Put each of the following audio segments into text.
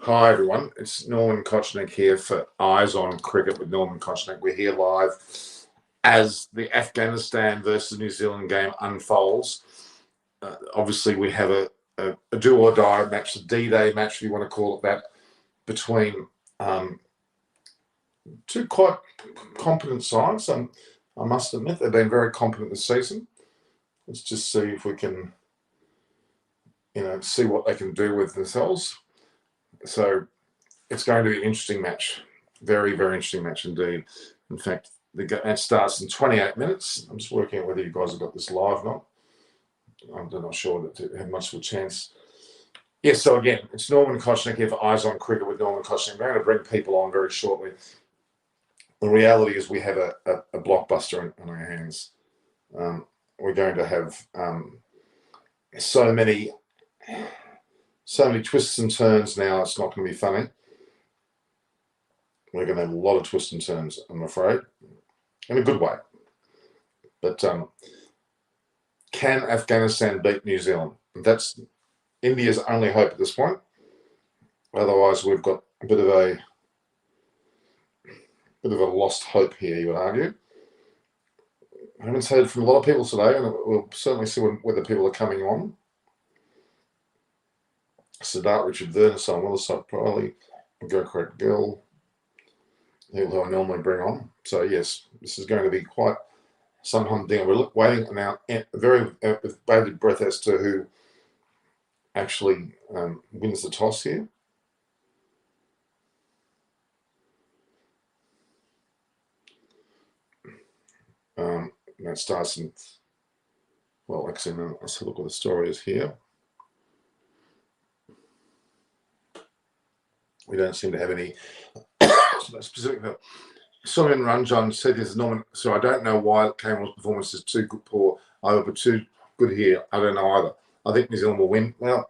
Hi everyone, it's Norman Kochnick here for Eyes on Cricket with Norman Kochnick. We're here live as the Afghanistan versus New Zealand game unfolds. Obviously we have a do or die match, a D-Day match if you want to call it that, between two quite competent sides. I must admit they've been very competent this season. Let's just see if we can, see what they can do with themselves. So it's going to be an interesting match. Very, very interesting match indeed. In fact, the match starts in 28 minutes. I'm just working out whether you guys have got this live or not. I'm not sure that they have much of a chance. Yes, so again, it's Norman Kochnick here for Eyes on Cricket with Norman Kochnick. I'm going to bring people on very shortly. The reality is we have a blockbuster on our hands. We're going to have so many twists and turns now, it's not going to be funny. We're going to have a lot of twists and turns, I'm afraid, in a good way. But can Afghanistan beat New Zealand? That's India's only hope at this point. Otherwise, we've got a bit of a lost hope here, you would argue. I haven't heard from a lot of people today, and we'll certainly see whether people are coming on. Siddharth Richard Verner, so Willis, probably Go Correct Girl, who I normally bring on. So yes, this is going to be quite some humdinger. We're waiting now, very with bated breath as to who actually wins the toss here. That starts in, well, actually, let's look what the story is here. We don't seem to have any specific. Someone Ranjan said this, Norman, so I don't know why Cameron's performance is too good, poor over, but too good here. I don't know either. I think New Zealand will win. Well,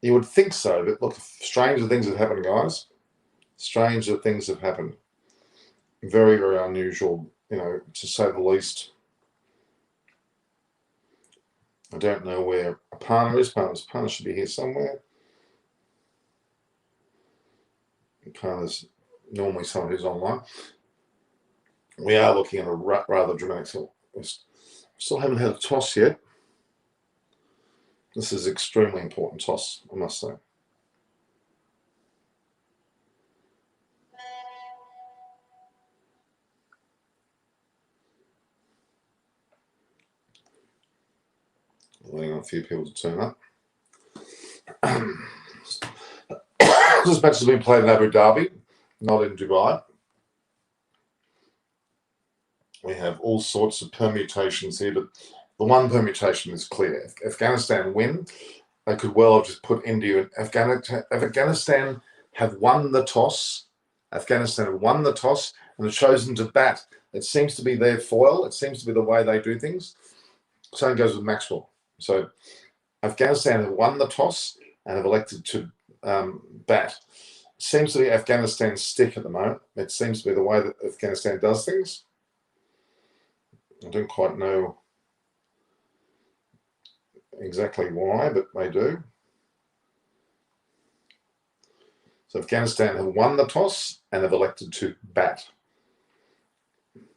you would think so, but look, stranger things have happened, guys. Stranger things have happened. Very, very unusual, to say the least. I don't know where Apana is. Apana should be here somewhere. Apana's normally someone who's online. We are looking at a rather dramatic. We still haven't had a toss yet. This is an extremely important toss, I must say. Waiting on a few people to turn up. This match has been played in Abu Dhabi, not in Dubai. We have all sorts of permutations here, but the one permutation is clear. If Afghanistan win, they could well have just put India in. Afghanistan have won the toss. Afghanistan have won the toss and have chosen to bat. It seems to be their foil. It seems to be the way they do things. Same goes with Maxwell. So Afghanistan have won the toss and have elected to bat. Seems to be Afghanistan's stick at the moment. It seems to be the way that Afghanistan does things. I don't quite know exactly why, but they do. So Afghanistan have won the toss and have elected to bat.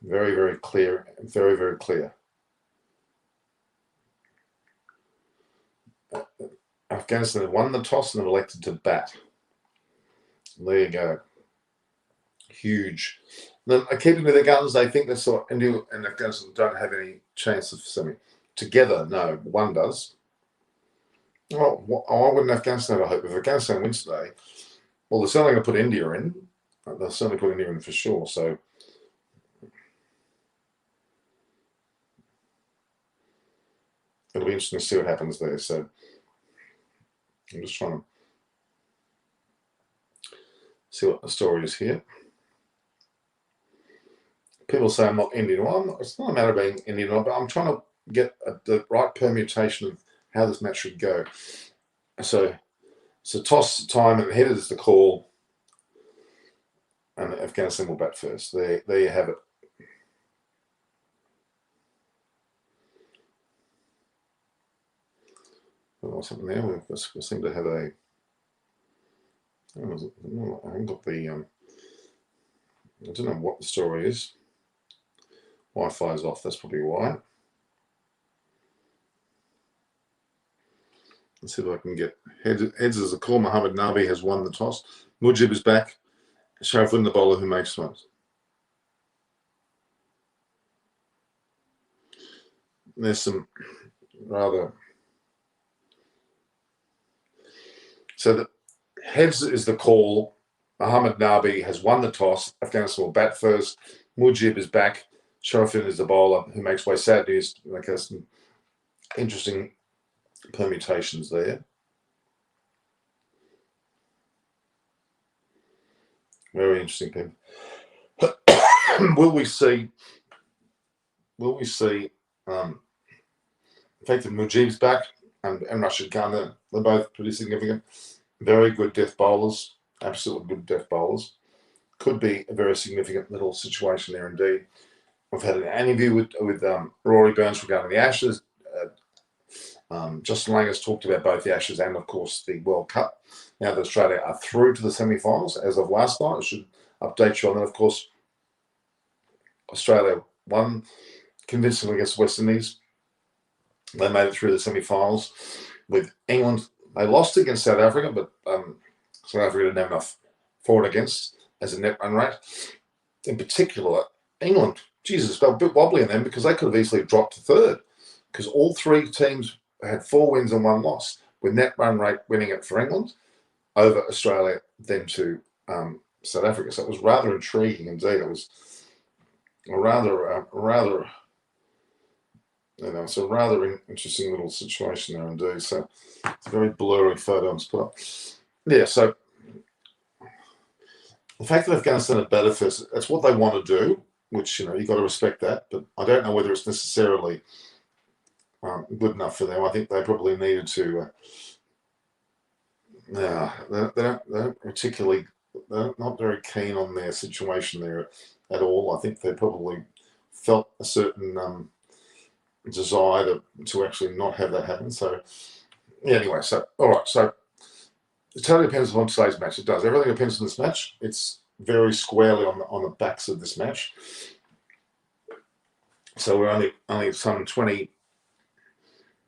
Very, very clear. Very, very clear. Afghanistan have won the toss and have elected to bat. There you go. Huge. Then keeping with the guns, they think that India and Afghanistan don't have any chance of something. Together, no, one does. Well, why wouldn't Afghanistan have a hope? If Afghanistan wins today, well, they're certainly going to put India in. They'll certainly put India in for sure. So it'll be interesting to see what happens there. So I'm just trying to see what the story is here. People say I'm not Indian. Well, it's not a matter of being Indian, but I'm trying to get the right permutation of how this match should go. So toss time and headed is the call, and Afghanistan will bat first. There you have it. What's happening there? We seem to have a I haven't got the, I don't know what the story is. Wi-Fi is off, that's probably why. Let's see if I can get heads as a call. Mohamed Nabi has won the toss. Mujib is back. Sharafuddin, the bowler who makes runs. There's some rather... So the heads is the call. Mohamed Nabi has won the toss. Afghanistan will bat first. Mujib is back. Sharafuddin is the bowler who makes way. Sad news. Like, there's some interesting permutations there. Very interesting thing. Will we see the fact that Mujib's back and Rashid Khan? They're both pretty significant. Very good death bowlers. Absolutely good death bowlers. Could be a very significant little situation there indeed. We've had an interview with Rory Burns regarding the Ashes. Justin Lang has talked about both the Ashes and, of course, the World Cup. Now that Australia are through to the semi-finals as of last night, I should update you on that. Of course, Australia won convincingly against West Indies. They made it through the semi-finals. With England, they lost against South Africa, but South Africa didn't have enough for and against as a net run rate. In particular, England, Jesus, they were a bit wobbly in them because they could have easily dropped to third because all three teams had 4 wins and 1 loss, with net run rate winning it for England over Australia, then to South Africa. So it was rather intriguing indeed. It was a rather it's a rather interesting little situation there indeed. So it's a very blurry photo I'm put up. Yeah, so the fact that Afghanistan are better first, that's what they want to do, which, you've got to respect that. But I don't know whether it's necessarily good enough for them. I think they probably needed to. They're not very keen on their situation there at all. I think they probably felt a certain desire to actually not have that happen. So, yeah, anyway, so, all right. So, it totally depends on today's match. It does. Everything depends on this match. It's very squarely on the backs of this match. So, we're only some 20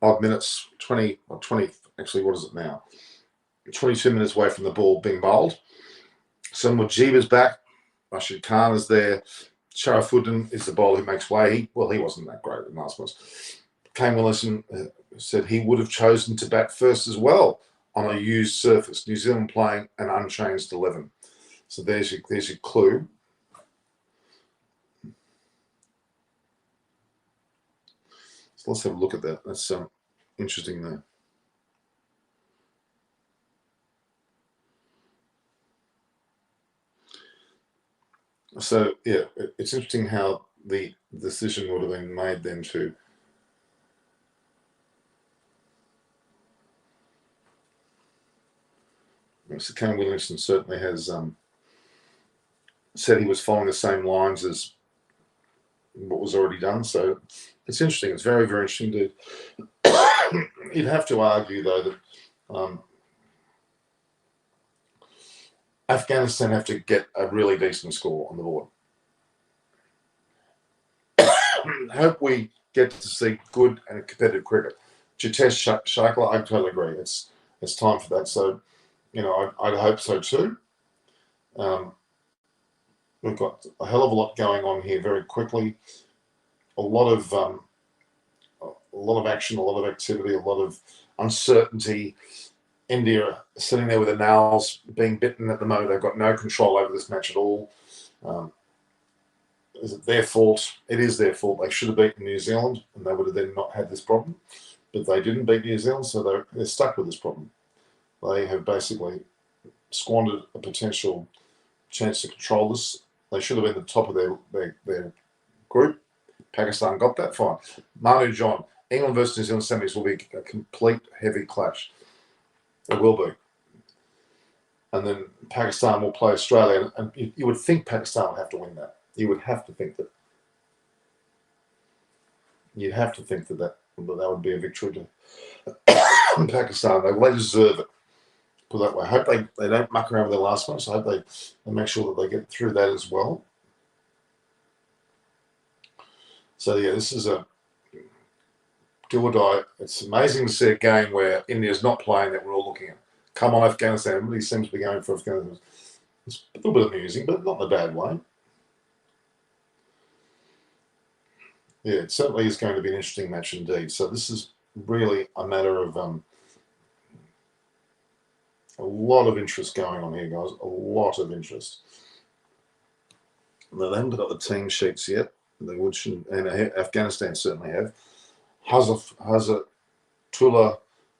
odd minutes, 20, actually, what is it now? 22 minutes away from the ball being bowled. So Mujib is back. Rashid Khan is there. Sharafuddin is the bowler who makes way. He wasn't that great in the last months. Kane Wilson said he would have chosen to bat first as well on a used surface. New Zealand playing an unchanged 11. So there's your clue. So let's have a look at that. That's interesting there. So, yeah, it's interesting how the decision would have been made then to Mr. Kane Williamson certainly has said he was following the same lines as what was already done. So it's interesting. It's very, very interesting indeed. You'd have to argue, though, that Afghanistan have to get a really decent score on the board. I hope we get to see good and competitive cricket. Jitesh Shaikla, I totally agree. It's time for that. So, I'd hope so too. We've got a hell of a lot going on here very quickly. A lot of action, a lot of activity, a lot of uncertainty. India sitting there with their nails being bitten at the moment. They've got no control over this match at all. Is it their fault? It is their fault. They should have beaten New Zealand, and they would have then not had this problem. But they didn't beat New Zealand, so they're stuck with this problem. They have basically squandered a potential chance to control this. They should have been at the top of their group. Pakistan got that, fine. Manu John, England versus New Zealand semis will be a complete heavy clash. It will be. And then Pakistan will play Australia, and you would think Pakistan would have to win that. You would have to think that. You'd have to think that would be a victory to Pakistan. They deserve it. Put it that way. I hope they don't muck around with their last one, so I hope they make sure that they get through that as well. So yeah, this is a do or die. It's amazing to see a game where India's not playing that we're all looking at. Come on, Afghanistan. Everybody seems to be going for Afghanistan. It's a little bit amusing, but not in a bad way. Yeah, it certainly is going to be an interesting match indeed. So this is really a matter of a lot of interest going on here, guys. A lot of interest. They haven't got the team sheets yet. They would, and Afghanistan certainly have. Hazatullah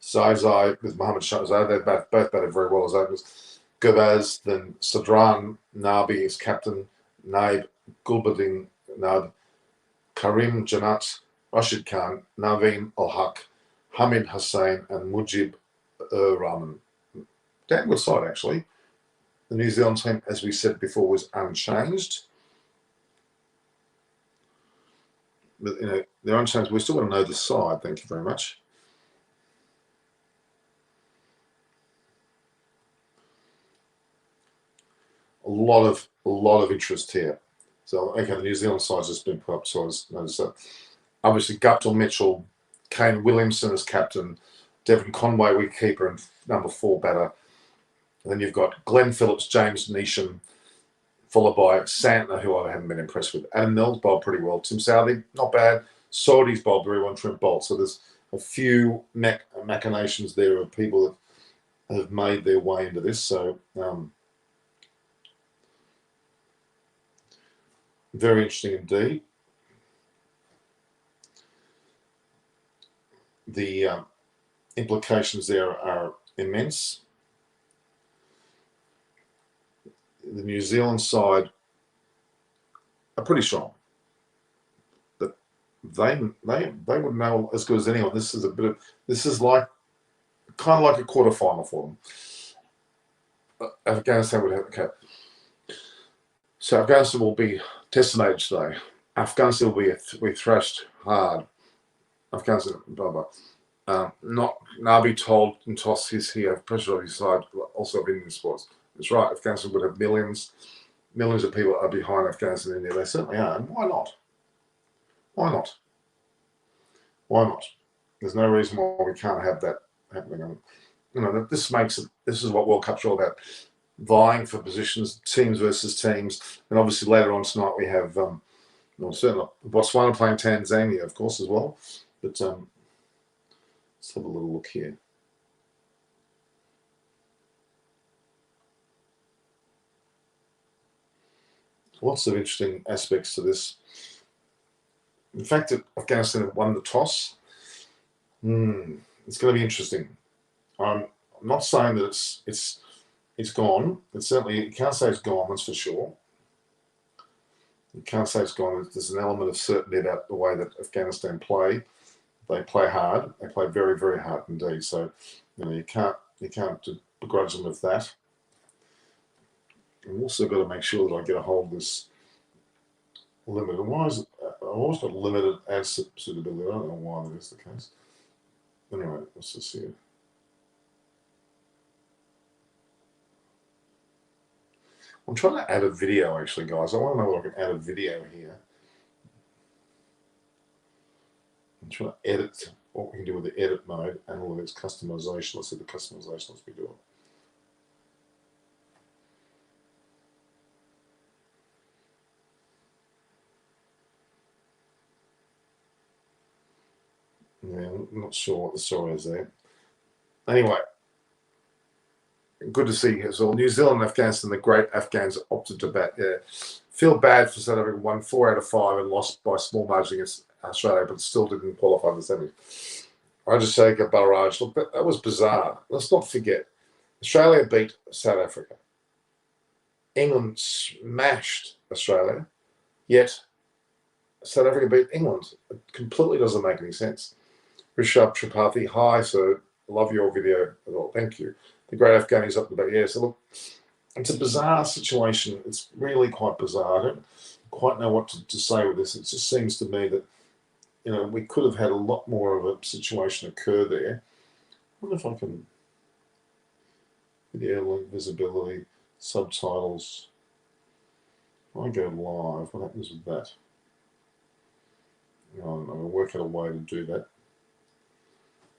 Zaizai with Mohammad Shahzad. They both batted very well as openers. Gurbaz, then Sadran Nabi is captain. Naib Gulbuddin Nad, Karim Janat, Rashid Khan, Naveen Al-Haq, Hamid Hussain, and Mujib Rahman. Damn good side, actually. The New Zealand team, as we said before, was unchanged. But, you know, they're unchanged. We still want to know the side. Thank you very much. A lot of interest here. So, okay, the New Zealand side's just been put up, so I was noticed that. Obviously, Guptill Mitchell, Kane Williamson as captain, Devon Conway wicketkeeper and number 4 batter. And then you've got Glenn Phillips, James Neesham, followed by Santner, who I haven't been impressed with. Adam Mills bowled pretty well. Tim Southey, not bad. Saudi's bowled very well. Trent Bolt. So there's a few machinations there of people that have made their way into this. So very interesting indeed. The implications there are immense. The New Zealand side are pretty strong, but they would know as good as anyone. This is like kind of like a quarterfinal for them. Afghanistan would have okay. So Afghanistan will be decimated today. Afghanistan will be thrashed hard. Afghanistan, blah blah. Not Nabi told and tossed he have pressure on his side. Also of Indian sports. That's right. Afghanistan would have millions of people are behind Afghanistan and India. They certainly are. And why not? Why not? Why not? There's no reason why we can't have that happening. You know, this is what World Cup's all about. Vying for positions, teams versus teams. And obviously later on tonight we have certainly Botswana playing Tanzania, of course, as well. But let's have a little look here. Lots of interesting aspects to this. In fact, that Afghanistan won the toss. It's going to be interesting. I'm not saying that it's gone. It's certainly, you can't say it's gone, that's for sure. You can't say it's gone. There's an element of certainty about the way that Afghanistan play. They play hard. They play very, very hard indeed. So, you know, you can't begrudge them with that. I've also got to make sure that I get a hold of this limited. Why is it? I've always got limited ad suitability. I don't know why that is the case. Anyway, let's just see it. I'm trying to add a video, actually, guys. I want to know if I can add a video here. I'm trying to edit what we can do with the edit mode and all of its customization. Let's see the customization as we do it. Yeah, I'm not sure what the story is there. Anyway, good to see you. So New Zealand and Afghanistan, the great Afghans opted to bat. Yeah. Feel bad for South Africa, won 4 out of 5 and lost by small margin against Australia, but still didn't qualify for the semis. Rajashekar Balraj, look, that was bizarre. Let's not forget, Australia beat South Africa. England smashed Australia, yet South Africa beat England. It completely doesn't make any sense. Rishabh Tripathi, hi, sir. Love your video. Well, thank you. The great Afghani's up the back. Yeah, so look, it's a bizarre situation. It's really quite bizarre. I don't quite know what to say with this. It just seems to me that, you know, we could have had a lot more of a situation occur there. I wonder if I can Video link, visibility, subtitles. I go live. What happens with that? I don't know. We'll work out a way to do that.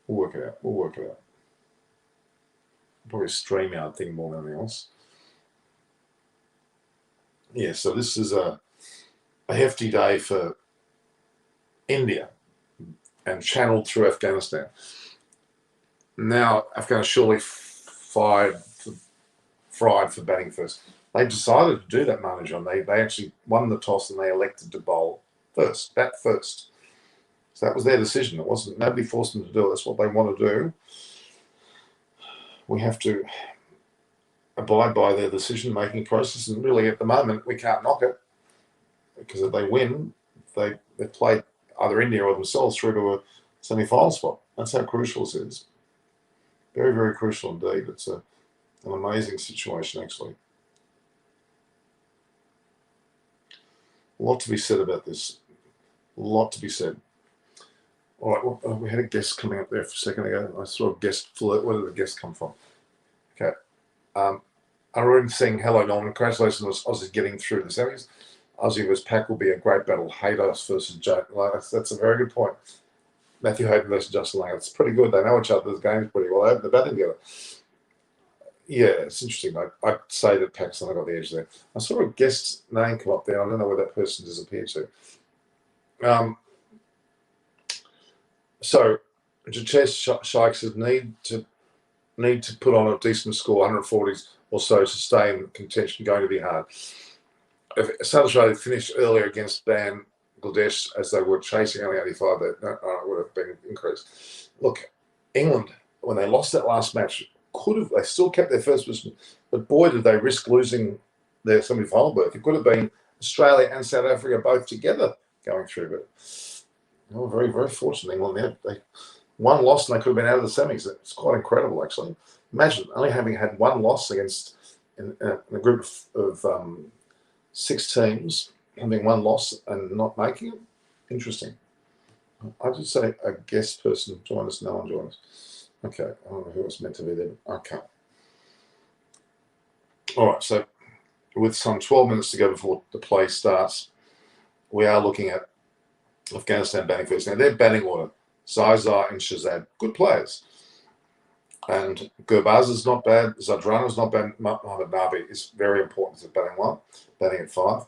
We'll work it out. We'll work it out. Probably a StreamYard thing more than anything else. Yeah, so this is a hefty day for India and channeled through Afghanistan. Now, Afghanistan surely fried for batting first. They decided to do that, Manajan. They actually won the toss and they elected to bowl first, bat first. So that was their decision. It wasn't, nobody forced them to do it. That's what they want to do. We have to abide by their decision-making process, and really at the moment we can't knock it, because if they win, they play either India or themselves through to a semi-final spot. That's how crucial this is. Very, very crucial indeed. It's an amazing situation, actually. A lot to be said about this. A lot to be said. All right, well, we had a guest coming up there for a second ago. I saw a guest flirt. Where did the guest come from? Okay. Arun Singh, hello, Norman. Congratulations on Aussie getting through the semis. Aussie vs Pack will be a great battle. Haydos versus Joe. That's a very good point. Matthew Hayden versus Justin Lang. It's pretty good. They know each other's games pretty well. They haven't batted together. Yeah, it's interesting. I'd say that Pakistan got the edge there. I saw a guest name come up there. I don't know where that person disappeared to. So, Jachesh Shaikh says need to put on a decent score, 140s or so, to stay in contention. Going to be hard. If South Australia finished earlier against Bangladesh as they were chasing only 85, that would have been increased. Look, England, when they lost that last match, they still kept their first position, but boy, did they risk losing their semi-final berth. It could have been Australia and South Africa both together going through, but very, very fortunate. England, they one loss and they could have been out of the semis. It's quite incredible, actually. Imagine only having had one loss against in a group of 6 teams, having one loss and not making it. Interesting. I did say a guest person join us. No one joined us. Okay, I don't know who was meant to be there. Okay. All right, so with some 12 minutes to go before the play starts, we are looking at Afghanistan batting first. Now, their batting order, Zaizar and Shahzad, good players. And Gurbaz is not bad. Zadrana is not bad. Mohammad Nabi is very important as a batting line, batting at 5.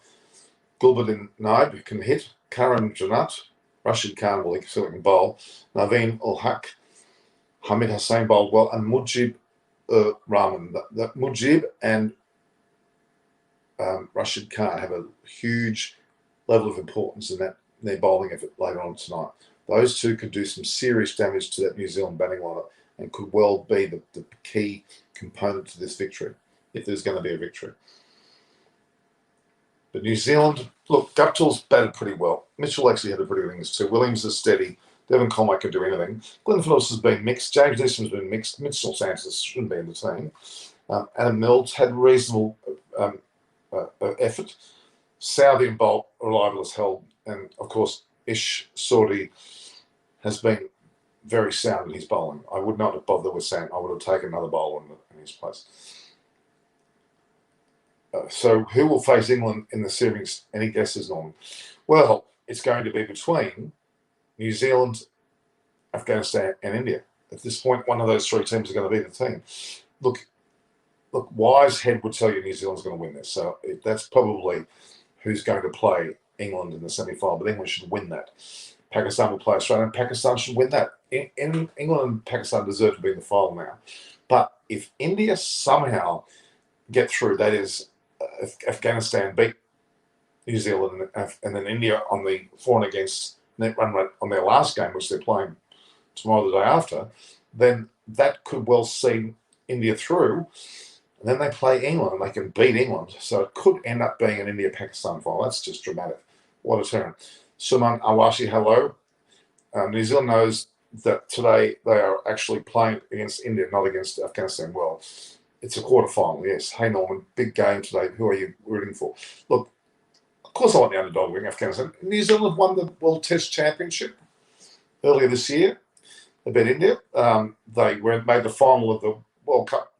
Gulbuddin Naib can hit. Karan Janat, Rashid Khan, well, he certainly can bowl. Naveen ul Haq, Hamid Hussain bowled well, and Mujib Rahman. Mujib and Rashid Khan have a huge level of importance in their bowling effort later on tonight. Those two could do some serious damage to that New Zealand batting lineup and could well be the key component to this victory, if there's going to be a victory. But New Zealand, look, Guptill's batted pretty well. Mitchell actually had a pretty good innings too. Williams is steady. Devon Conway can do anything. Glenn Phillips has been mixed. James Neesham's been mixed. Mitchell Sanchez shouldn't be in the team. Adam Mills had reasonable effort. Southey and Bolt, reliable as hell. And, of course, Ish Sordi has been very sound in his bowling. I would not have bothered with Sam. I would have taken another bowler in his place. So who will face England in the series? Any guesses, Norman? Well, it's going to be between New Zealand, Afghanistan, and India. At this point, one of those 3 teams is going to be the team. Look, wise head would tell you New Zealand's going to win this. So that's probably who's going to play England in the semi-final. But England should win that. Pakistan will play Australia, and Pakistan should win that. England and Pakistan deserve to be in the final now. But if India somehow get through, that is, Afghanistan beat New Zealand and then India on the 4 against net run rate on their last game, which they're playing tomorrow the day after, then that could well see India through. And then they play England and they can beat England. So it could end up being an India-Pakistan final. That's just dramatic. What a turn. Suman Awashi, hello. New Zealand knows that today they are actually playing against India, not against Afghanistan. Well, it's a quarterfinal, yes. Hey, Norman, big game today. Who are you rooting for? Look, of course I want the underdog winning Afghanistan. New Zealand won the World Test Championship earlier this year. They beat India. They made the final of the World Cup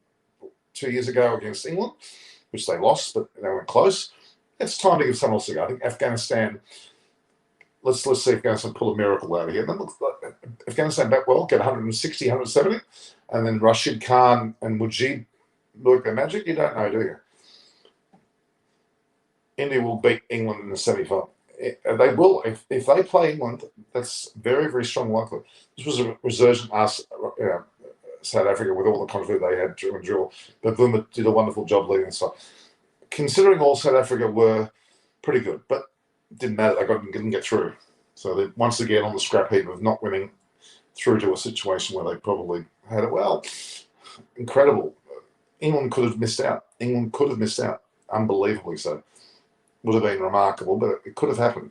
2 years ago against England, which they lost, but they were close. It's time to give someone else a go. I think Afghanistan. Let's see if Afghanistan pull a miracle out of here. And then looks like Afghanistan back well, get 160, 170, and then Rashid Khan and Mujib work their magic. You don't know, do you? India will beat England in the semi-final. They will. If they play England, that's very, very strong likelihood. This was a resurgent South Africa with all the controversy they had to endure. But Boomer did a wonderful job leading the side. Considering all South Africa were pretty good, but it didn't matter. They didn't get through. So they're once again on the scrap heap of not winning through to a situation where they probably had it. Well, incredible. England could have missed out. England could have missed out. Unbelievably so. Would have been remarkable, but it could have happened.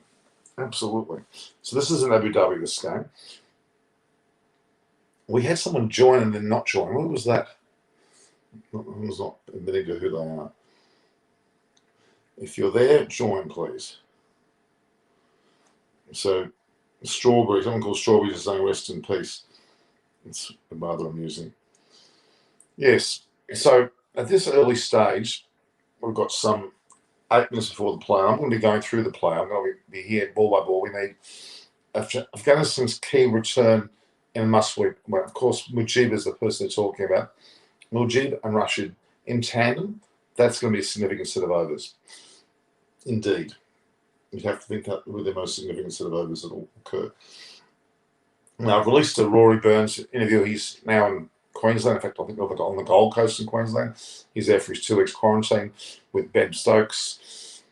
Absolutely. So this is in Abu Dhabi, this game. We had someone join and then not join. What was that? I was not admitting to who they are. If you're there, join, please. So, Strawberry, someone called Strawberry is saying rest in peace. It's rather amusing. Yes. So, at this early stage, we've got some 8 minutes before the play. I'm going to be going through the play. I'm going to be here ball by ball. We need Afghanistan's key return in a must-win. Well, of course, Mujib is the person they're talking about. Mujib and Rashid in tandem, that's going to be a significant set of overs. Indeed. You'd have to think that with the most significant set of overs that will occur. Now, I've released a Rory Burns interview. He's now in Queensland. In fact, I think on the Gold Coast in Queensland. He's there for his 2 weeks quarantine with Ben Stokes,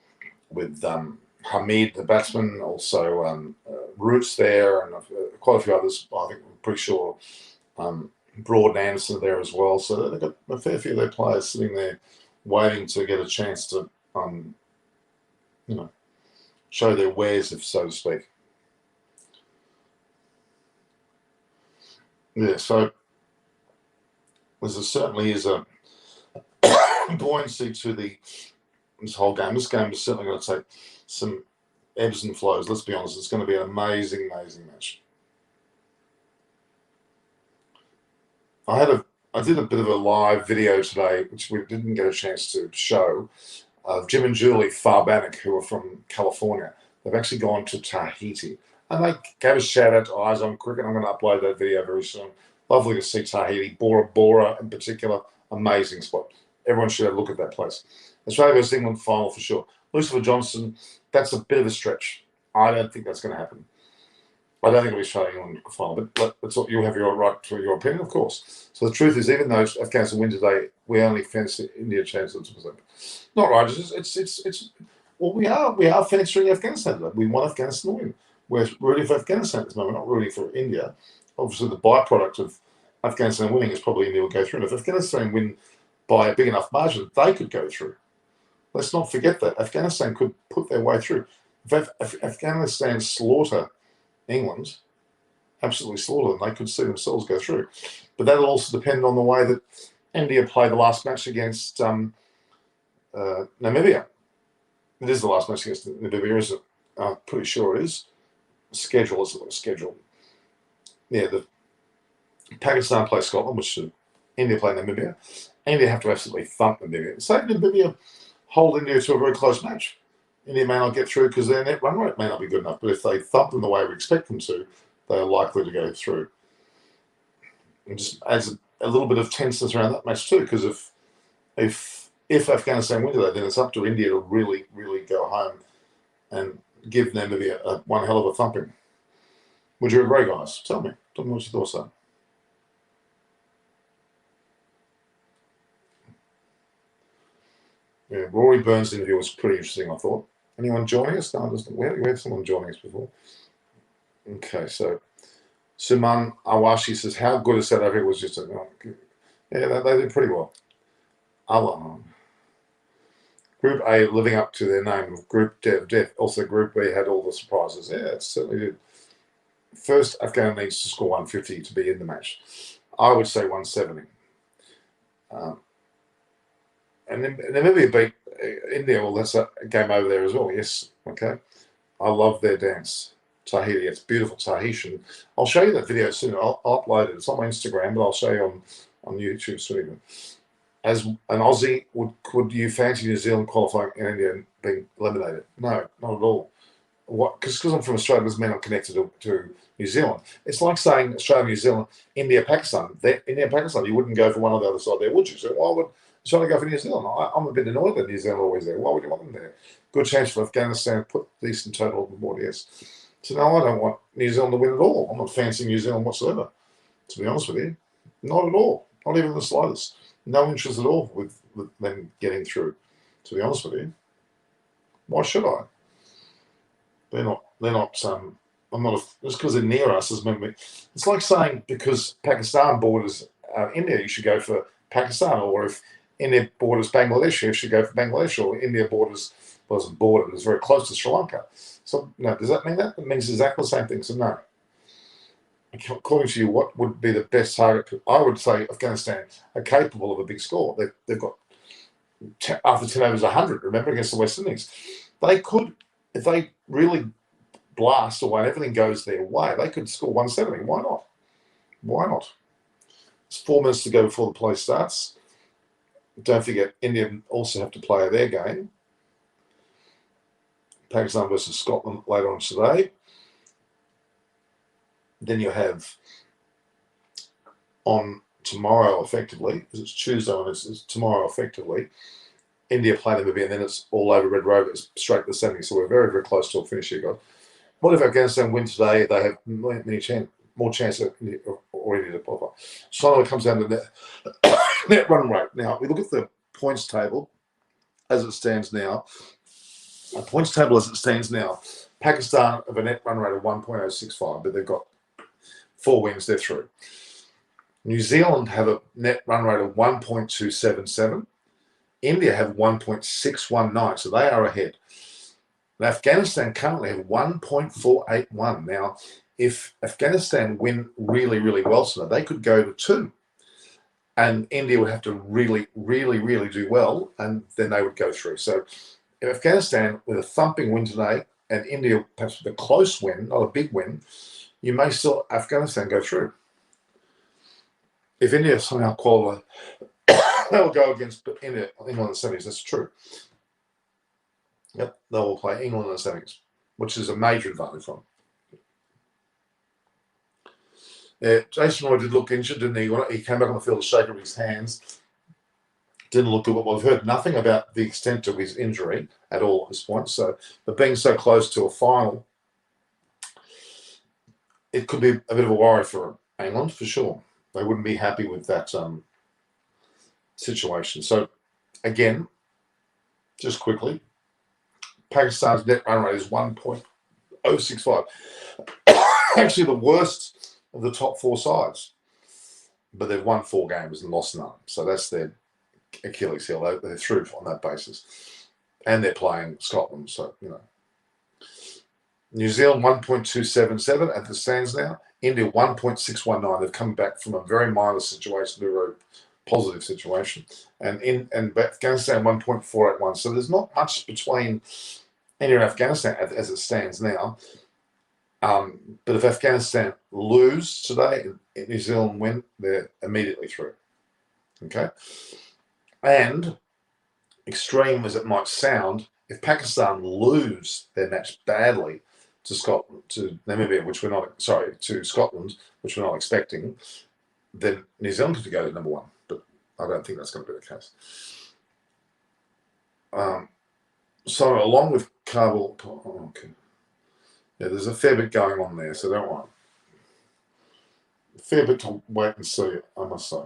with Hamid, the batsman, also Roots there, and quite a few others. I think I'm pretty sure Broad and Anderson are there as well. So they've got a fair few of their players sitting there waiting to get a chance to, show their wares, if so to speak. Yeah, so there certainly is a buoyancy to this whole game. This game is certainly going to take some ebbs and flows. Let's be honest, it's going to be an amazing, amazing match. I did a bit of a live video today, which we didn't get a chance to show, of Jim and Julie Farbanek, who are from California. They've actually gone to Tahiti. And they gave a shout out to Eyes on Cricket. I'm going to upload that video very soon. Lovely to see Tahiti. Bora Bora in particular, amazing spot. Everyone should have a look at that place. Australia versus England final for sure. Lucifer Johnson, that's a bit of a stretch. I don't think that's going to happen. I don't think it'll be Australia England final, but you'll have your right to your opinion, of course. So the truth is, even though Afghanistan win today, we only fancy India chance of 2%. Not right. We are fancying Afghanistan today. We want Afghanistan to win. We're rooting for Afghanistan at this moment, not rooting for India. Obviously, the byproduct of Afghanistan winning is probably India will go through. And if Afghanistan win by a big enough margin, they could go through. Let's not forget that. Afghanistan could put their way through. If Afghanistan slaughter England, absolutely slaughter them, they could see themselves go through. But that'll also depend on the way that India play the last match against Namibia. It is the last match against Namibia, isn't it? I'm pretty sure it is. Schedule. Yeah, the Pakistan play Scotland, which India play Namibia. India have to absolutely thump Namibia. Say Namibia hold India to a very close match. India may not get through because their net run rate may not be good enough, but if they thump them the way we expect them to, they are likely to go through. It just adds a little bit of tenseness around that match too, because if Afghanistan win today, then it's up to India to really, really go home and give Namibia one hell of a thumping. Would you agree, guys? Tell me what your thoughts are. Yeah, Rory Burns' interview was pretty interesting, I thought. Anyone joining us? No, we had someone joining us before. Okay, so Suman Awashi says, how good is South Africa was just yeah, they did pretty well. Group A living up to their name of Group Death. Also, Group B had all the surprises. Yeah, it certainly did. First, Afghan needs to score 150 to be in the match. I would say 170. And then Namibia beat India. Well, that's a game over there as well. Yes, okay. I love their dance. Tahiti, it's beautiful Tahitian. I'll show you that video soon. I'll upload it. It's on my Instagram, but I'll show you on YouTube soon. as an Aussie, could you fancy New Zealand qualifying and India and being eliminated? No, not at all. What? Because I'm from Australia doesn't mean I'm connected to New Zealand. It's like saying Australia, New Zealand, India, Pakistan. India, Pakistan, you wouldn't go for one on the other side there, would you? So why would Australia go for New Zealand? I'm a bit annoyed that New Zealand are always there. Why would you want them there? Good chance for Afghanistan to put decent total on the board, yes. So no, I don't want New Zealand to win at all. I'm not fancying New Zealand whatsoever, to be honest with you. Not at all. Not even the slightest. No interest at all with them getting through, to be honest with you. Why should I? They're not, I'm not, just because they're near us doesn't mean it's like saying because Pakistan borders India, you should go for Pakistan, or if India borders Bangladesh, you should go for Bangladesh, or India borders, wasn't bordered, it's very close to Sri Lanka. So, no, does that mean that? It means exactly the same thing, so no. According to you, what would be the best target? I would say Afghanistan are capable of a big score. They've got, after 10 overs, 100, remember, against the West Indies. They could, if they really blast away and everything goes their way, they could score 170. Why not? Why not? It's 4 minutes to go before the play starts. Don't forget, India also have to play their game. Pakistan versus Scotland later on today. Then you have on tomorrow, effectively, because it's Tuesday and it's tomorrow, effectively, India play Namibia, and then it's all over Red Rovers straight to the 70s. So we're very, very close to a finish here, guys. What if Afghanistan win today? They have more chance of already to qualify. So it comes down to net run rate. Now, we look at the points table as it stands now. A points table as it stands now, Pakistan have a net run rate of 1.065, but they've got 4 wins, they're through. New Zealand have a net run rate of 1.277. India have 1.619, so they are ahead. And Afghanistan currently have 1.481. Now, if Afghanistan win really, really well tonight, they could go to 2. And India would have to really, really, really do well, and then they would go through. So if Afghanistan with a thumping win today, and India perhaps with a close win, not a big win, you may still Afghanistan go through. If India somehow qualify, they will go against England in the semis. That's true. Yep, they will play England in the semis, which is a major advantage for them. Yeah, Jason Roy did look injured, didn't he? He came back on the field shaking his hands. Didn't look good, but we've heard nothing about the extent of his injury at all at this point. So, but being so close to a final, it could be a bit of a worry for England, for sure. They wouldn't be happy with that situation. So, again, just quickly, Pakistan's net run rate is 1.065. Actually, the worst of the top 4 sides. But they've won 4 games and lost none. So that's their Achilles heel. They're through on that basis. And they're playing Scotland. So, you know. New Zealand 1.277 at the stands now. India 1.619. They've come back from a very minor situation to a very positive situation. And Afghanistan 1.481. So there's not much between India and Afghanistan as it stands now. But if Afghanistan lose today and New Zealand win, they're immediately through. Okay? And extreme as it might sound, if Pakistan lose their match badly to Scotland, to Namibia, to Scotland, which we're not expecting, then New Zealand could go to number 1. But I don't think that's going to be the case. So along with Kabul, okay. Yeah, there's a fair bit going on there, so don't worry. A fair bit to wait and see, I must say.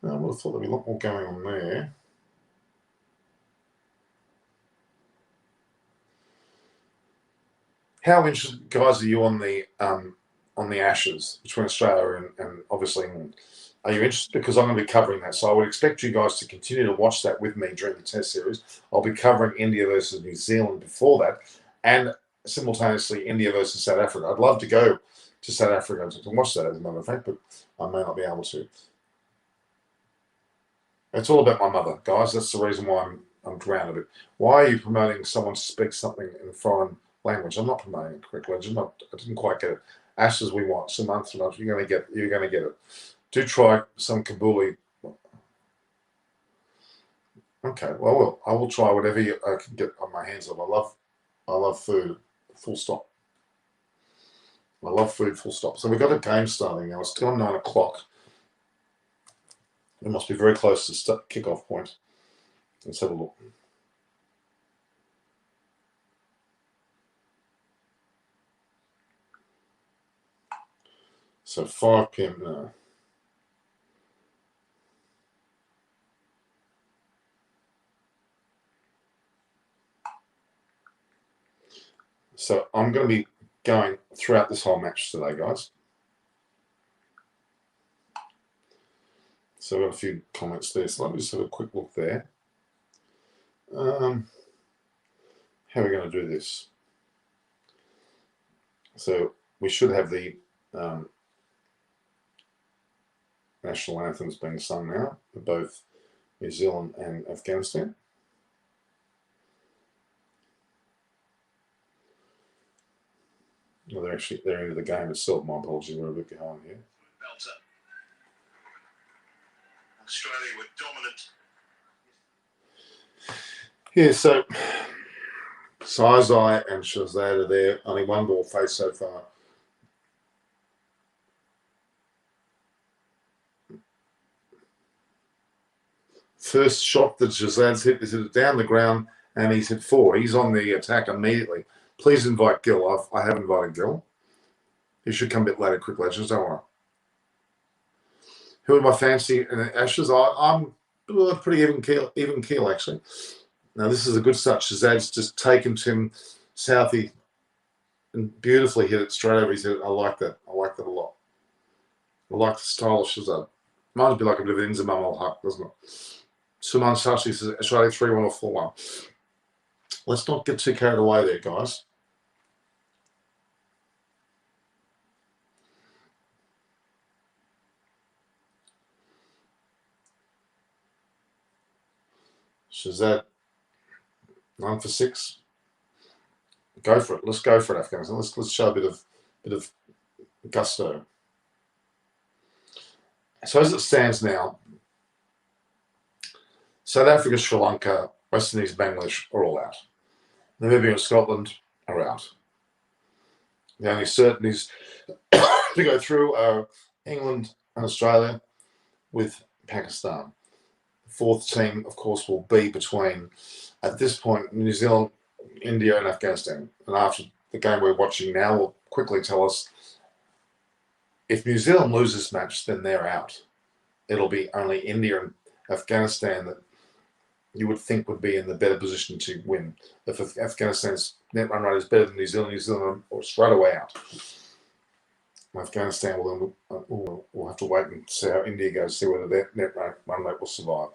Now, I would have thought there'd be a lot more going on there. How interested, guys, are you on the Ashes between Australia and obviously England? Are you interested? Because I'm going to be covering that. So I would expect you guys to continue to watch that with me during the Test series. I'll be covering India versus New Zealand before that, and simultaneously India versus South Africa. I'd love to go to South Africa to watch that, as a matter of fact, but I may not be able to. It's all about my mother, guys. That's the reason why I'm drowned a bit. Why are you promoting someone to speak something in a foreign language? I'm not promoting it correctly. I didn't quite get it. Ashes we want. So month to month, you're going to get it. Do try some Kabuli. Okay, well, I will try whatever I can get on my hands on. I love food. Full stop. I love food. Full stop. So we've got a game starting now. It's still 9 o'clock. It must be very close to kickoff point. Let's have a look. So 5 p.m. now. So I'm going to be going throughout this whole match today, guys. So I've got a few comments there. So let me just have a quick look there. How are we going to do this? So we should have the national anthems being sung now for both New Zealand and Afghanistan. Well, they're into the game itself. My apologies, we're a bit behind here. Australia were dominant. Yeah, so Sizai and Shazad are there. Only one ball face so far. First shot that Shazad's hit is hit down the ground, and he's hit 4. He's on the attack immediately. Please invite Gil. I have invited Gil. He should come a bit later, quick legends, don't worry. Who would I fancy in Ashes? I'm pretty even keel, actually. Now, this is a good start. Shazad's just taken Tim Southey and beautifully hit it straight over his head. I like that. I like that a lot. I like the style of Shazad. Might be like a bit of an Inzamam al Haq, doesn't it? Suman Shashi says Australia 3-1 or 4-1. Let's not get too carried away there, guys. Shazad 9 for 6. Go for it. Let's go for it, Afghanistan. Let's show a bit of gusto. So as it stands now, South Africa, Sri Lanka, West Indies, Bangladesh are all out. Namibia and Scotland are out. The only certainties to go through are England and Australia with Pakistan. The fourth team, of course, will be between, at this point, New Zealand, India and Afghanistan. And after the game we're watching now will quickly tell us if New Zealand lose this match, then they're out. It'll be only India and Afghanistan that you would think would be in the better position to win. If Afghanistan's net run rate is better than New Zealand are straight away out. Afghanistan will have to wait and see how India goes, see whether their net run rate will survive.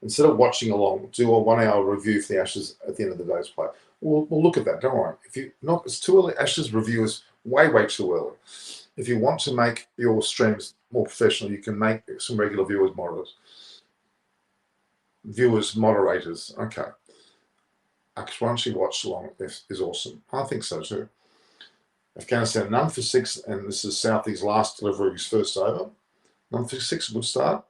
Instead of watching along, do a 1 hour review for the Ashes at the end of the day's play. We'll look at that. Don't worry. If you not, it's too early. Ashes review is way too early. If you want to make your streams more professional, you can make some regular viewers moderators. Okay. Once you watch along is awesome. I think so too. Afghanistan 9 for 6, and this is Southey's last delivery of his first over. 9 for 6, good start.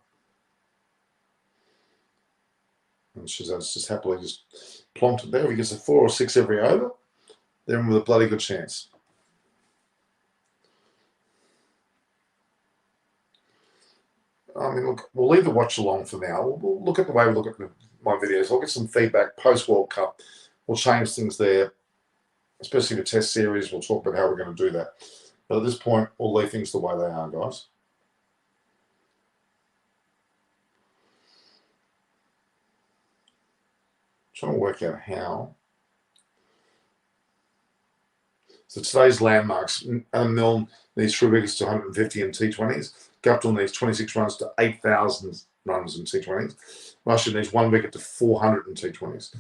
And Shazad's just happily just plonked it there. If he gets a 4 or 6 every over, they're in with a bloody good chance. I mean, look, we'll leave the watch along for now. We'll look at the way we look at my videos. I'll get some feedback post-World Cup. We'll change things there, especially the test series. We'll talk about how we're going to do that. But at this point, we'll leave things the way they are, guys. Trying to work out how. So today's landmarks, Adam Milne needs 3 wickets to 150 in T20s. Guptill needs 26 runs to 8,000 runs in T20s. Russia needs 1 wicket to 400 in T20s.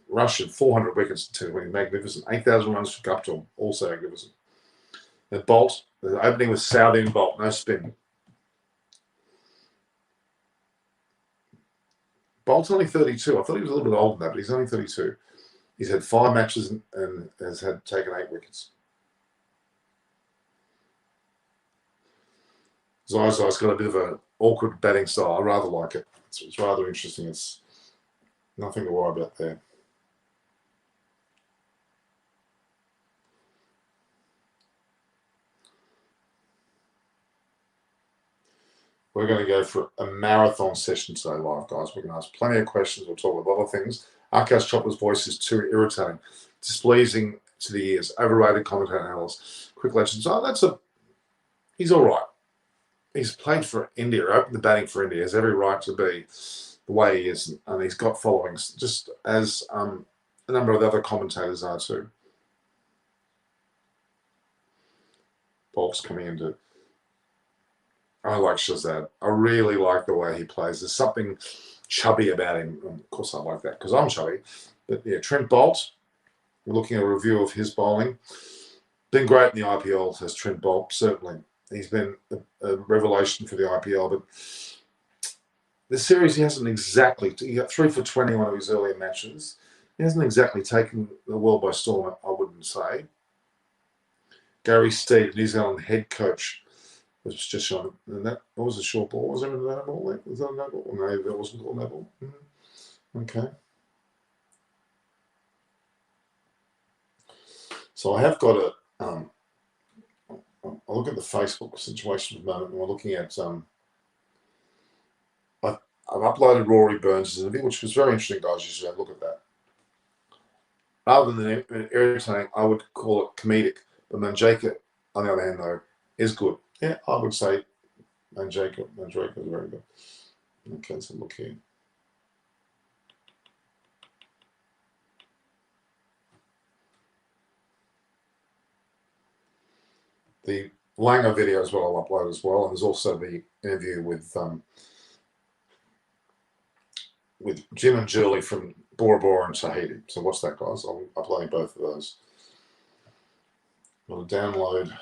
Russia, 400 wickets in T20s, magnificent. 8,000 runs for Guptill, also magnificent. The Bolt, the opening with Saudi and Bolt, no spin. Bolt's only 32. I thought he was a little bit older than that, but he's only 32. He's had 5 matches and has taken 8 wickets. Zai's got a bit of an awkward batting style. I rather like it. It's rather interesting. It's nothing to worry about there. We're going to go for a marathon session today, live, guys. We're going to ask plenty of questions. We'll talk about other things. Akash Chopra's voice is too irritating, displeasing to the ears. Overrated commentator analyst. Quick legends. He's all right. He's played for India, opened the batting for India. He has every right to be the way he is, and he's got followings, just as a number of the other commentators are too. Bolt's coming into. I like Shazad. I really like the way he plays. There's something chubby about him. Of course, I like that because I'm chubby. But yeah, Trent Bolt. We're looking at a review of his bowling. Been great in the IPL, as Trent Bolt, certainly. He's been a revelation for the IPL, but this series he hasn't exactly. He got 3 for 20 in one of his earlier matches. He hasn't exactly taken the world by storm, I wouldn't say. Gary Steed, New Zealand head coach, was just showing. And that was a short ball. Was there a no ball there? Was that a no ball? No, that wasn't called no ball. Okay. So I have got a. I'll look at the Facebook situation for a moment. And we're looking at. I've uploaded Rory Burns' interview, which was very interesting, guys. You should have a look at that. Rather than irritating, I would call it comedic. But Manjaka, on the other hand, though, is good. Yeah, I would say Manjaka is very good. Okay, let's look here. The Langer video as well I'll upload as well. And there's also the interview with Jim and Julie from Bora Bora and Tahiti. So watch that, guys. I'm uploading both of those. I'll download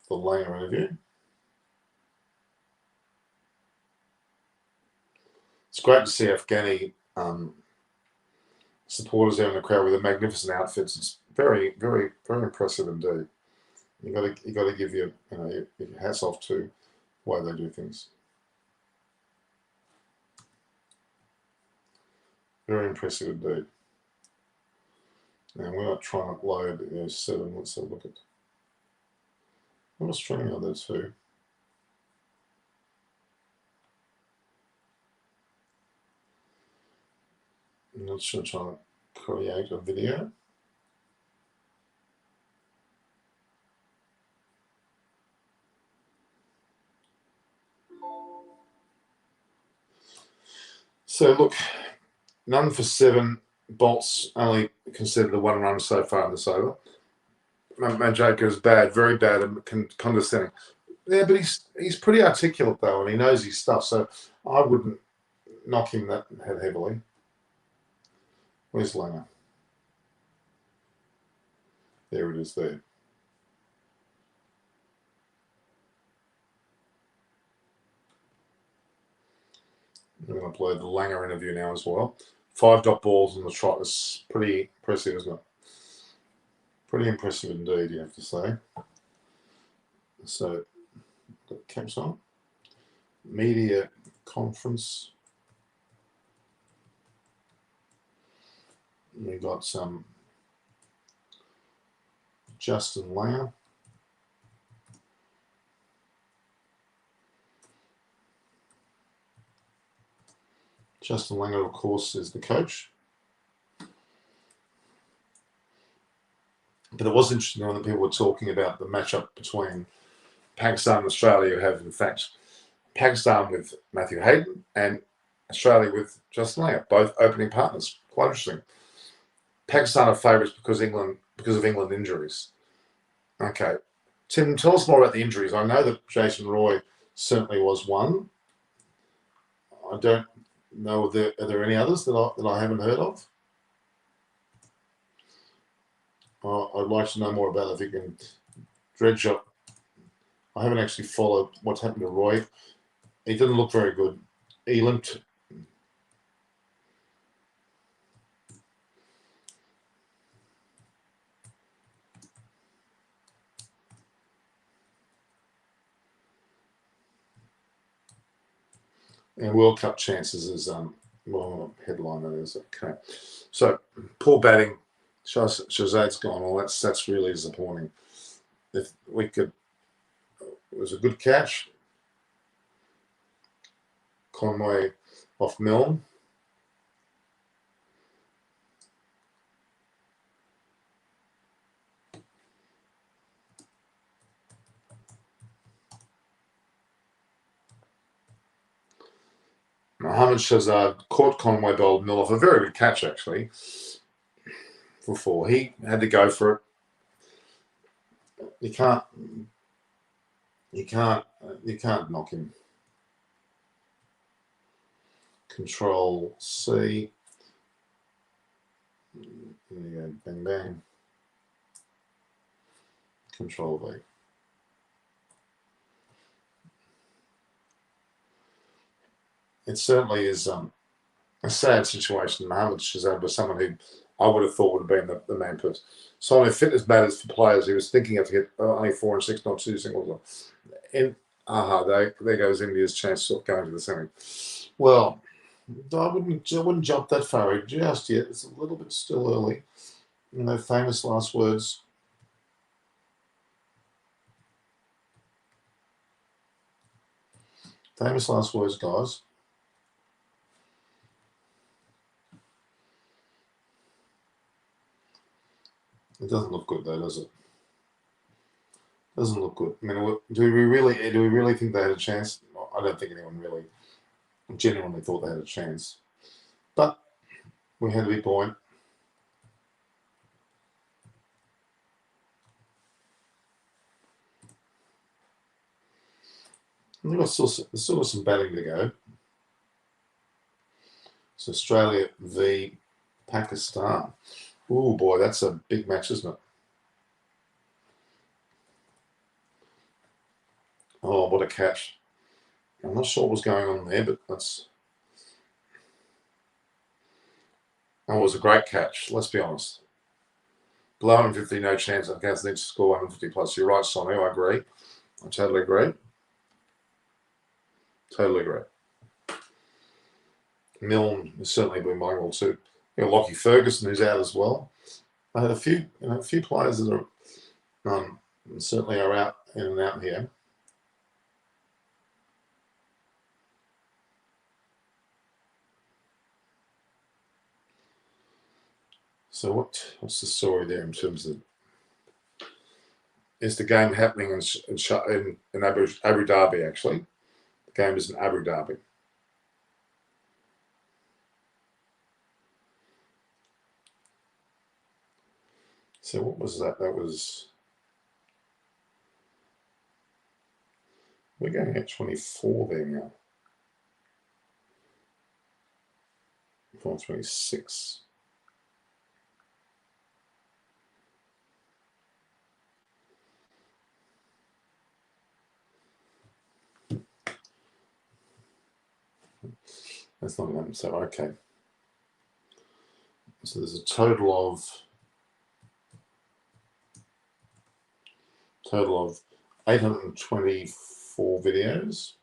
the Langer interview. It's great to see Afghani supporters there in the crowd with the magnificent outfits. It's very, very, very impressive indeed. You got to give your hats off to the way they do things. Very impressive indeed. And we're not trying to load 7. Let's have a look at. What streaming are there too? I'm not sure. Trying to create a video. So look, none for 7. Bolt's only considered the 1 run so far in this over. Manjaka is bad, very bad, and condescending. Yeah, but he's pretty articulate though, and he knows his stuff. So I wouldn't knock him that heavily. Where's Langer? There it is. There. I'm going to upload the Langer interview now as well. 5 dot balls on the trot is pretty impressive, isn't it? Pretty impressive indeed, you have to say. So, the caps on. Media conference. We got some Justin Langer. Justin Langer, of course, is the coach. But it was interesting when the people were talking about the matchup between Pakistan and Australia, who have, in fact, Pakistan with Matthew Hayden and Australia with Justin Langer, both opening partners. Quite interesting. Pakistan are favourites because of England injuries. Okay. Tim, tell us more about the injuries. I know that Jason Roy certainly was one. I don't know, are there any others that I haven't heard of? I'd like to know more about it if you can dredge up. I haven't actually followed what's happened to Roy. He didn't look very good. He limped. And World Cup chances is well, headline that is. Okay, so poor batting. Shahzad's gone. Well, that's really disappointing. If we could, it was a good catch. Conway off Milne. Mohamed Shahzad caught Conway bowled Mill off a very good catch actually for 4. He had to go for it. You can't knock him. Control C. There you go, bang bang. Control V. It certainly is a sad situation. Mohamed Shahzad was someone who I would have thought would have been the main person. So on fitness matters for players, he was thinking of hit only 4 and 6, not 2 singles. And there goes India's chance of going to the semi. Well, I wouldn't jump that far just yet. It's a little bit still early. You know, famous last words. Famous last words, guys. It doesn't look good though, does it? Doesn't look good. I mean, do we really think they had a chance? I don't think anyone really genuinely thought they had a chance. But we had to be buoyant. There's still some batting to go. It's Australia v Pakistan. Oh boy, that's a big match, isn't it? Oh, what a catch. I'm not sure what was going on there, but that was a great catch, let's be honest. Below 150, no chance. I guess they need to score 150 plus. You're right, Sonny, I agree. I totally agree. Totally agree. Milne has certainly been my goal too. You know, Lockie Ferguson, who's out as well. I had a few players that are certainly are out in and out here. So what's the story there in terms of? Is the game happening in Abu Dhabi? Actually, the game is in Abu Dhabi. So what was that? That was. We're going at 24 there now. 426. That's not enough. So okay. So there's a total of 824 videos.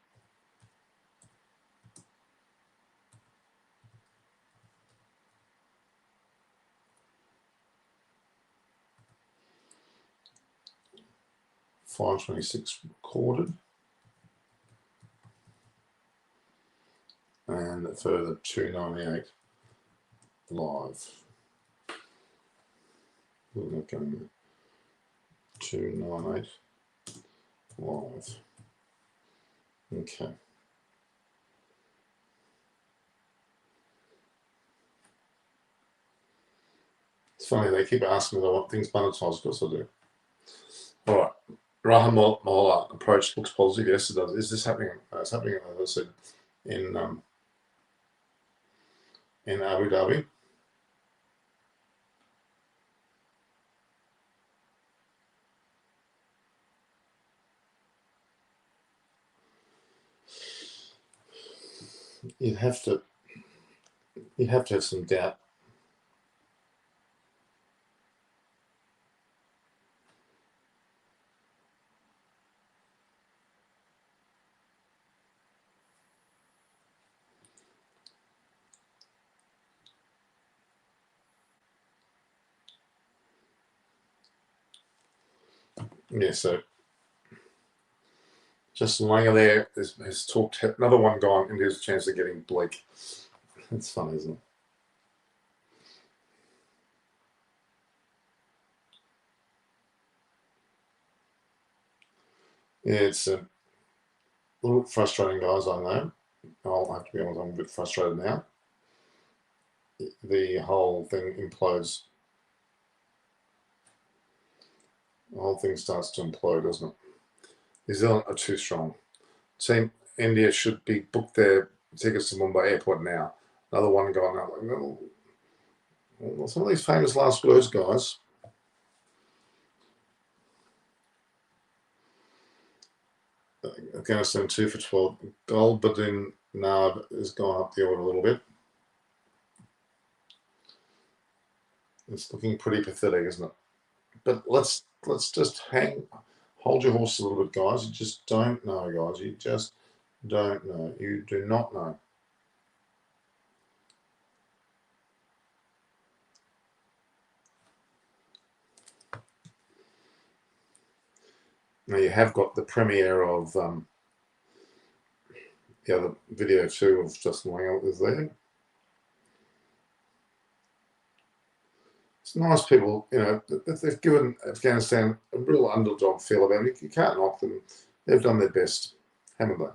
$526 recorded, and a further 298 live. We're not going 298 live. Okay. It's funny, they keep asking me if I want things monetized. Of course I do. All right. Raham Mohalla approach looks positive. Yes, it does. Is this happening? It's happening, as I said, in Abu Dhabi. You'd have to have some doubt. Yeah, so Justin Langer there has talked another one gone into his chance of getting bleak. It's fun, isn't it? Yeah, it's a little bit frustrating, guys, I know. I'll have to be honest, I'm a bit frustrated now. The whole thing implodes. The whole thing starts to implode, doesn't it? New Zealand are too strong. Team India should be booked their tickets to Mumbai airport now. Another one gone out. Well, some of these famous last words, guys. Afghanistan 2 for 12. Gulbuddin Nab has gone up the order a little bit. It's looking pretty pathetic, isn't it? But let's just hold your horses a little bit, guys. You just don't know, guys. You just don't know. You do not know. Now you have got the premiere of the other video too of Justin Langer is there. It's nice people, you know, they've given Afghanistan a real underdog feel about it. You can't knock them. They've done their best, haven't they?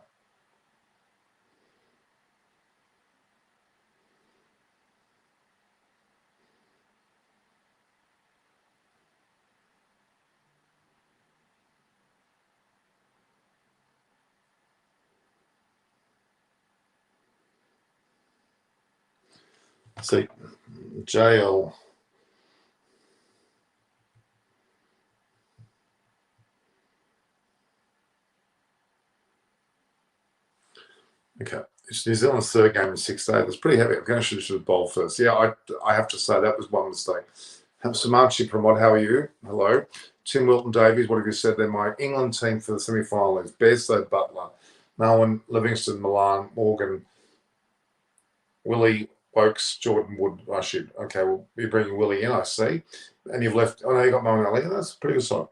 See, JL. Okay, it's New Zealand's third game in 6 days. It's pretty heavy. Afghanistan should have bowled first. Yeah, I have to say that was one mistake. Samanchi Pramod, how are you? Hello. Tim Wilton Davies, what have you said? They're my England team for the semi-final is Bairstow, Butler, Melbourne, Livingston, Milan, Morgan, Willie, Oakes, Jordan, Wood, Rashid. Okay, we'll be bringing Willie in, I see. And you've left, oh no, you got Moeen Ali. That's a pretty good side.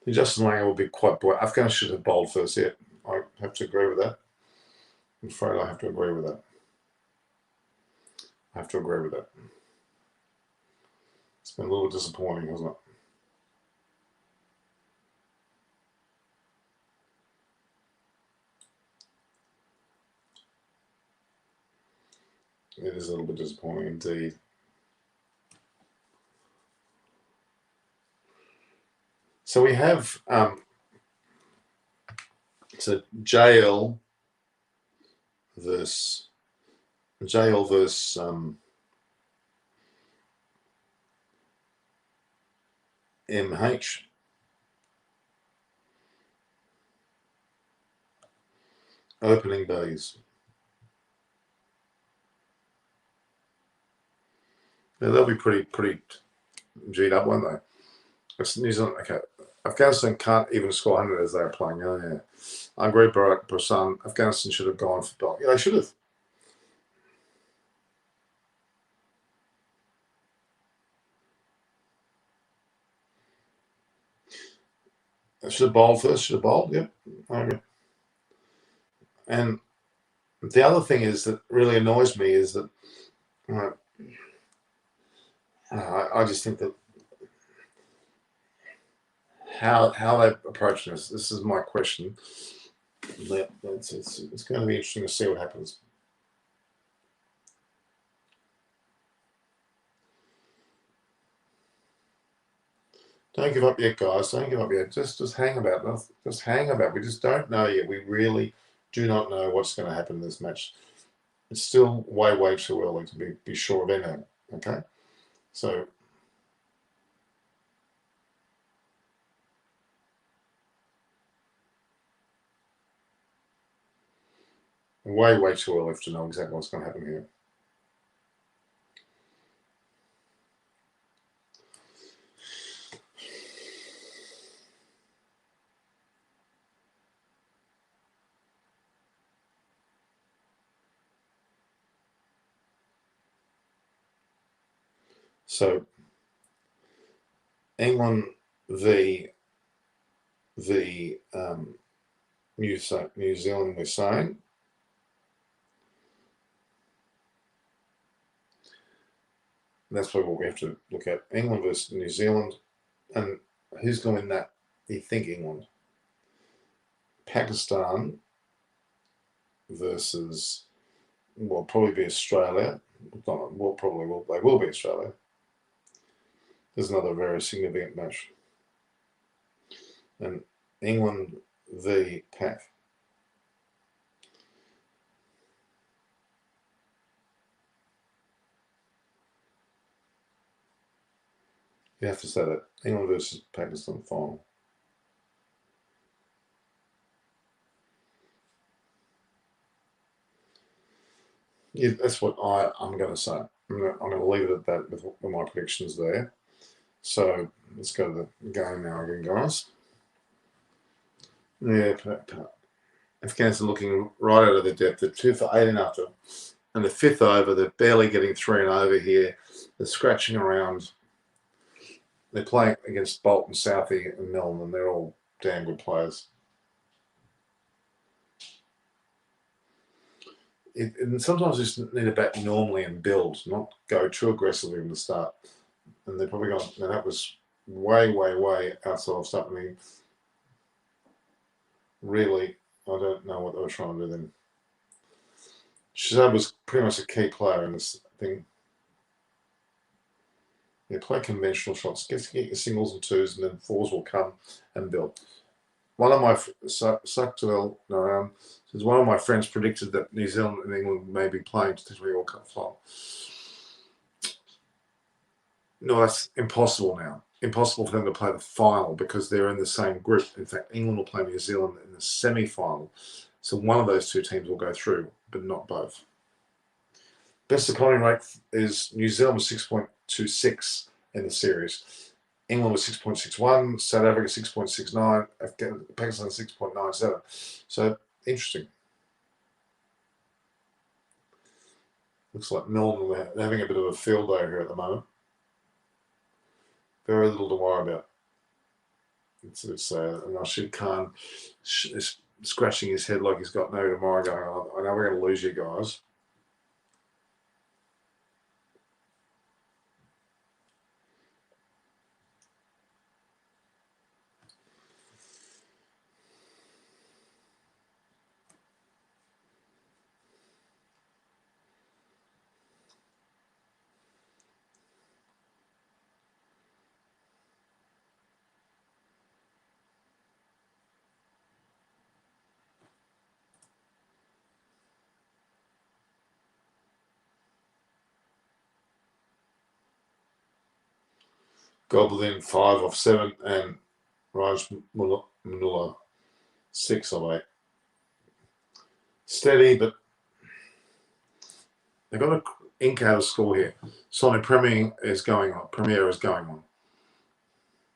Justin Langer will be quite boy. Afghan should have bowled first, yeah. I have to agree with that. I'm afraid I have to agree with that. I have to agree with that. It's been a little disappointing, hasn't it? It is a little bit disappointing indeed. So we have so JL versus MH. Opening days. Yeah, they'll be pretty G'd up, won't they? It's New Zealand. Okay, Afghanistan can't even score 100 as they are playing. Oh yeah, I agree, Prasan. Afghanistan should have gone for belt. Yeah, they should have. They should have bowled first. Should have bowled. Yep, I agree. And the other thing is that really annoys me is that I just think that how they're approaching this. This is my question. It's going to be interesting to see what happens. Don't give up yet, guys. Don't give up yet. Just hang about. Just hang about. We just don't know yet. We really do not know what's going to happen in this match. It's still way too early to be sure of anything. Okay, so way too early to know exactly what's going to happen here. So England v New Zealand, we're saying. That's probably what we have to look at. England versus New Zealand. And who's going to win that? You think England. Pakistan versus, well, probably be Australia. Well, probably will. They will be Australia. There's another very significant match. And England v Pac. You have to say that. England versus Pakistan final. Yeah, that's what I'm going to say. I'm going to leave it at that with my predictions there. So let's go to the game now again, guys. Yeah, Afghanistan looking right out of their depth. They're 2 for 8 after. And the 5th over, they're barely getting 3 and over here. They're scratching around. They're playing against Bolton, Southey, and Milne, and they're all damn good players. And sometimes you just need to bat normally and build, not go too aggressively from the start. And they're probably gone. And that was way, way, way outside of something. Really, I don't know what they were trying to do then. Shazad was pretty much a key player in this thing. You play conventional shots, get your singles and twos, and then fours will come and build. One of my Suckdale says one of my friends predicted that New Zealand and England may be playing to the World Cup final. No, that's impossible now. Impossible for them to play the final because they're in the same group. In fact, England will play New Zealand in the semi-final. So one of those two teams will go through, but not both. Best economy rate is New Zealand was 6.26 in the series. England was 6.61, South Africa 6.69, Pakistan 6.97. So interesting. Looks like Milne are having a bit of a field day here at the moment. Very little to worry about. It's Rashid Khan is scratching his head like he's got no tomorrow going on. I know we're going to lose you guys. Goblin 5 of 7 and Raj Manula 6 of 8. Steady, but they've got to ink out a score here. Sonic Premier is going on.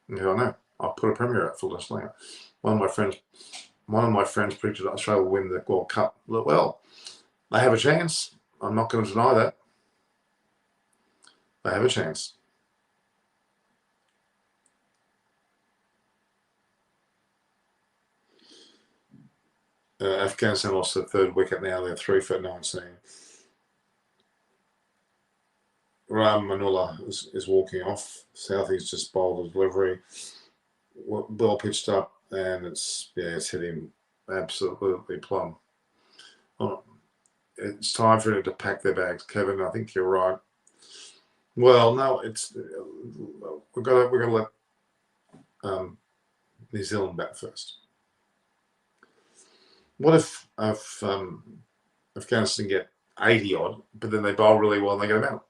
Yeah, I know. I'll put a Premier out for this later. One of my friends predicted Australia will win the World Cup. Well, they have a chance. I'm not going to deny that. They have a chance. Afghanistan lost the 3rd wicket now. They're 3 for 19. Ram Manula is walking off. Southey's just bowled a delivery. Well pitched up, and it's hit him absolutely plumb. Oh, it's time for him to pack their bags, Kevin. I think you're right. Well, no, we've got to let New Zealand bat first. What if Afghanistan get 80 odd, but then they bowl really well and they get them out?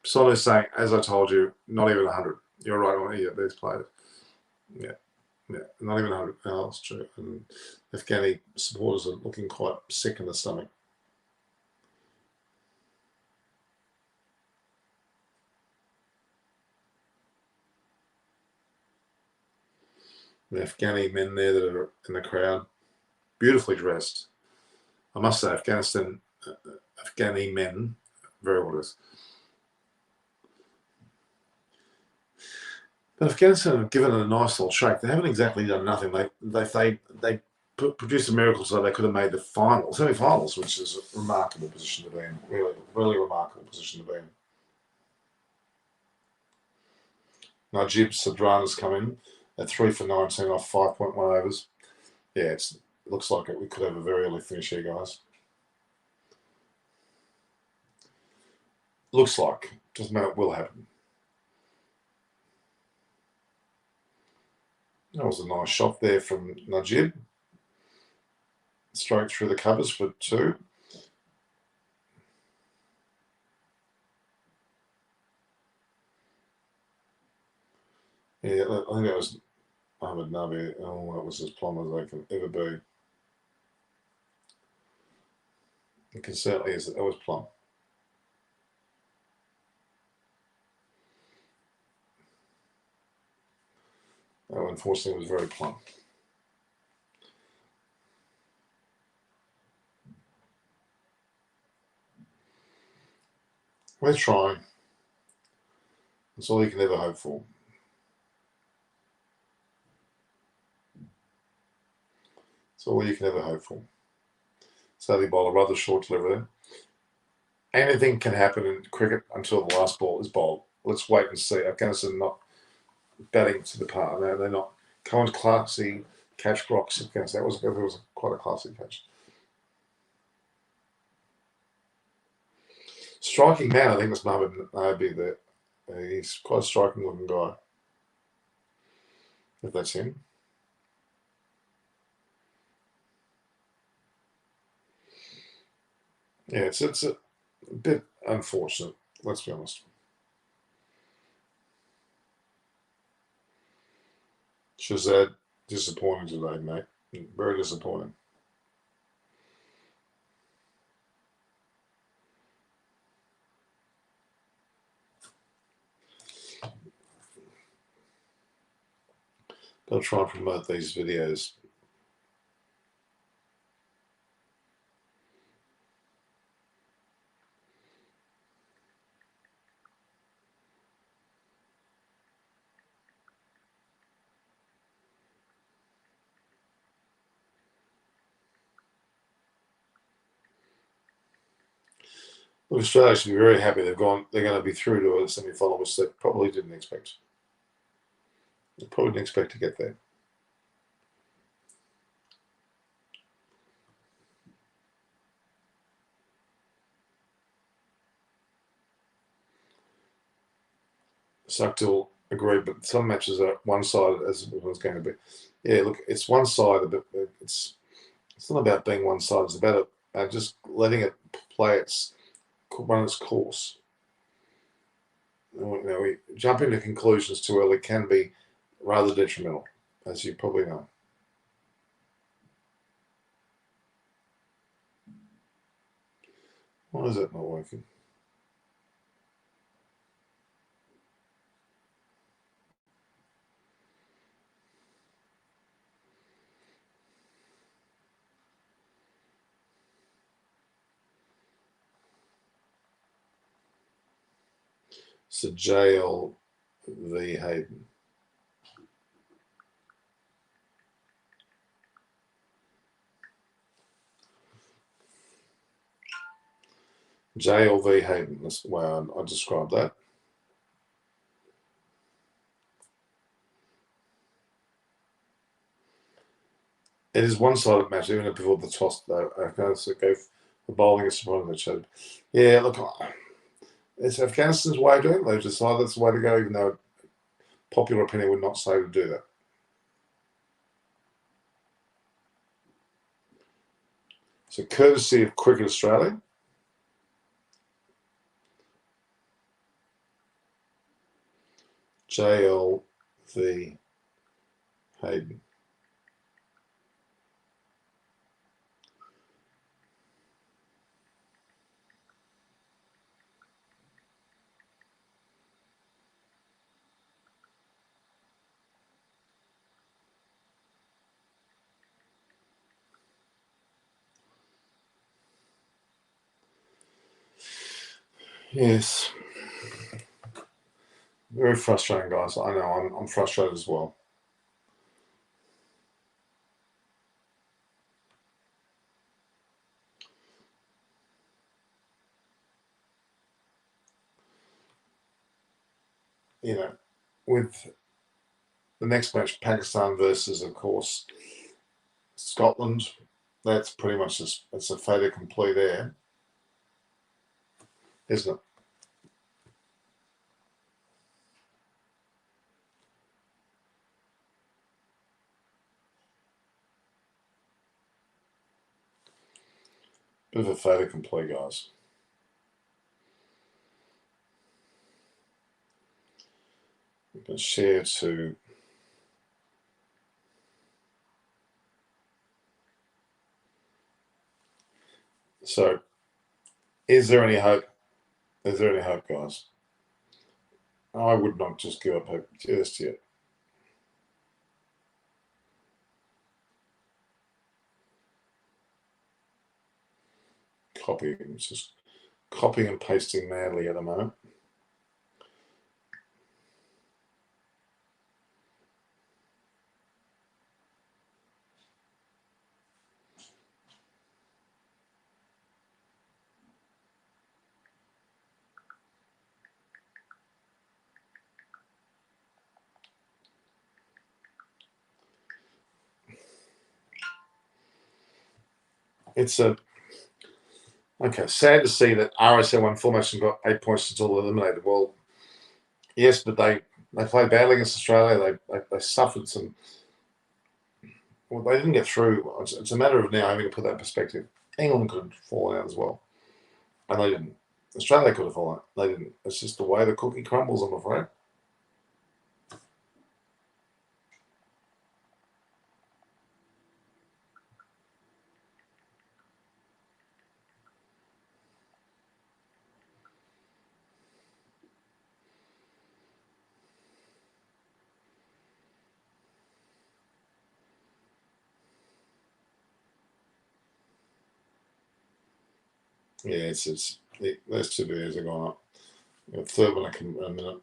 Sono's saying, as I told you, not even 100. You're right on here. These players, yeah, not even 100. No, that's true. And Afghani supporters are looking quite sick in the stomach. The Afghani men there that are in the crowd, beautifully dressed. I must say, Afghani men, very well dressed. But Afghanistan have given it a nice little shake. They haven't exactly done nothing. They produced a miracle so they could have made the semi-finals, which is a remarkable position to be in. Really, really remarkable position to be in. Najib Sadrana's come in at 3 for 19 off 5.1 overs. Yeah, it looks like we could have a very early finish here, guys. Looks like. Doesn't mean it will happen. That was a nice shot there from Najib. Straight through the covers for 2. Yeah, I think that was Ahmed Nabi. Oh, that was as plumb as they can ever be. It can certainly is. That was plumb. That unfortunately was very plumb. We're trying. That's all you can ever hope for. That's all you can ever hope for. So they bowl a rather short delivery there. Anything can happen in cricket until the last ball is bowled. Let's wait and see. Afghanistan not batting to the par. No, they're not. Cohen's classy catch rocks Afghanistan. That was quite a classy catch. Striking man, I think was Mohammed Nabi there. He's quite a striking looking guy. If that's him. Yeah, it's a bit unfortunate, let's be honest. Shazad, disappointing today, mate. Very disappointing. Got to try and promote these videos. Look, Australia should be very happy. They're going to be through to a semi-final, which they probably didn't expect. They probably didn't expect to get there. Sucktill agreed, but some matches are one-sided as it was going to be. Yeah, look, it's one-sided, but it's not about being one-sided. It's about just letting it run its course. We jump into conclusions too early can be rather detrimental, as you probably know. Why is that not working? So JL v Hayden. JL v Hayden. That's the way I describe that. It is one-sided match, even before the toss, though. Afghanistan go for bowling is surprising. Yeah, look, it's Afghanistan's way of doing it. They've decided that's the way to go, even though popular opinion would not say to do that. So, courtesy of Cricket Australia. JL v Hayden. Yes. Very frustrating, guys. I know, I'm frustrated as well. You know, with the next match, Pakistan versus, of course, Scotland. That's pretty much it's a fait accompli there, isn't it? Bit of a fait accompli, guys. I'm going to share to. So, is there any hope? Is there any hope, guys? I would not just give up hope just yet. Just copying and pasting madly at the moment. It's a okay. Sad to see that RSL won 4 matches and got 8 points until eliminated. Well, yes, but they played badly against Australia. They suffered some. Well, they didn't get through. It's a matter of now having to put that in perspective. England could have fallen out as well, and they didn't. Australia could have fallen out. They didn't. It's just the way the cookie crumbles, I'm afraid. Yeah, those two videos are going up. The third one in a minute.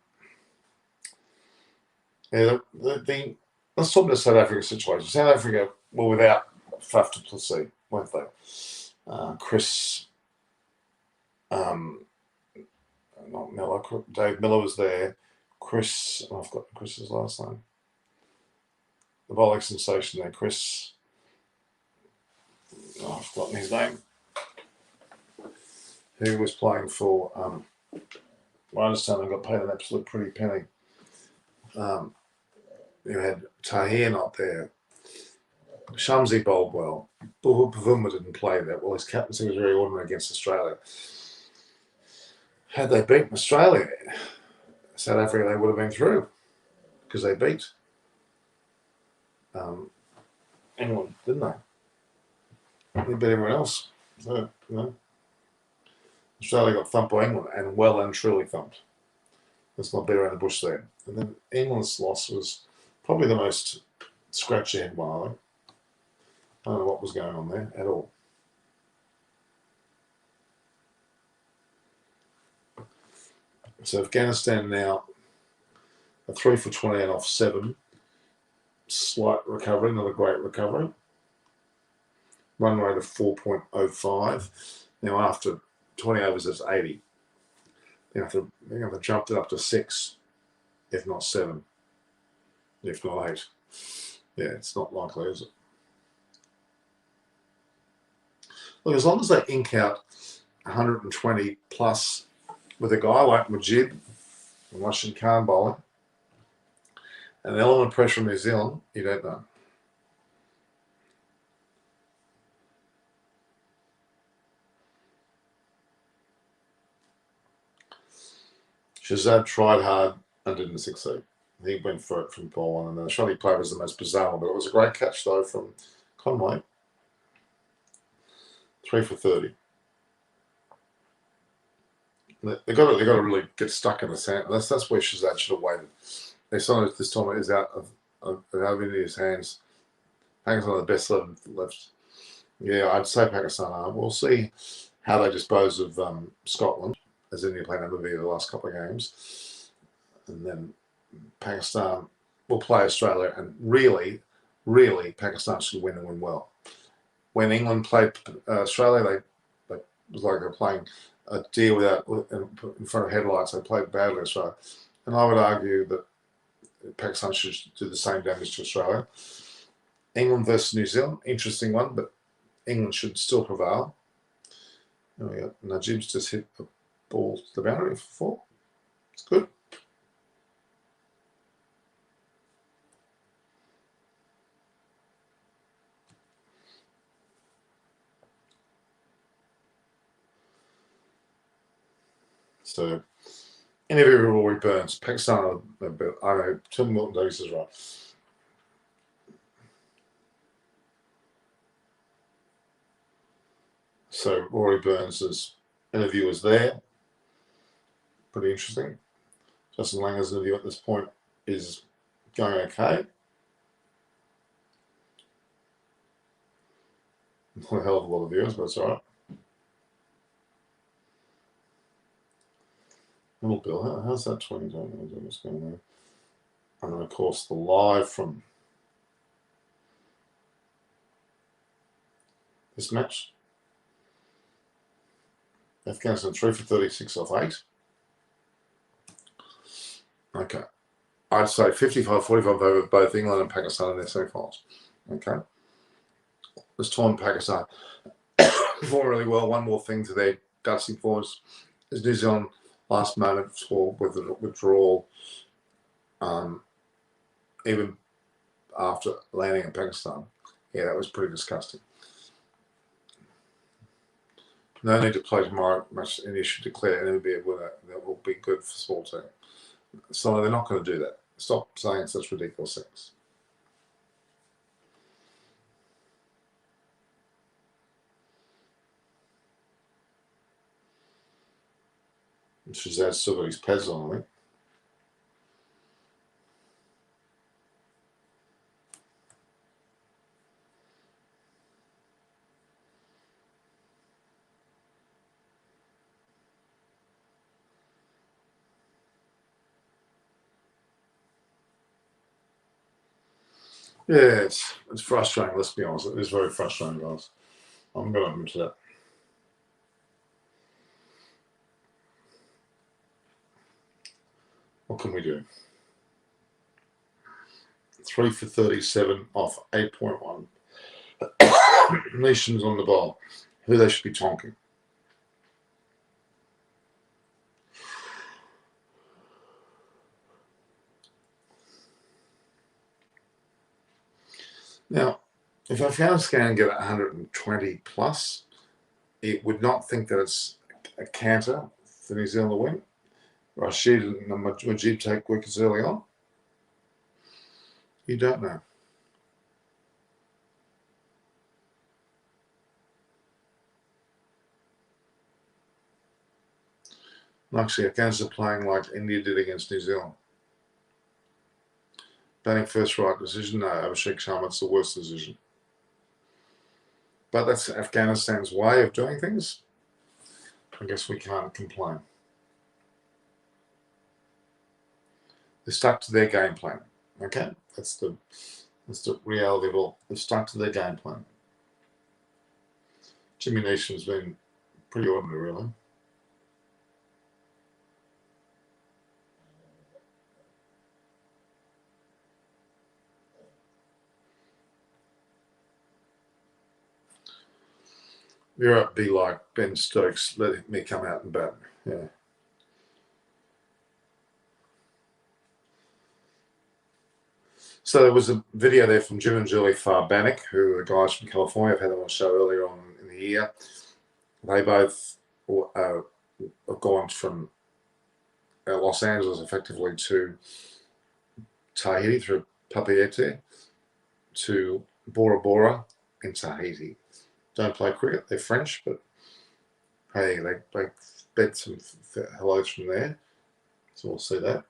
Yeah, let's talk about the South Africa situation. South Africa were without Faf du Plessis, weren't they? Chris, not Miller, Dave Miller was there. Chris, I've got Chris's last name. The bowling sensation there, Chris. I've forgotten his name. Who was playing for? I understand they got paid an absolute pretty penny. You had Tahir not there. Shamsi bowled well. Pavuma didn't play that well. His captaincy was very ordinary against Australia. Had they beaten Australia, South Africa, they would have been through because they beat England, didn't they? They beat everyone else. So, Australia got thumped by England and well and truly thumped. Let's not beat around the bush there. And then England's loss was probably the most scratchy head one, I think. I don't know what was going on there at all. So Afghanistan now a 3 for 28 off 7. Slight recovery, not a great recovery. Run rate of 4.05. Now after 20 overs, it's 80. They have to jump it up to 6, if not 7, if not 8. Yeah, it's not likely, is it? Look, as long as they ink out 120 plus with a guy like Majid and Washington Khan bowling and an element of pressure from New Zealand, you don't know. Shazad tried hard and didn't succeed. He went for it from ball one, and the shot he played was the most bizarre one, but it was a great catch though from Conway. 3 for 30. They got to really get stuck in the sand. That's where Shazad should have waited. They saw this tournament is out of India's hands. Pakistan are the best 11 left. Yeah, I'd say Pakistan are. We'll see how they dispose of Scotland, as India played number V the last couple of games. and then Pakistan will play Australia, and really, really, Pakistan should win and win well. When England played Australia, it was like they're playing a deer without in front of headlights. They played badly, Australia, and I would argue that Pakistan should do the same damage to Australia. England versus New Zealand, interesting one, but England should still prevail. There we go. Najib's just hit the ball to the boundary for 4. It's good. So, interview with Rory Burns. Pakistan, I know Tim Milton Davis is right. So, Rory Burns' interview was there. Pretty interesting. Justin Langer's interview at this point is going okay. Not a hell of a lot of viewers, but it's all right. Little Bill, how's that 20 going? What's going on? And then, of course, the live from this match. Afghanistan 3 for 36 off 8. Okay. I'd say 55-45 over both England and Pakistan in their semi-finals. Okay. This time Pakistan performed really well. One more thing to their dusting forwards is New Zealand last moment score with the withdrawal, even after landing in Pakistan. Yeah, that was pretty disgusting. No need to play tomorrow. Much any should declare an NBA winner. That will be good for small team. So they're not going to do that. Stop saying such ridiculous things. Shazad's still got his pads on, I think. Yeah, it's frustrating, let's be honest. It is very frustrating, guys. I'm going to admit to that. What can we do? 3 for 37 off 8.1. Nations on the ball. Who they should be tonking. Now, if Afghanistan get 120 plus, it would not think that it's a canter for New Zealand to win. Rashid and Majid take wickets early on. You don't know. Actually, Afghanistan playing like India did against New Zealand. Batting first right decision, no, Abhishek Sharma's the worst decision. But that's Afghanistan's way of doing things. I guess we can't complain. They stuck to their game plan. Okay? That's the reality of all. They stuck to their game plan. Jimmy Neesham's been pretty ordinary, really. Virat be like Ben Stokes, let me come out and bat. Yeah. So there was a video there from Jim and Julie Farbanek, who are guys from California. I've had them on the show earlier on in the year. They both have gone from Los Angeles effectively to Tahiti through Papeete to Bora Bora in Tahiti. Don't play cricket. They're French, but hey, they bet some hellos from there. So we'll see that.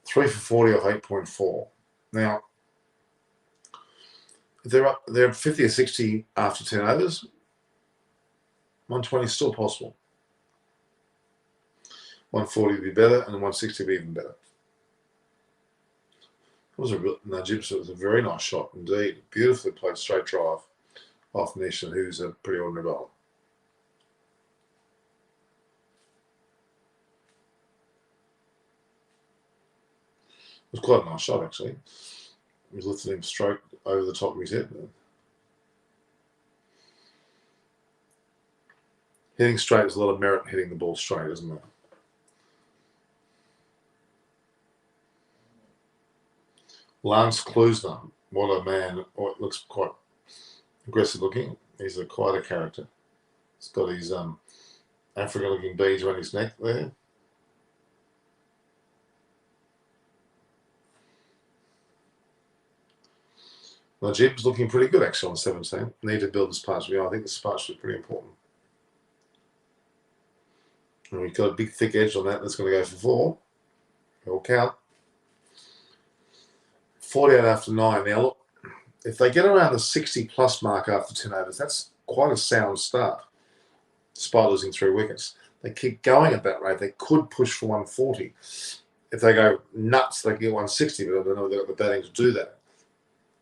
3 for 40 off 8.4. Now, they're 50 or 60 after 10 overs. 120 is still possible. 140 would be better, and 160 would be even better. It was a real Najib, so it was a very nice shot indeed. Beautifully played straight drive off Nishan, who's a pretty ordinary bowler. It was quite a nice shot, actually. He was lifting him straight over the top of his head. Hitting straight is a lot of merit hitting the ball straight, isn't it? Lance Klusner, what a man. Oh, it looks quite aggressive looking. He's quite a character. He's got his African looking beads around his neck there. Najib's looking pretty good actually on 17. Need to build this partnership. I think this partnership is pretty important. And we've got a big thick edge on that. That's going to go for 4. It'll count. 48 after 9. Now look, if they get around the 60 plus mark after 10 overs, that's quite a sound start, despite losing 3 wickets. They keep going at that rate. They could push for 140. If they go nuts, they can get 160, but I don't know if they've got the batting to do that.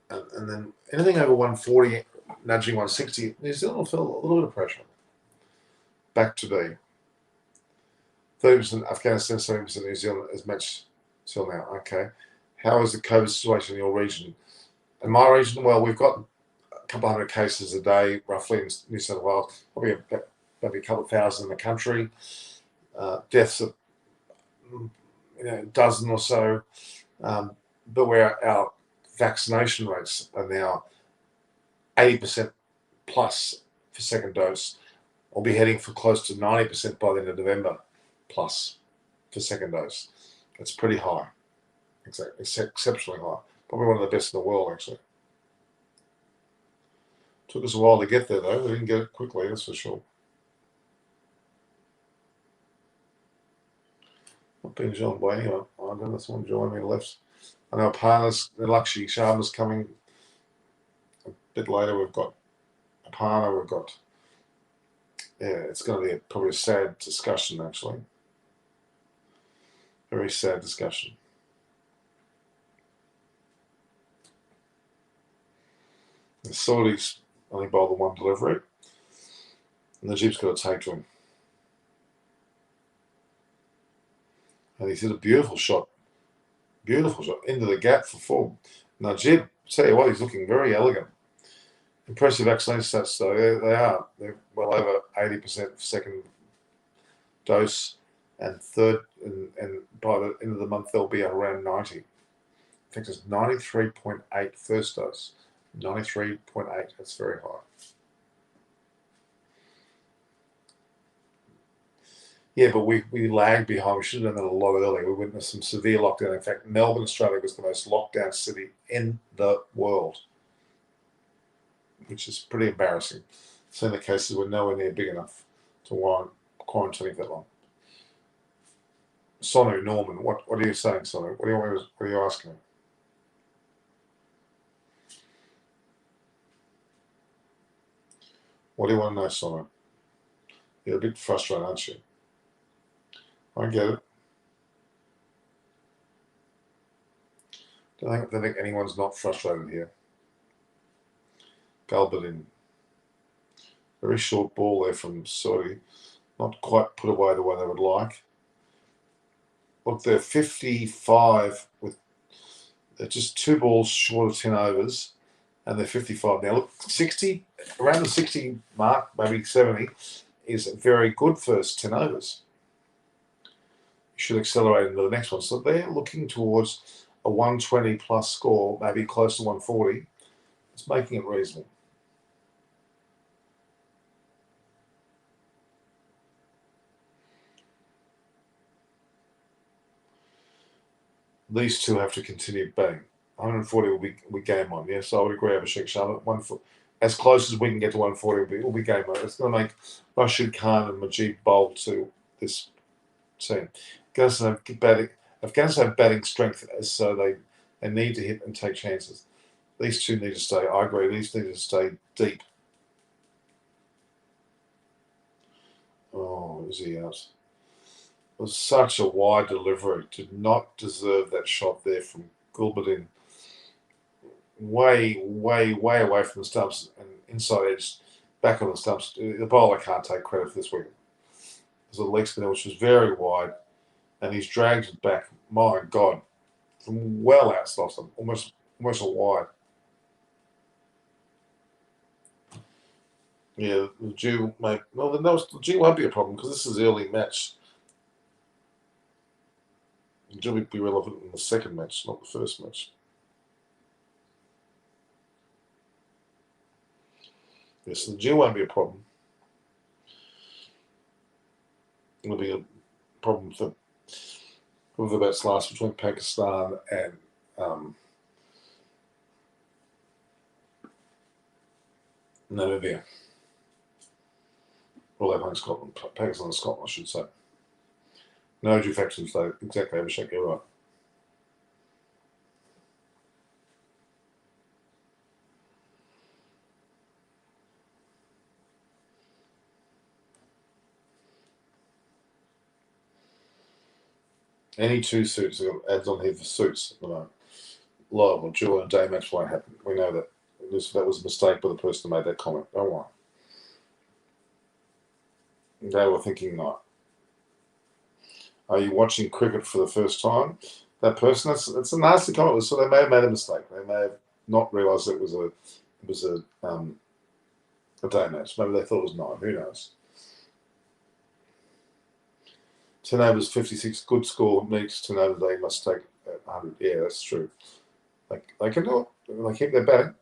And then anything over 140, nudging 160, New Zealand will feel a little bit of pressure. Back to B. 30% Afghanistan, 70% New Zealand as match till now. Okay. How is the COVID situation in your region? In my region, well, we've got a couple hundred cases a day, roughly, in New South Wales. Probably maybe a couple of thousand in the country. Deaths of a dozen or so. But where our vaccination rates are now 80% plus for second dose. I'll be heading for close to 90% by the end of November plus for second dose. That's pretty high. It's exceptionally high. Probably one of the best in the world, actually. Took us a while to get there, though. We didn't get it quickly, that's for sure. Not being joined by anyone. I don't know if someone joined me left. I know Aparna's, Lakshmi Sharma's coming a bit later. We've got Aparna, we've got, it's going to be probably a sad discussion, actually. Very sad discussion. The Saudis only bowled the 1 delivery, and Najib's got to take to him. And he's hit a beautiful shot into the gap for 4. Najib, tell you what, he's looking very elegant. Impressive vaccination stats, though. They are. They're well over 80% for second dose, and third, and by the end of the month, they'll be around 90. I think it's 93.8 first dose. 93.8, that's very high. Yeah, but we lagged behind. We should have done that a lot earlier. We witnessed some severe lockdown. In fact, Melbourne, Australia was the most locked down city in the world, which is pretty embarrassing. Some of the cases were nowhere near big enough to warrant quarantining that long. Sonu, Norman, what are you saying, Sonu? What are you asking me? What do you want to know, Sonu? You're a bit frustrated, aren't you? I get it. I don't think anyone's not frustrated here. Galbadin. Very short ball there from Saudi. Not quite put away the way they would like. Look, they're 55 with they're just 2 balls short of 10 overs, and they're 55 now. Look, 60, around the 60 mark, maybe 70, is a very good first 10 overs. You should accelerate into the next one. So they're looking towards a 120 plus score, maybe close to 140. It's making it reasonable. These two have to continue batting. 140 will be game on. Yes, I would agree. Abhishek Sharma, 1 foot, as close as we can get to 140 will be game on. It's going to make Rashid Khan and Majid bowl to this team. Afghanistan have batting strength, so they need to hit and take chances. These two need to stay. I agree. These need to stay deep. Oh, is he out? was such a wide delivery. Did not deserve that shot there from Gulbadin. Way, way, way away from the stumps and inside edge, back on the stumps. The bowler can't take credit for this wicket. There's a leg spinner which was very wide, and he's dragged it back. My God, from well outside, almost a wide. Yeah, the due may well the due won't be a problem because this is early match. The due will be relevant in the second match, not the first match. Yes, the due won't be a problem. It'll be a problem for whoever that's last between Pakistan and Namibia. Well, they're playing Scotland, Pakistan and Scotland, I should say. No due factions, though. Exactly, Abhishek, you're right. Any two suits, adds on here for suits at the moment. Love or dual and day match won't happen. We know that. That was a mistake by the person who made that comment. Don't worry. They were thinking not. Are you watching cricket for the first time? That person, it's a nasty comment. So they may have made a mistake. They may have not realised it was a day match. Maybe they thought it was 9. Who knows? 10 overs, 56. Good score. Needs 10 overs. They must take 100. Yeah, that's true. They can do it. They keep their batting.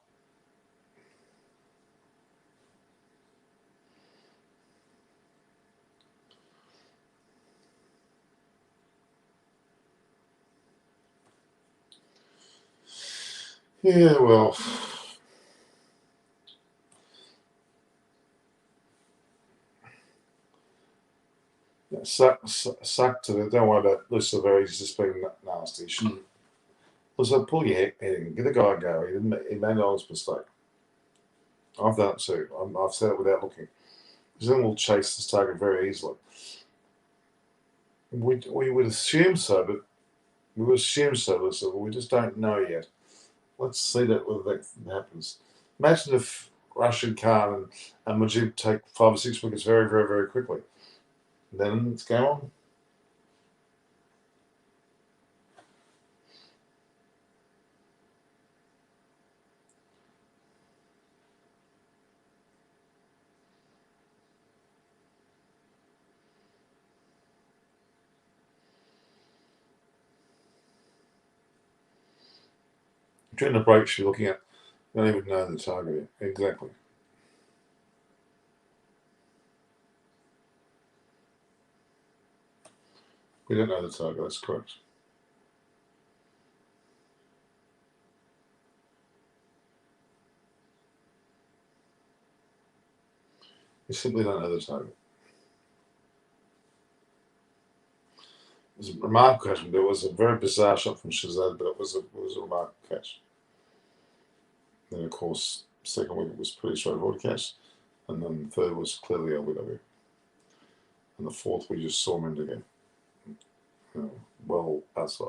Yeah, well. Suck to it. Don't worry about Lucifer Very. He's just being nasty. You shouldn't. Listen, pull your head in. Give the guy a go. He made an honest mistake. I've done it too. I've said it without looking. Because then we'll chase this target very easily. We would assume so, but we just don't know yet. Let's see whether that happens. Imagine if Rashid Khan and Mujib take 5 or 6 wickets very, very, very quickly. Then it's game on. During the breaks you're looking at, you don't even know the target yet. Exactly. We don't know the target, that's correct. We simply don't know the target. It was a remarkable catch. There was a very bizarre shot from Shazad, but it was a remarkable catch. Then, of course, second wicket was pretty straightforward catch, and then the third was clearly LBW. And the fourth, we just saw him in again. Well outside.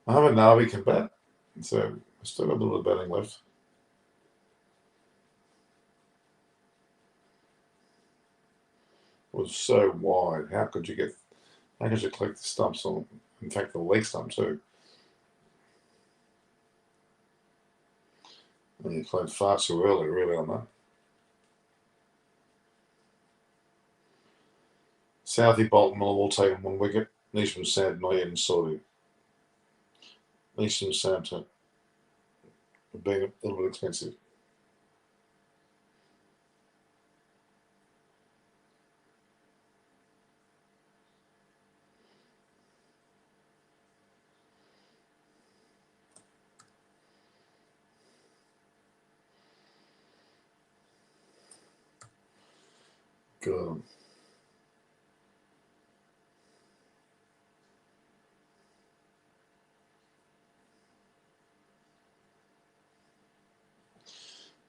Mohamed Nabi can bat, so we've still got a little bit of batting left. It was so wide. How could you collect the stumps on? In fact, the leg stump too. And you played far too early, really, on that. Southie, Bolton, Miller will take 1 wicket. Neesham, Sand, Noyed, and Sordy. Neesham, Sand, being a little bit expensive. Good.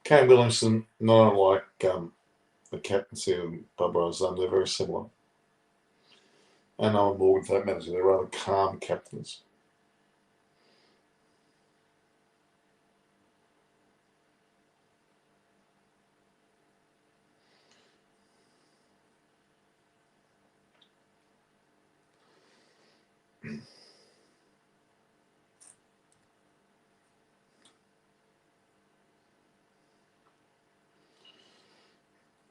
Kane Williamson, not unlike the captaincy of Barbara Azam, they're very similar. And Owen Morgan, for that matter, they're rather calm captains.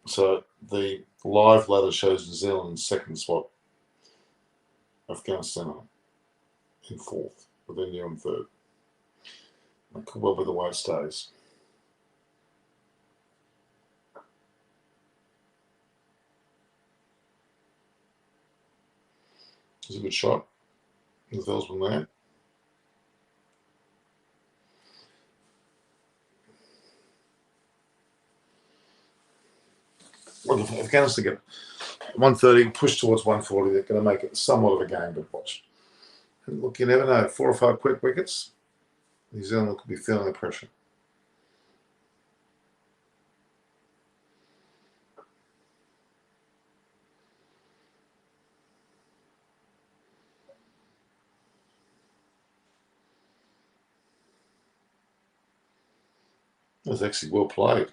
So the live ladder shows New Zealand in second spot, Afghanistan in fourth, with India in third. That could well be the way it stays. It's a good shot. The Velsman there. Well, if Afghanistan get 130, push towards 140, they're going to make it somewhat of a game to watch. And look, you never know. 4 or 5 quick wickets, New Zealand could be feeling the pressure. It was actually well played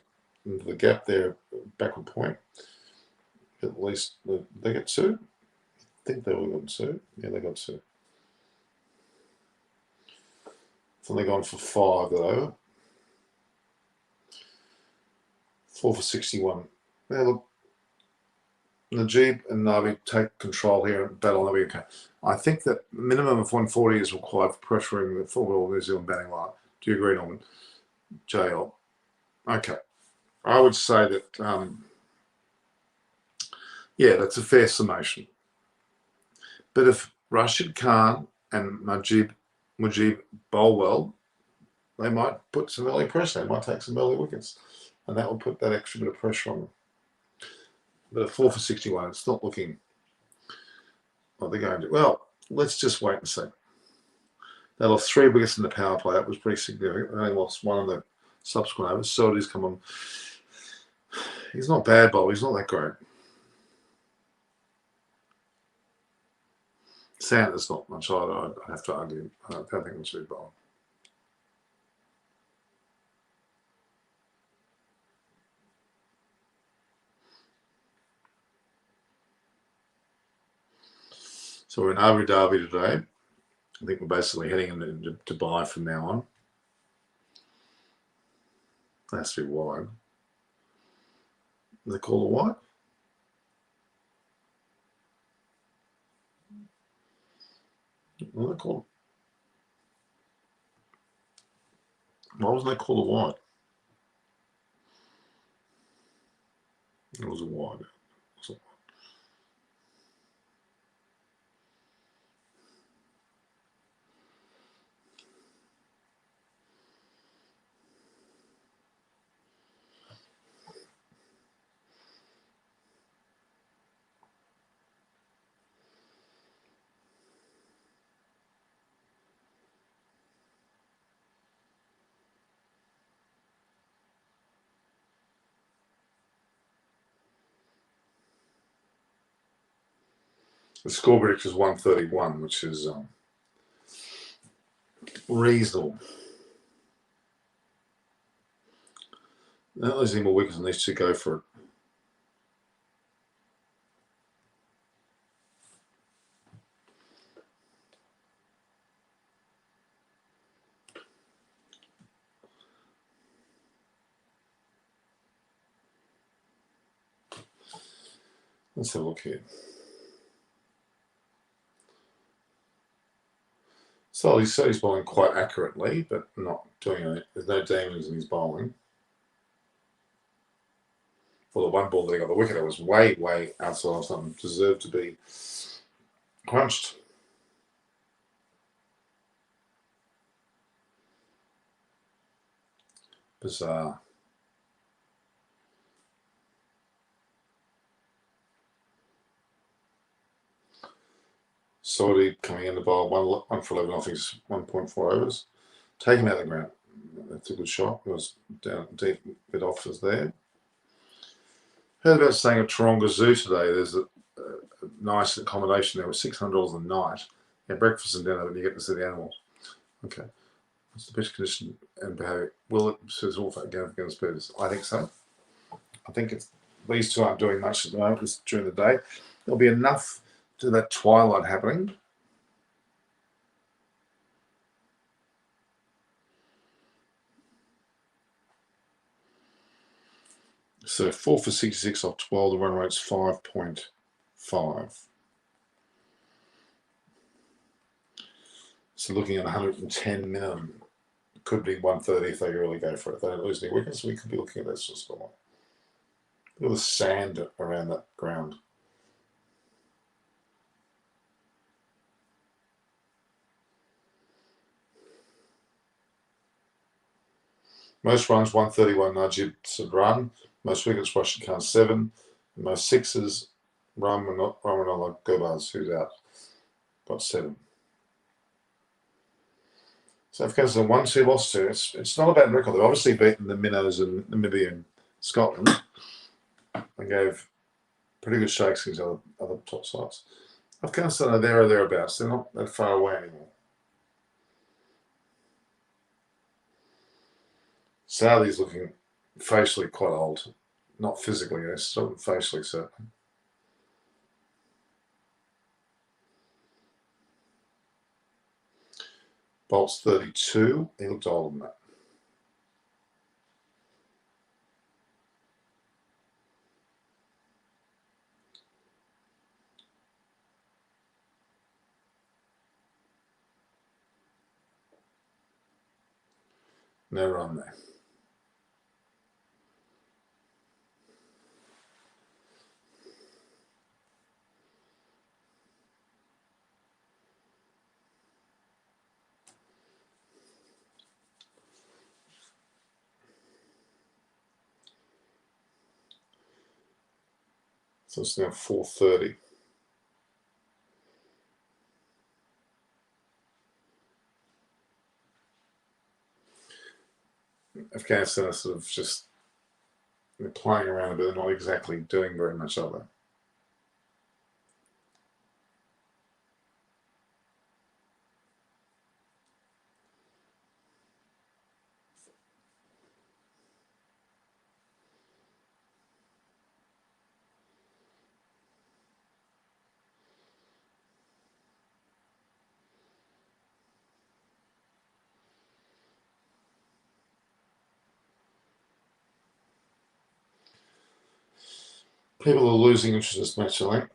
into the gap there, backward point. At least they got 2. I think they all got 2. Yeah, they got 2. So they've gone for 5 that over. 4 for 61. Now look, Najib and Nabi take control here and battle on the weekend. I think that minimum of 140 is required for pressuring the full New Zealand batting line. Do you agree, Norman? JL. Okay. I would say that, yeah, that's a fair summation. But if Rashid Khan and Mujib bowl well, they might put some early pressure. They might take some early wickets. And that will put that extra bit of pressure on them. But at 4 for 61, it's not looking like they're going to. Well, let's just wait and see. They lost 3 wickets in the power play. That was pretty significant. They only lost 1 in the subsequent overs. So it is come on. He's not bad, Bob. He's not that great. Sanders not much either. I have to argue. I don't think it's too bad. So we're in Abu Dhabi today. I think we're basically heading into Dubai from now on. It has to be wide. They call it wide? What do they call it? Why wasn't they called a wide? It was a wide. The score prediction is 131, which is reasonable. Not there's any more wickets on these two, go for it. Let's have a look here. So he's bowling quite accurately, but not doing it. There's no demons in his bowling. For the one ball that he got the wicket, it was way, way outside of something. Deserved to be crunched. Bizarre. Saudi coming in to bowl 1 for 11, I think it's 1.4 overs. Take him out of the ground. That's a good shot. It was down deep, bit off us there. Heard about staying at Taronga Zoo today. There's a nice accommodation there with $600 a night. Yeah, breakfast and dinner, but you get to see the animals. Okay. What's the best condition and behaviour? Will it suit all against predators? I think so. I think these two aren't doing much at the moment. It's during the day. There'll be enough to that twilight happening. So 4 for 66 off 12. The run rate's 5.5. So looking at 110 minimum. Could be 130 if they really go for it. They don't lose any wickets. We could be looking at that sort of score. Look at the sand around that ground. Most runs, 131, Najib said run. Most wickets, Rashid Khan 7. Most sixes, Ramanullah Gurbaz, who's out, got 7. So Afghanistan 1-2 lost 2. It's not a bad record. They've obviously beaten the Minnows and Namibia and Scotland. They gave pretty good shakes against other top sides. Afghanistan are there or thereabouts. They're not that far away anymore. Southee's looking facially quite old. Not physically, yes, not facially certainly. Bolt's 32. He looked older than that. No run there. So it's now 4:30. Afghanistan are sort of just playing around a bit. They're not exactly doing very much, are they? People are losing interest in this match, I think.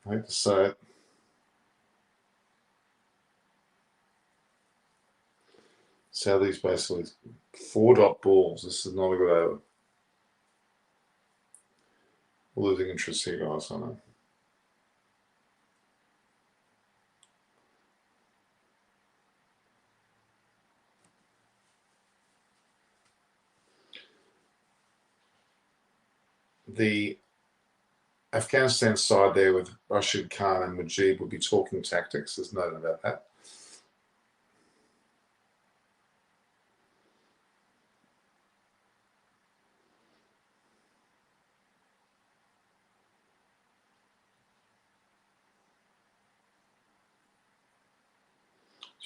I hate to say it. Southeast basically 4-dot balls. This is not a good over. We're losing interest here, guys, I know. The Afghanistan side there with Rashid Khan and Mujib would be talking tactics. There's no doubt about that.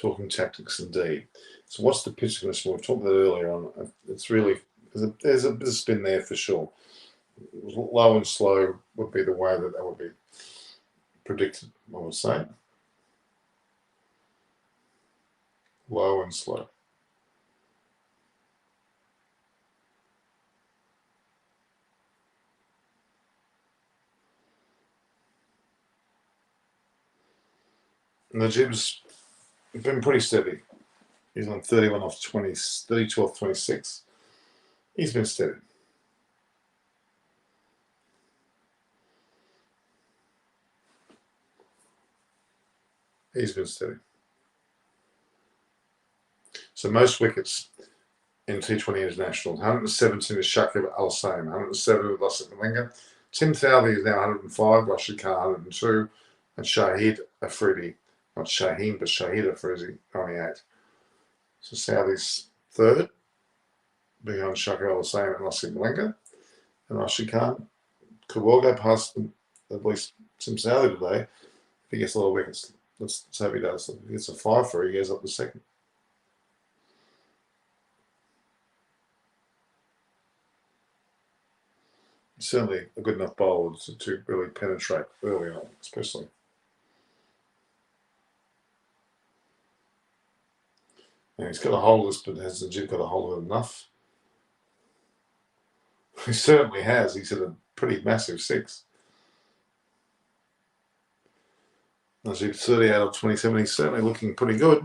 Talking tactics indeed. So what's the pitch condition? We've talked about that earlier on. It's really, there's a bit of spin there for sure. Low and slow would be the way that would be predicted, I would say. Low and slow. Najib's been pretty steady. He's on 31 off 20, 32 off 26. He's been steady. He's been steady. So most wickets in T20 International. 117 is Shakib Al-Saim, 107 with Lassit Malinga. Tim Southee is now 105, Rashid Khan 102, and Shahid Afridi, not Shaheen, but Shahid Afridi, 98. So Southee's third, behind Shaka Al-Hussein and Oscar Malenka. And Ashkan could well go past them, at least Tim Southey today, if he gets a lot of wickets. Let's hope he does. If he gets a 5 for, he goes up to second. Certainly a good enough bowler to really penetrate early on, especially. And he's got a hold of this, but has Najib got a hold of it enough? He certainly has. He's hit a pretty massive 6. Najib 30 out of 27. He's certainly looking pretty good.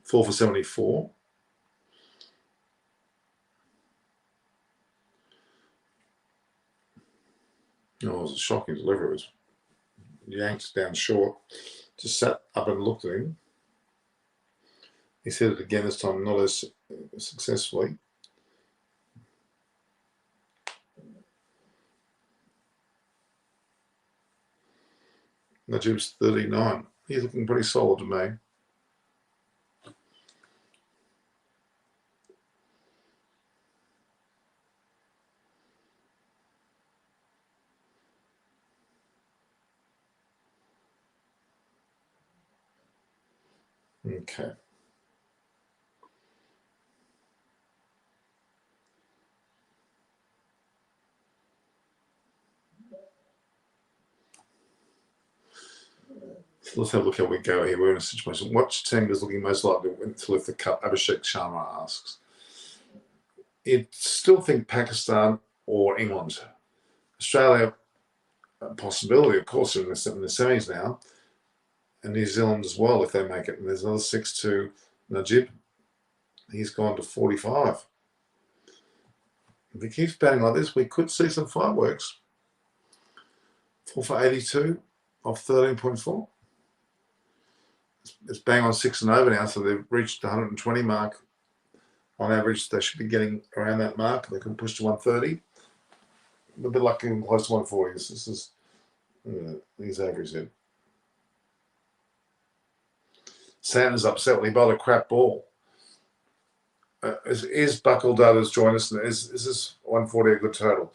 4 for 74. Oh, it was a shocking delivery. It was yanked down short. Just sat up and looked at him. He's hit it again this time, not as successfully. Najib's 39. He's looking pretty solid to me. Okay. So let's have a look how we go here. We're in a situation. Which team is looking most likely to lift the cup? Abhishek Sharma asks. You'd still think Pakistan or England. Australia, a possibility, of course, in the semis now. And New Zealand as well, if they make it. And there's another 6 to Najib. He's gone to 45. If he keeps batting like this, we could see some fireworks. 4 for 82 off 13.4. It's bang on 6 and over now, so they've reached the 120 mark. On average, they should be getting around that mark. They can push to 130. A bit lucky and close to 140. This is his average then. Sanders upset when he bowled a crap ball. Is Buckle Dutters join us? Is this 140 a good total?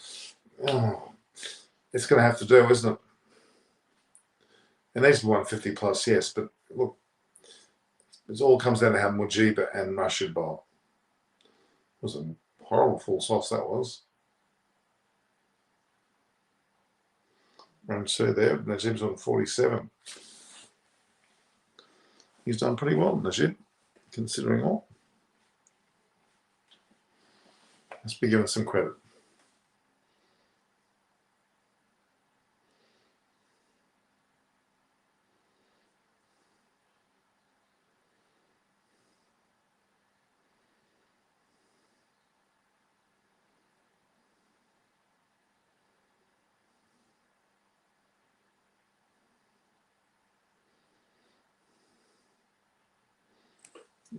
Oh, it's going to have to do, isn't it? It needs to be 150 plus, yes. But look, it all comes down to how Mujiba and Rashid bowl. It was a horrible full toss, that was. Run 2 there. Najib's on 47. He's done pretty well, Najib, considering all. Let's be given some credit.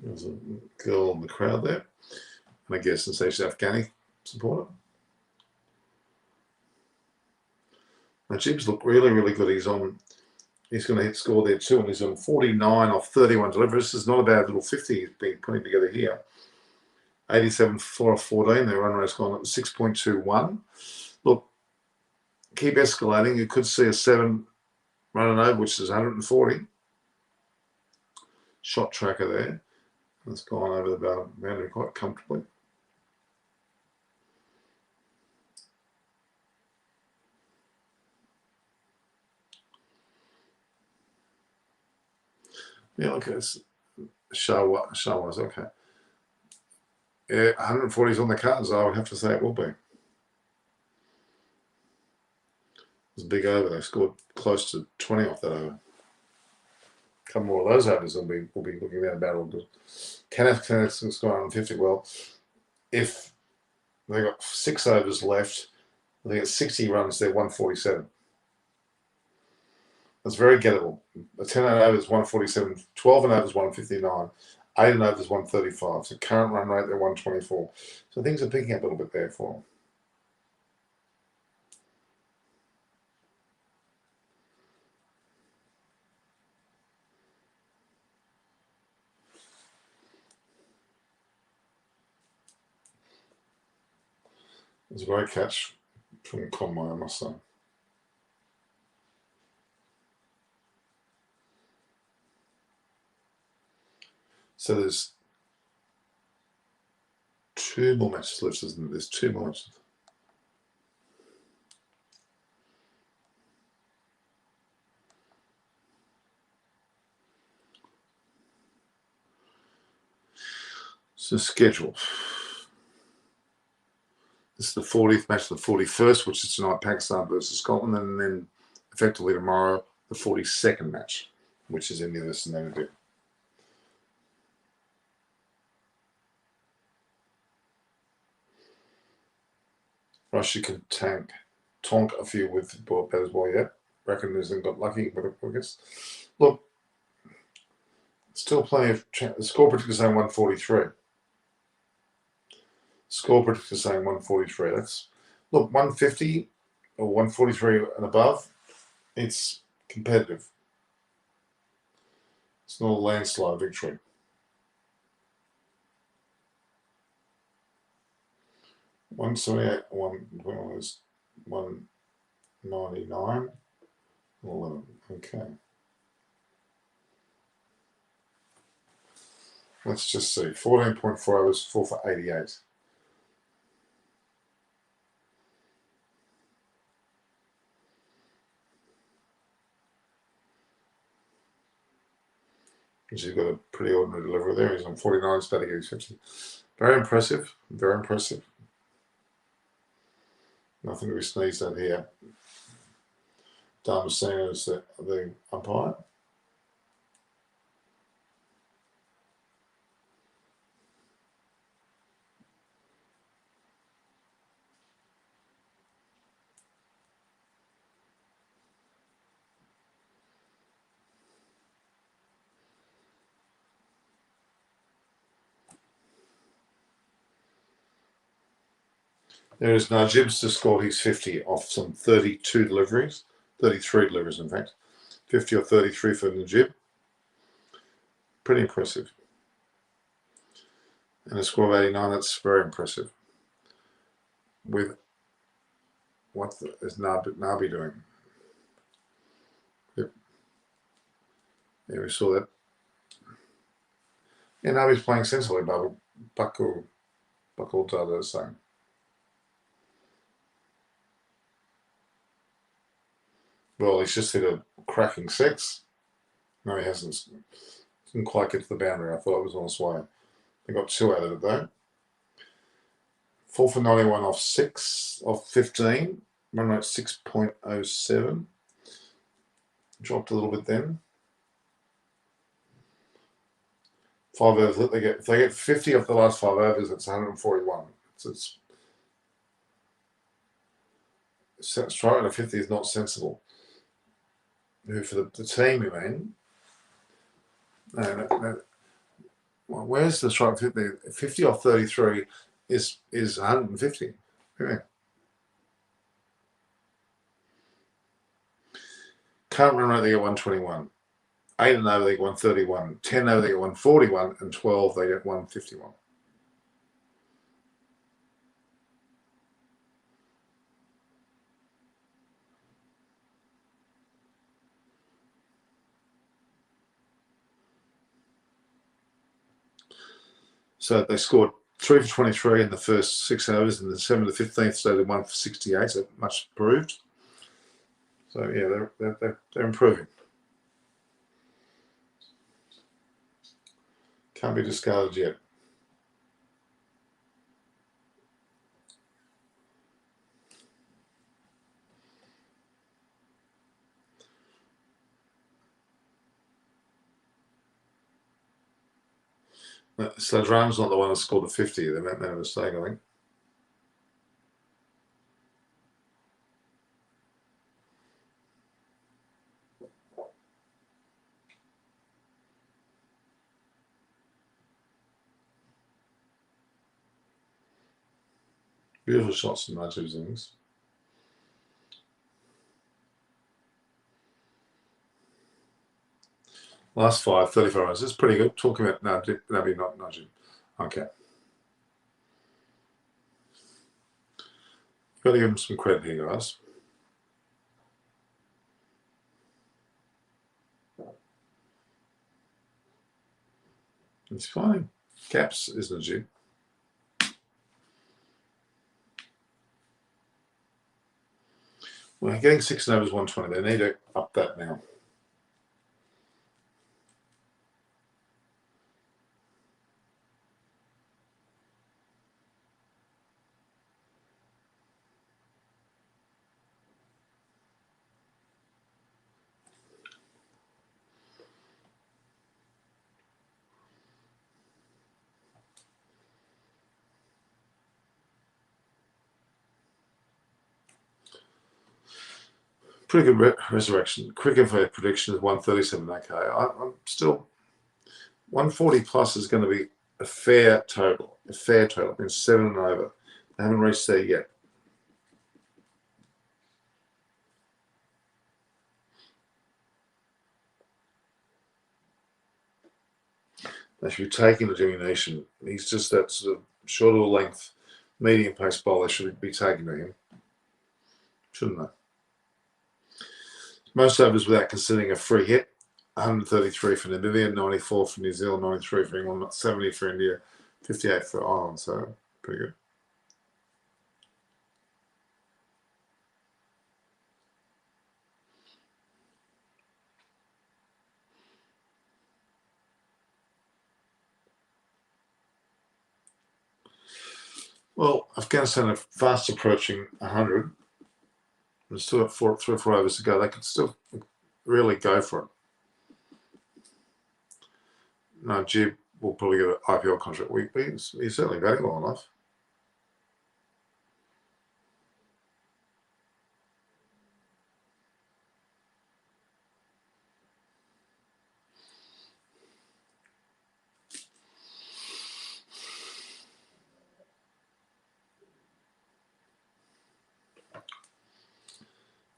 There's a girl in the crowd there. And I guess she's Afghani supporter. Najib's looked really, really good. He's going to hit score there too, and he's on 49 off 31 deliveries. This is not a bad little 50 he's been putting together here. 87 4 off 14. Their run rate's gone up to 6.21. Look, keep escalating. You could see a 7 running over, which is 140. Shot tracker there. It's gone over the boundary quite comfortably. Yeah, look, it's Shahwaz, okay. Yeah, 140 is on the cards, I would have to say it will be. It's a big over. They scored close to 20 off that over. A couple more of those overs we'll be looking at about all good. Can Afghanistan score 150? Well, if they got 6 overs left, they get 60 runs, they're 147. That's very gettable. A 10 and over is 147, 12 and over is 159, 8 and over is 135. So current run rate, they're 124. So things are picking up a little bit there for them. It was a great catch from Conway, I must say. So there's 2 more matches left, isn't there? There's 2 more matches. So schedule. This is the 40th match, the 41st, which is tonight, Pakistan versus Scotland, and then effectively tomorrow, the 42nd match, which is India versus Namibia. Russia can tonk a few with the ball bat as well, yeah. Recognize them got lucky, but I guess. Look, still plenty of the score predictor saying 143. Score predictor saying 143. That's, look, 150 or 143 and above, it's competitive. It's not a landslide victory. $178, was 199, 11. Okay. Let's just see. 14.4 hours, 4 for 88. He's got a pretty ordinary delivery there. He's on 49, it's about to get 50. Very impressive. Very impressive. Nothing to be sneezed at here. Damasceno is the umpire. There is Najib's just scored his 50 off some 32 deliveries, 33 deliveries in fact. 50 or 33 for Najib. Pretty impressive. And a score of 89, that's very impressive. With what is Nabi doing? Yep. Yeah, we saw that. Yeah, Nabi's playing sensibly, Bakul Dada is saying. Well, he's just hit a cracking 6. No, he hasn't. Didn't quite get to the boundary. I thought it was on its way. They got 2 out of it though. 4 for 91 off 15. Run rate 6.07. Dropped a little bit then. 5 overs. If they get 50 off the last 5 overs, it's 141. So it's striking at 50 is not sensible. For the team, you mean? No. Well, where's the strike 50? 50 off 33 is 150. Yeah. Current run rate, they get 121. 8 and over, they get 131. 10 over, they get 141. And 12, they get 151. So they scored 3 for 23 in the first 6 overs, and the 7 to 15th, so they 1 for 68. So much improved. So yeah, they're improving. Can't be discarded yet. Sladran's not the one that scored the 50. They made a mistake, I think. Beautiful shots from Najib's innings. Last 5, 34 runs. That's pretty good. Talking about Najib, not Najib. Okay. Got to give him some credit here, guys. He's finding gaps, isn't he? Well, getting 6 overs 120. They need to up that now. Pretty good resurrection. Quick info prediction is 137. Okay, I'm still 140 plus is going to be a fair total. A fair total. It's 7 and over. They haven't reached there yet. They should be taking the diminution. He's just that sort of shorter length, medium pace bowler. They should be taking to him, shouldn't they? Most overs without considering a free hit. 133 for Namibia, 94 for New Zealand, 93 for England, 70 for India, 58 for Ireland. So pretty good. Well, Afghanistan are fast approaching 100. There's still 3 or 4 overs to go. They could still really go for it. No, Jib will probably get an IPL contract. He's certainly batting well enough.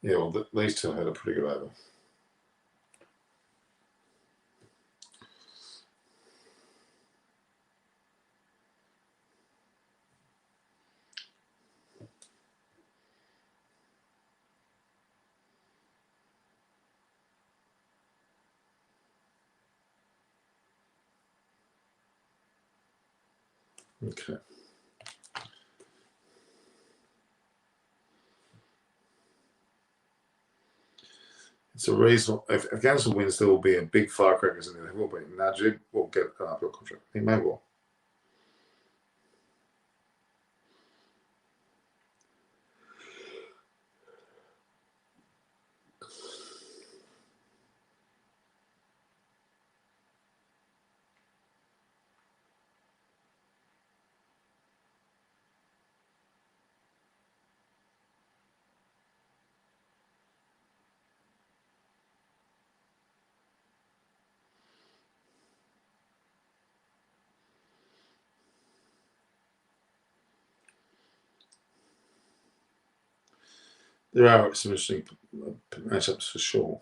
Yeah, well, these two had a pretty good over. Okay. It's a reasonable. If Afghanistan wins, there will be a big firecrackers in there. There will be. Najib will get an IPL contract. He may well. There are some interesting matchups for sure.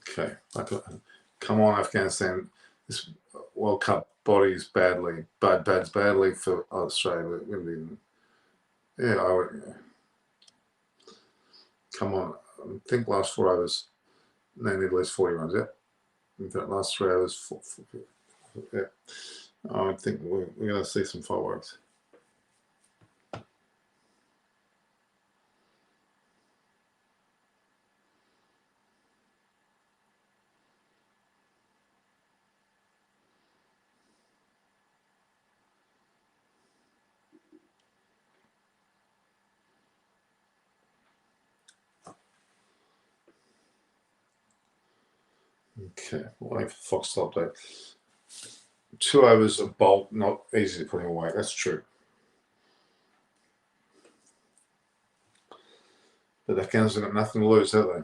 Okay. Come on, Afghanistan. This World Cup body is bads badly for Australia. Yeah, come on. I think last 4 overs, they need at least 40 runs, yeah? In fact, last 3 overs, yeah. I think we're going to see some fireworks. Okay, waiting for Fox to update. 2 overs of Bolt, not easy to put him away. That's true. But the Afghans have got nothing to lose, have they?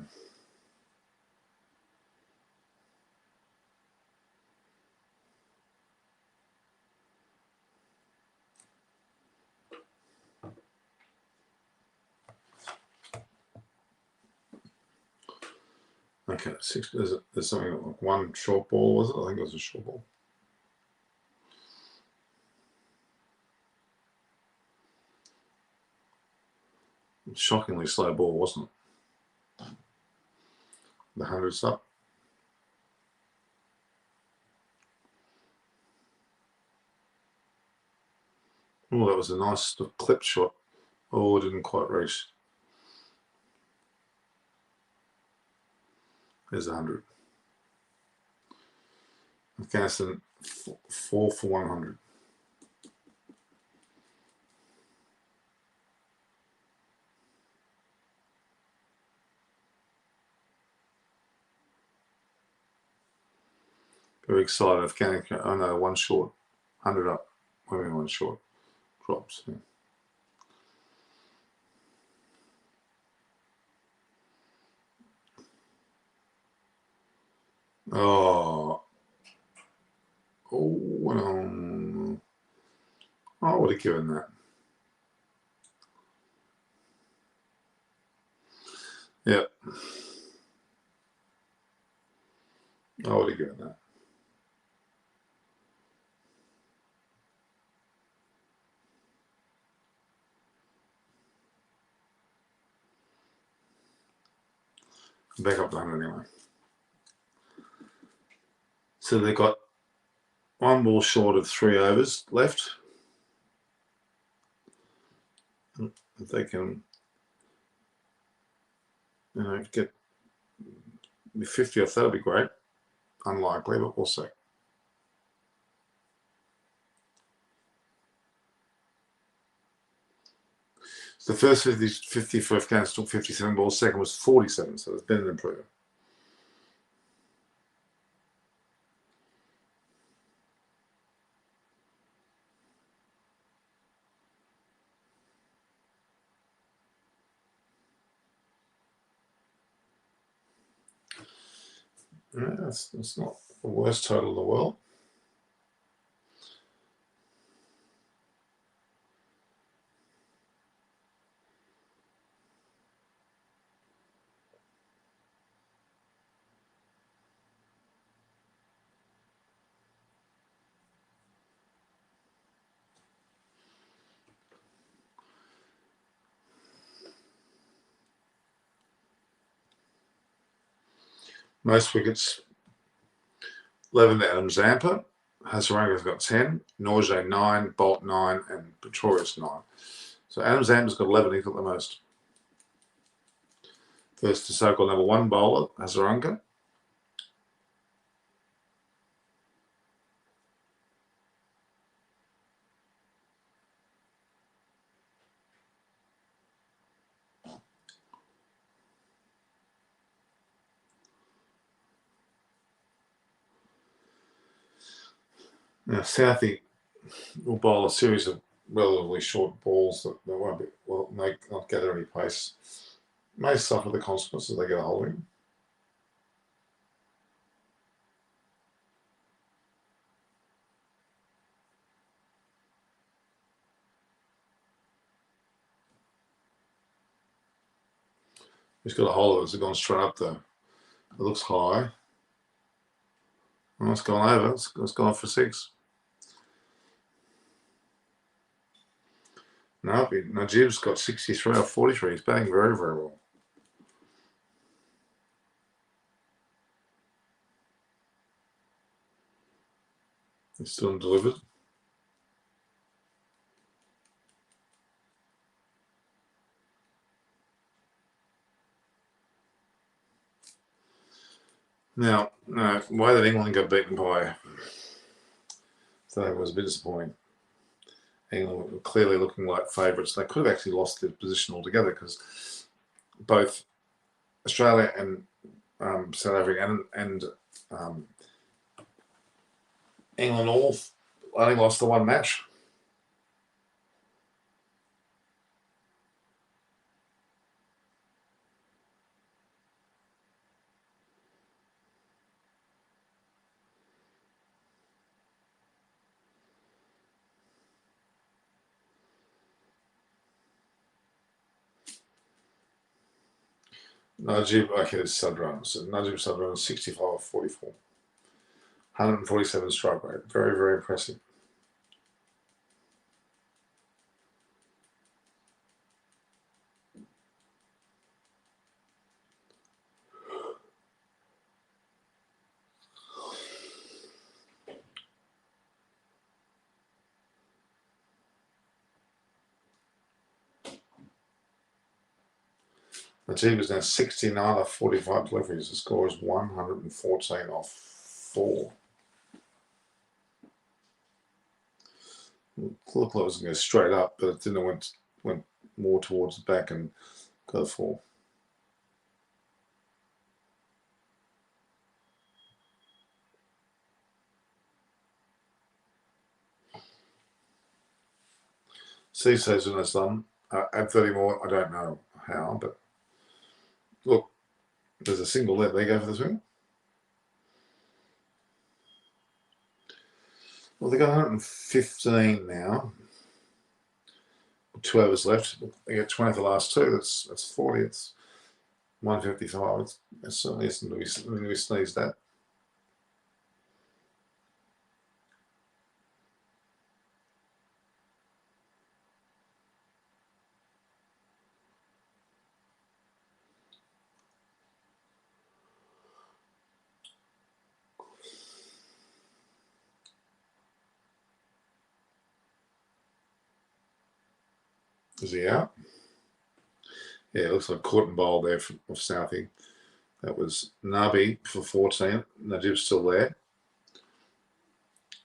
Okay, there's something like one short ball, was it? I think it was a short ball. Shockingly slow ball, wasn't it? The 100's up. Oh, that was a nice clip shot. Oh, it didn't quite reach. There's 100. Afghanistan 4 for 100. Very excited. Afghanistan, oh no, one short. 100 up. Maybe one short. Drops. Yeah. Oh. Oh, I would have given that. Yep. I would have given that. Back up to 100 anyway. So they've got one ball short of 3 overs left. If they can, get 50 off, that'll be great. Unlikely, but we'll see. So the first 50 for Afghanistan took 57 balls, second was 47, so there's been an improvement. Yeah, that's not the worst total in the world. Most wickets, 11 to Adam Zampa. Hazaranga's got 10, Norgay 9, Bolt 9, and Pretorius 9. So Adam Zampa's got 11, he's got the most. First to so-called number 1 bowler, Hazaranga. Now Southey will bowl a series of relatively short balls that won't not gather any pace. May suffer the consequences they get a holding. He's got a hold of it. It's gone straight up though. It looks high. Well, it's gone over. It's gone for 6. No, Najib's got 63 or 43. He's batting very, very well. He's still delivered. Now, the way that England got beaten by, so it was a bit disappointing. England were clearly looking like favourites. They could have actually lost their position altogether because both Australia and South Africa and England all only lost the one match. Najib, okay, it's Sadran. So Najib Sadran, 65 off 44. 147 strike rate. Very, very impressive. Najib is now 69 off 45 deliveries. The score is 114 off 4. Looked like it was going to go straight up, but it didn't. Went more towards the back and got a 4. Cesar's in his done. Add 30 more. I don't know how, but look, there's a single there. They go for the swing. Well, they got 115 now. 2 overs left. They get 20 for the last 2. That's 40. It's 155. It certainly isn't. We sneeze that. Is he out? Yeah, it looks like caught and bowled there of Southie. That was Nabi for 14. Najib's still there.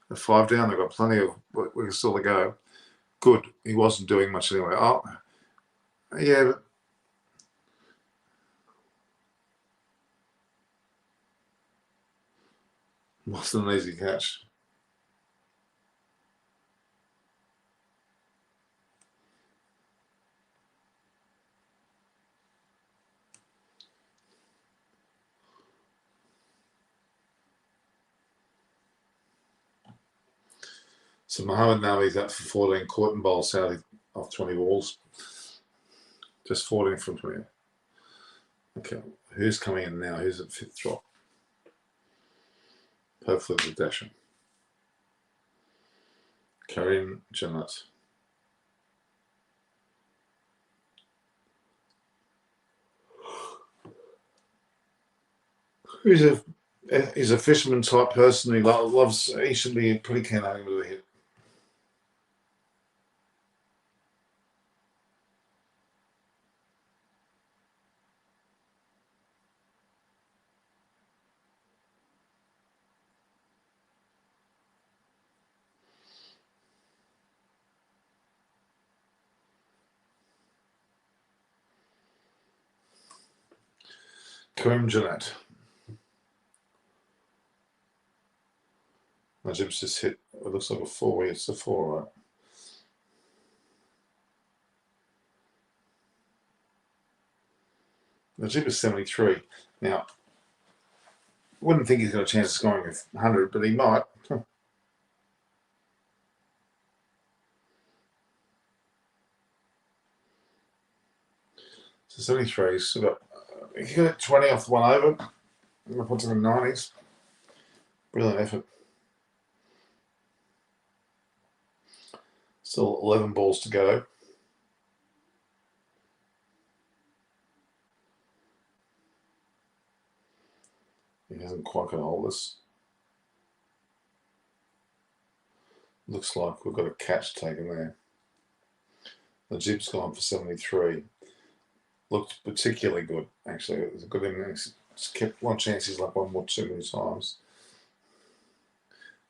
At 5 down, they've got plenty of we're still to go. Good. He wasn't doing much anyway. Oh, yeah, but wasn't an easy catch. So Mohammed Nabi's out for 14. Caught and bowled Southie off 20 balls. Just 14 from 20. Okay, who's coming in now? Who's at 5th drop? Hopefully the dasher. Karim Jannat. He's a fisherman type person. He loves. He should be pretty keen on him with a hit. Karim Jannat. Najib's just hit. It looks like a 4. It's a 4, right? Najib is 73. Now, I wouldn't think he's got a chance of scoring 100, but he might. So 73. So he got 20 off the 1 over. I'm going to put him in the 90s. Brilliant effort. Still 11 balls to go. He hasn't quite got a hold of this. Looks like we've got a catch taken there. Najib's gone for 73. Looked particularly good, actually. It was a good innings. Just kept one chances like one more too many times.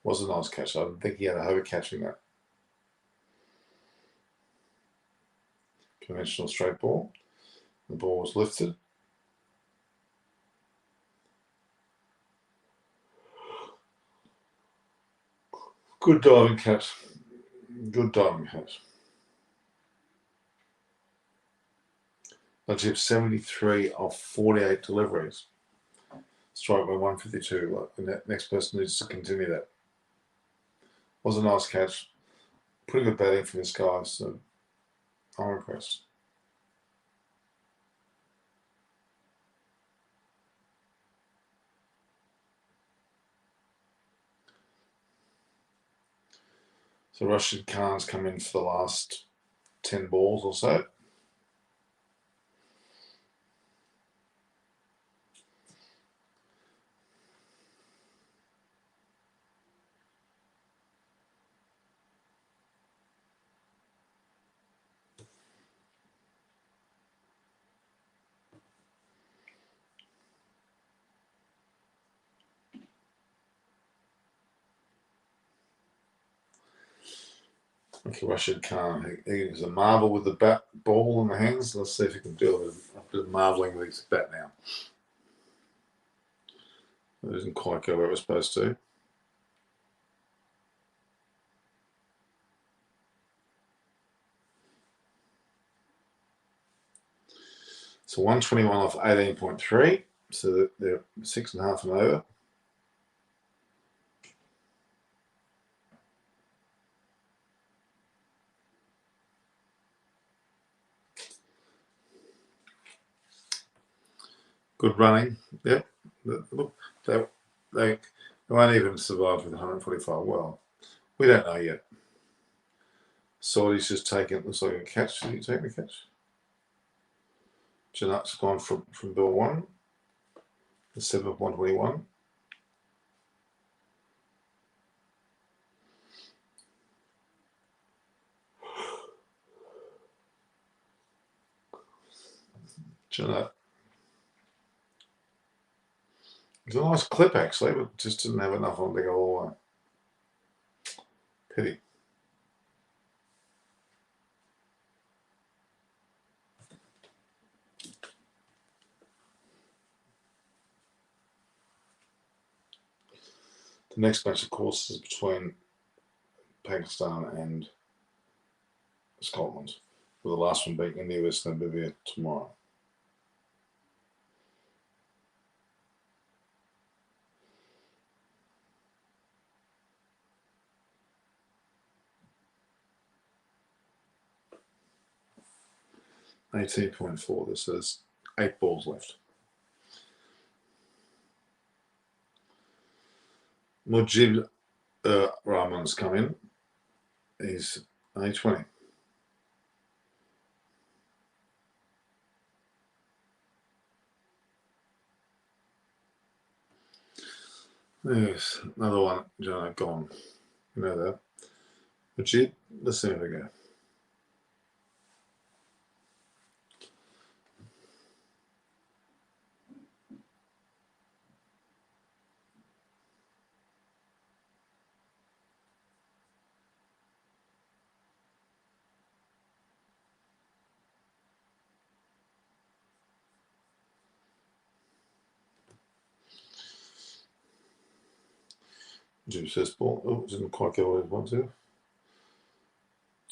Was a nice catch. I didn't think he had a over catching that. Conventional straight ball. The ball was lifted. Good diving catch. Good diving catch. Najib 73 off 48 deliveries. Strike by 152. The next person needs to continue that. Was a nice catch. Pretty good batting for this guy, so I'm impressed. So Rashid Khan's come in for the last 10 balls or so. Okay, Rashid Khan, he's a marvel with the bat, ball in the hands. Let's see if he can do a bit of marveling with his bat now. It doesn't quite go where it was supposed to. So 121 off 18.3. So they're 6.5 and over. Good running. Yep. Look, they won't even survive with 145. Well, we don't know yet. Saudi's just taking it. Looks like a catch. Did he take the catch? Janat's gone from ball 1. The 7 of 121. Janat. It's a nice clip actually, but just didn't have enough on to go all the way. Pity. The next match, of course, is between Pakistan and Scotland, with the last one being India versus Namibia tomorrow. $18.4. This says 8 balls left. Mujib Rahman's come in. He's A20. There's another one, gone. You know that. Mujib, let's see if we go. Mujib's first ball. Oh, didn't quite go where he wanted to.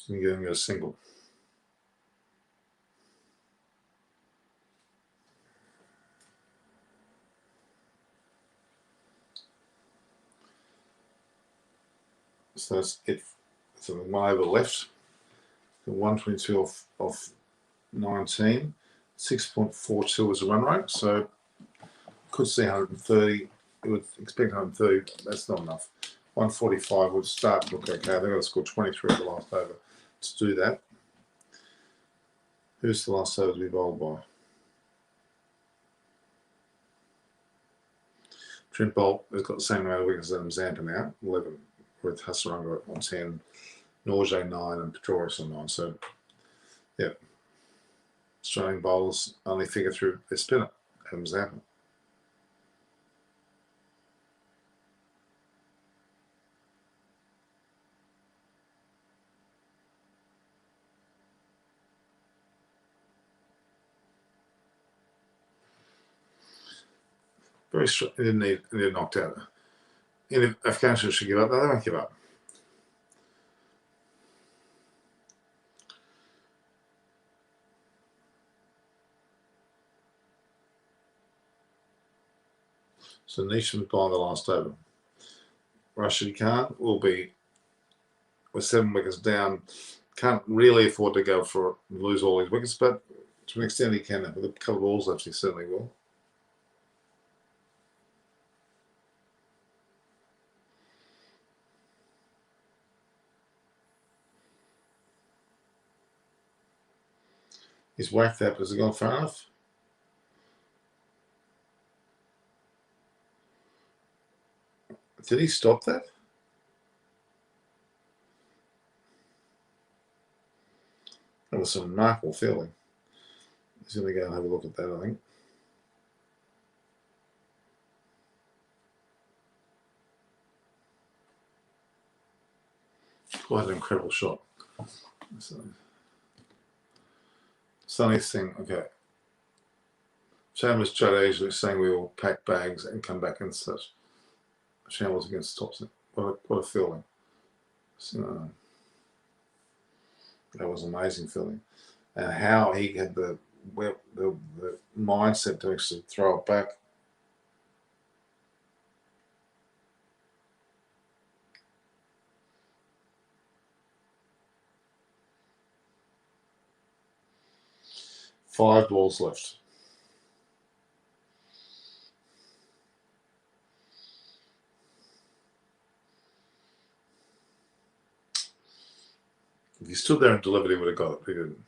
Didn't get him a single. So that's it. So one over left. 122 off 19. 6.42 was the run rate. So could see 130. You would expect 130. That's not enough. 145 would start to look okay. They've got to score 23 at the last over to do that. Who's the last over to be bowled by? Trent Bolt has got the same amount of wickets as Zampa now, 11, with Hasaranga on 10, Norgay 9, and Petroris on 9. So, yeah, Australian bowlers only figure through their spinner, Adam Zampa. Very strong. He didn't need knocked out. And if Afghanistan should give up, no, they won't give up. So Neesham's bowling the last over. Rashid Khan will be with 7 wickets down. Can't really afford to go for lose all his wickets, but to an extent he can. With a couple of balls left, he certainly will. He's whacked that, but has it gone far enough? Did he stop that? That was some remarkable feeling. He's going to go and have a look at that, I think. Quite an incredible shot. Sunny's thing, okay. Shambles Judge is saying we will pack bags and come back and such. Shambles against Thompson. What a feeling. So, that was an amazing feeling. And how he had the mindset to actually throw it back. Five balls left. If he stood there and delivered, he would have got it. He didn't.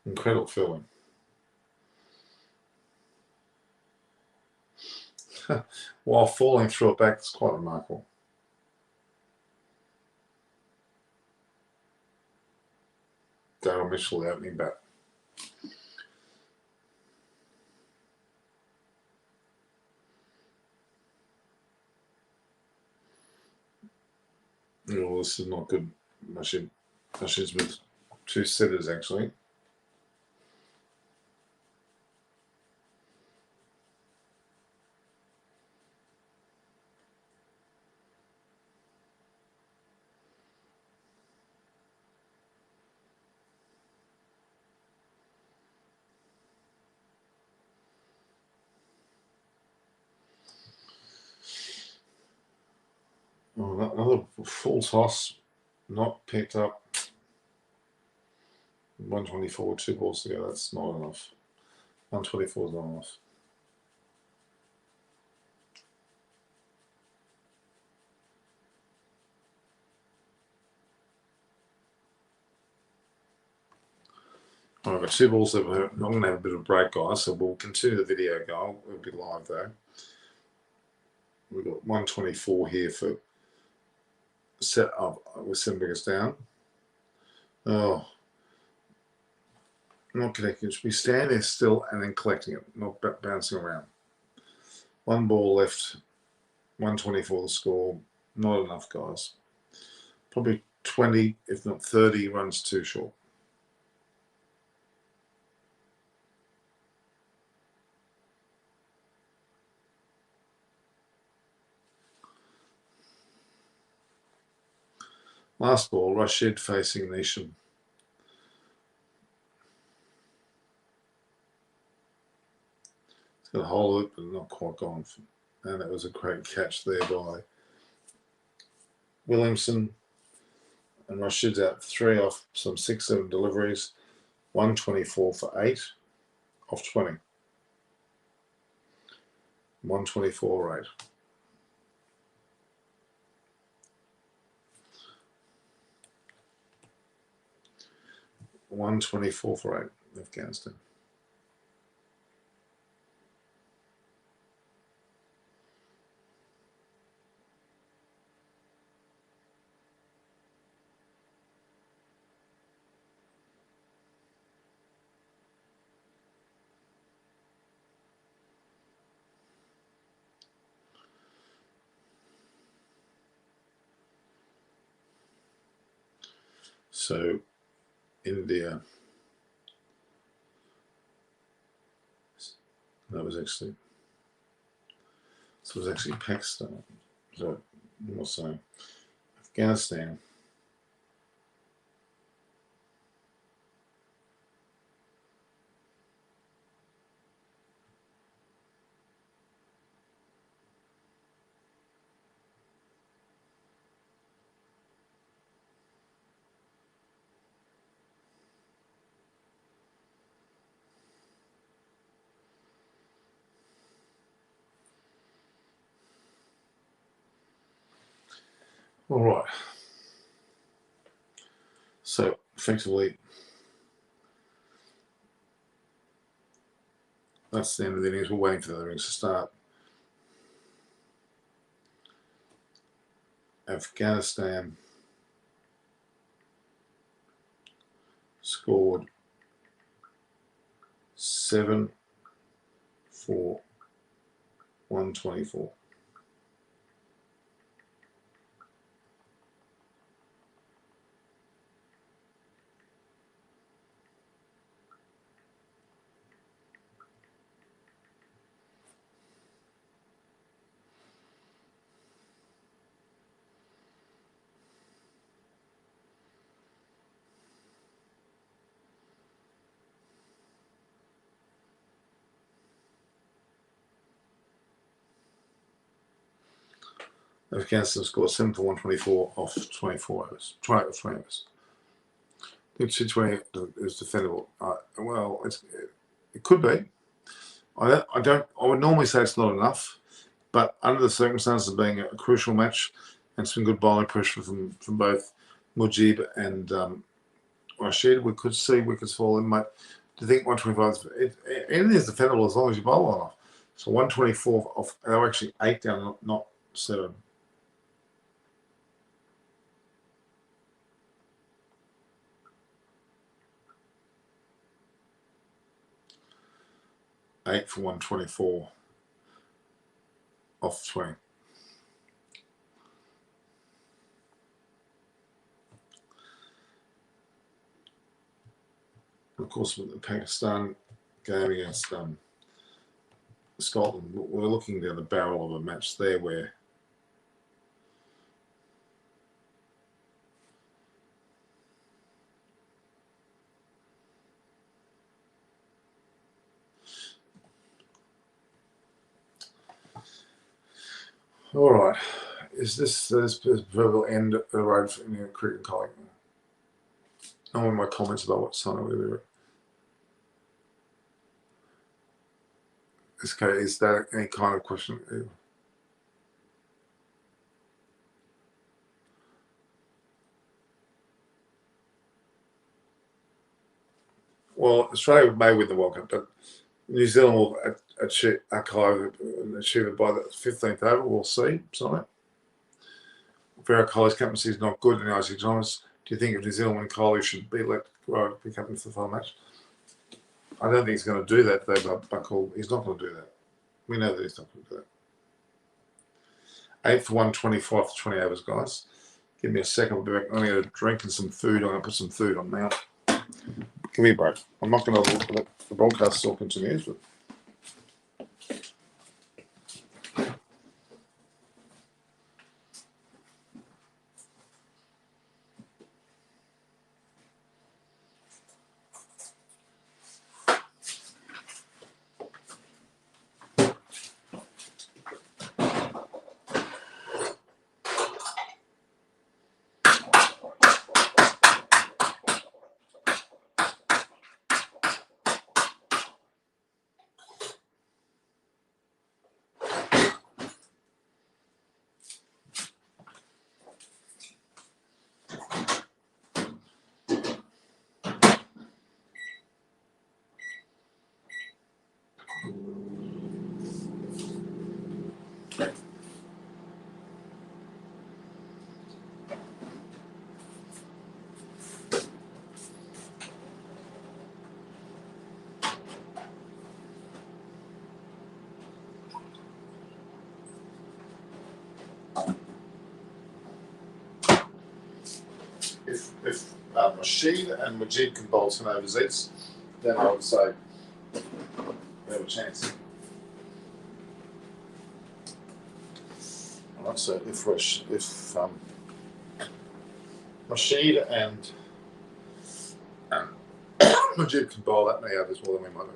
Incredible feeling. While falling through it back, it's quite remarkable. Daryl Mitchell, the opening bat. Oh, this is not good. Rashid's with two sitters, actually. Oh, another full toss, not picked up. 124, two balls to go. That's not enough. 124 is not enough. All right, I've got two balls that I'm going to have a bit of a break, guys, so we'll continue the video going. It'll be live, though. We've got 124 here for set up with 7 biggest down. Oh, not connecting. It should be standing there still and then collecting it, not bouncing around. One ball left, 124 the score. Not enough, guys. Probably 20, if not 30 runs too short. Last ball, Rashid facing Nisham. It's got a hold it, but not quite gone. And it was a great catch there by Williamson. And Rashid's out 3 off some 6-7 deliveries. 124 for 8 off 20. 124 8. $124 for 8, Afghanistan. So India, that was actually, so it was actually Pakistan. So what's saying? Afghanistan. All right. So effectively, that's the end of the innings. We're waiting for the other innings to start. Afghanistan scored 7 for 124. Afghanistan scored 7 for 124 off 24 overs. 20 overs. I think 220 is defendable. Well, it could be. I would normally say it's not enough, but under the circumstances of being a crucial match and some good bowling pressure from both Mujib and Rashid, we could see wickets fall in. Mate, do you think 125? Anything is defendable as long as you bowl well enough. So 124 off. They were actually 8 down, not 7. Eight for 124 off 20. Of course, with the Pakistan game against Scotland, we're looking down the barrel of a match there where all right, is this verbal end of the road for any cricket colleague? I want my comments about what Sonny will do. Is that any kind of question? Well, Australia may win the World Cup, but New Zealand will achieve it by the 15th over. We'll see. Sonny. Virat Kohli's captaincy is not good in the IC tournaments. Do you think if New Zealand win, Kohli should be let go pick up into the final match? I don't think he's going to do that, though, but he's not going to do that. We know that he's not going to do that. 8 for 125 for 20 overs, guys. Give me a second. I'll be back. I'm going to drink and some food. I'm going to put some food on now. Give me a break. I'm not going to let the broadcast still continues, but. If Rashid and Majid can bowl 10 overs each, then I would say they have a chance. I'd say if Rashid and Majid can bowl that many overs, well, then we might have.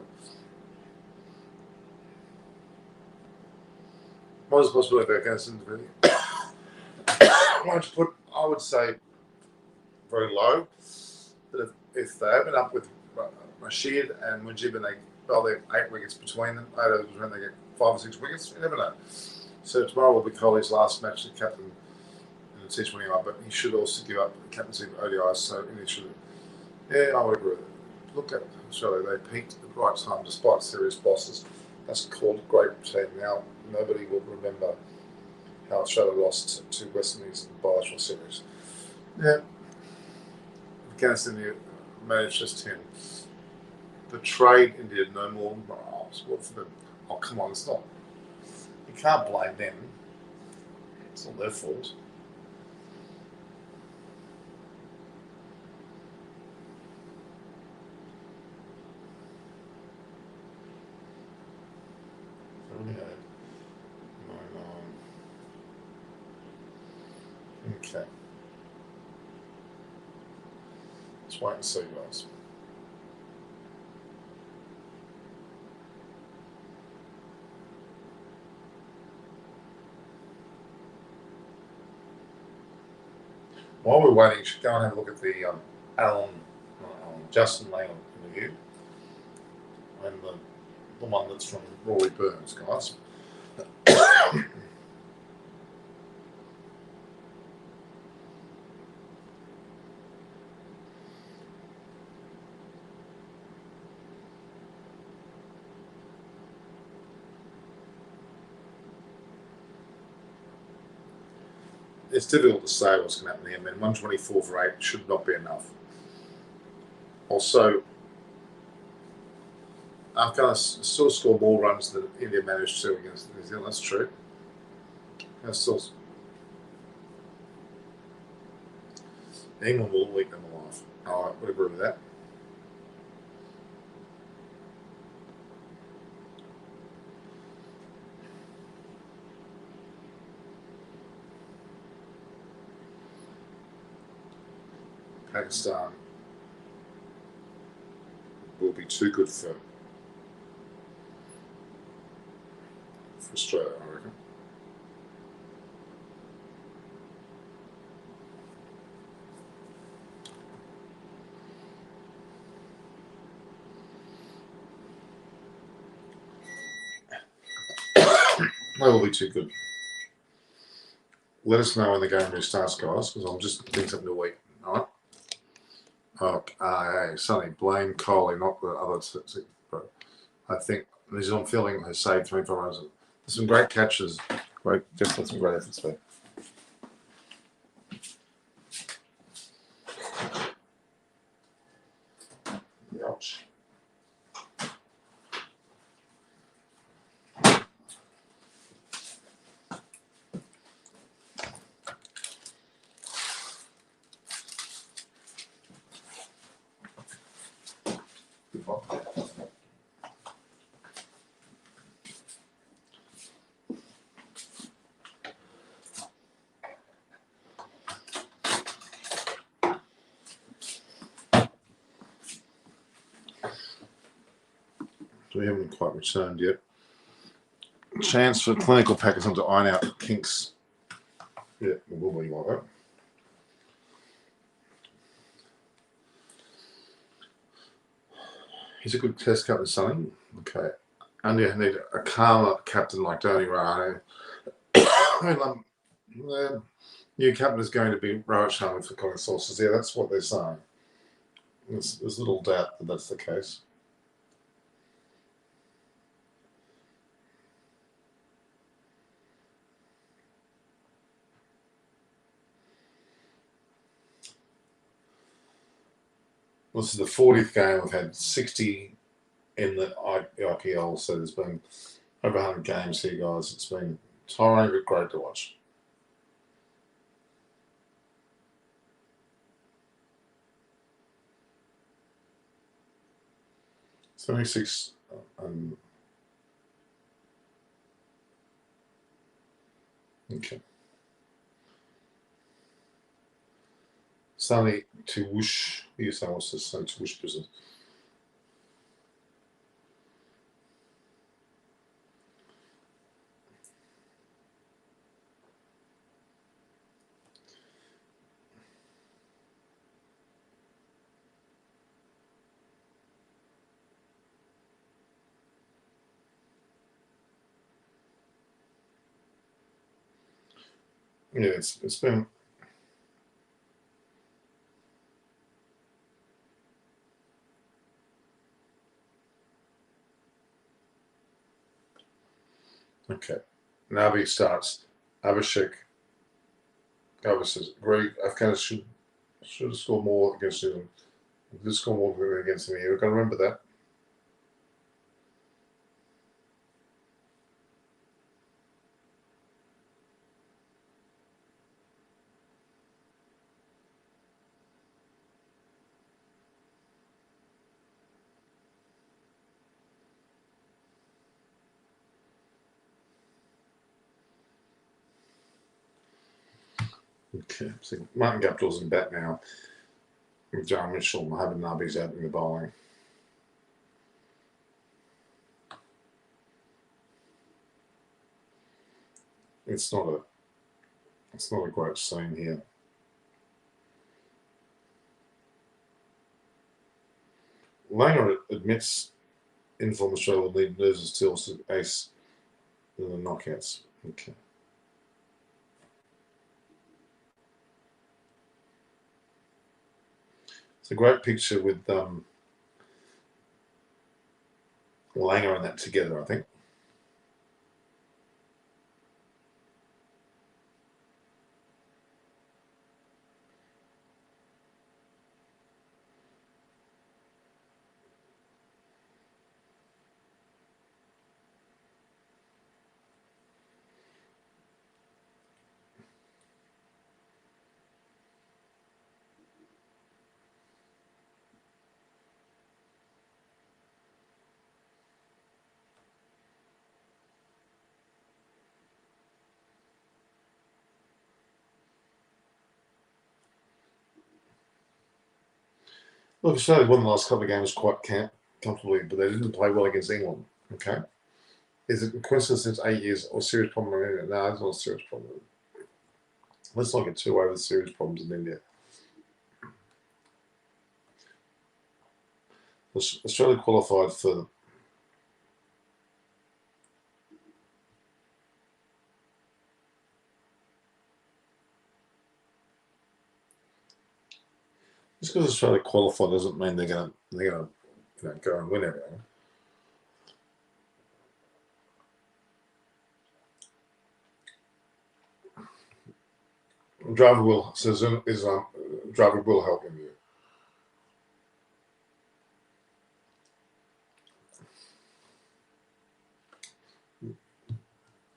What is the possibility of Afghanistan defending? I would say very low. But if they open up with Rashid and Mujib and they bowl their 8 wickets between them, 8 overs between them, they get 5 or 6 wickets, you never know. So tomorrow will be Kohli's last match as captain in the T20I, but he should also give up the captaincy of ODIs. So he should. Yeah, I would agree with it. Look at Australia; they peaked at the right time despite serious losses. That's called a great team. Now nobody will remember how Australia lost to West Indies in the bilateral series. Yeah, Afghanistan managed just 10. Betrayed India no more. Oh, come on, it's not. You can't blame them. It's not their fault. Okay. Let's wait and see, guys. While we're waiting, you should go and have a look at the Justin Lang interview and the one that's from Rory Burns, guys. It's difficult to say what's going to happen here. I mean, 124 for 8 should not be enough. Also, Afghanistan still score more runs than India managed to against New Zealand. That's true. England will eat them alive. I would agree with that. Pakistan will be too good for Australia, I reckon. They will be too good. Let us know when the game restarts, guys, because I'm just doing something to eat. All right. Okay, Sonny, blame Coley, not the other. But I think New Zealand Fielding has saved 24 runs. There's some great catches. Just put some great efforts there. Ouch. We haven't quite returned yet. Chance for clinical Pakistan to iron out the kinks. Yeah, it will be like that. He's a good test captain, Sonny. Okay. And you need a calmer captain like Dhoni Rana. The new captain is going to be Rohit Sharma for calling sources. Yeah, that's what they're saying. There's little doubt that that's the case. This is the 40th game. We've had 60 in the IPL, so there's been over 100 games here, guys. It's been tiring but great to watch. 76. Okay. Sunny to whoosh. Yes, I was just saying to whoosh business. Yeah, it's been Okay. Nabi starts. Abhishek. Abhishek says, Greg, Afghanistan should have scored more against New Zealand. Did score more against them. You've got to remember that. Okay. So Martin Guptill's in bat now. John Mitchell, Mohamed Nabi's out in the bowling. It's not a great scene here. Langer admits inform Australia will need nerves and stills to ace in the knockouts. Okay. It's a great picture with Langer and that together, I think. Look, Australia won the last couple of games quite comfortably, but they didn't play well against England. Okay. Is it a coincidence since 8 years or serious problem in India? No, it's not a serious problem. Let's not get too over the serious problems in India. Australia qualified for just because Australia qualified doesn't mean they're gonna go and win everything. Driver will says driver will help him.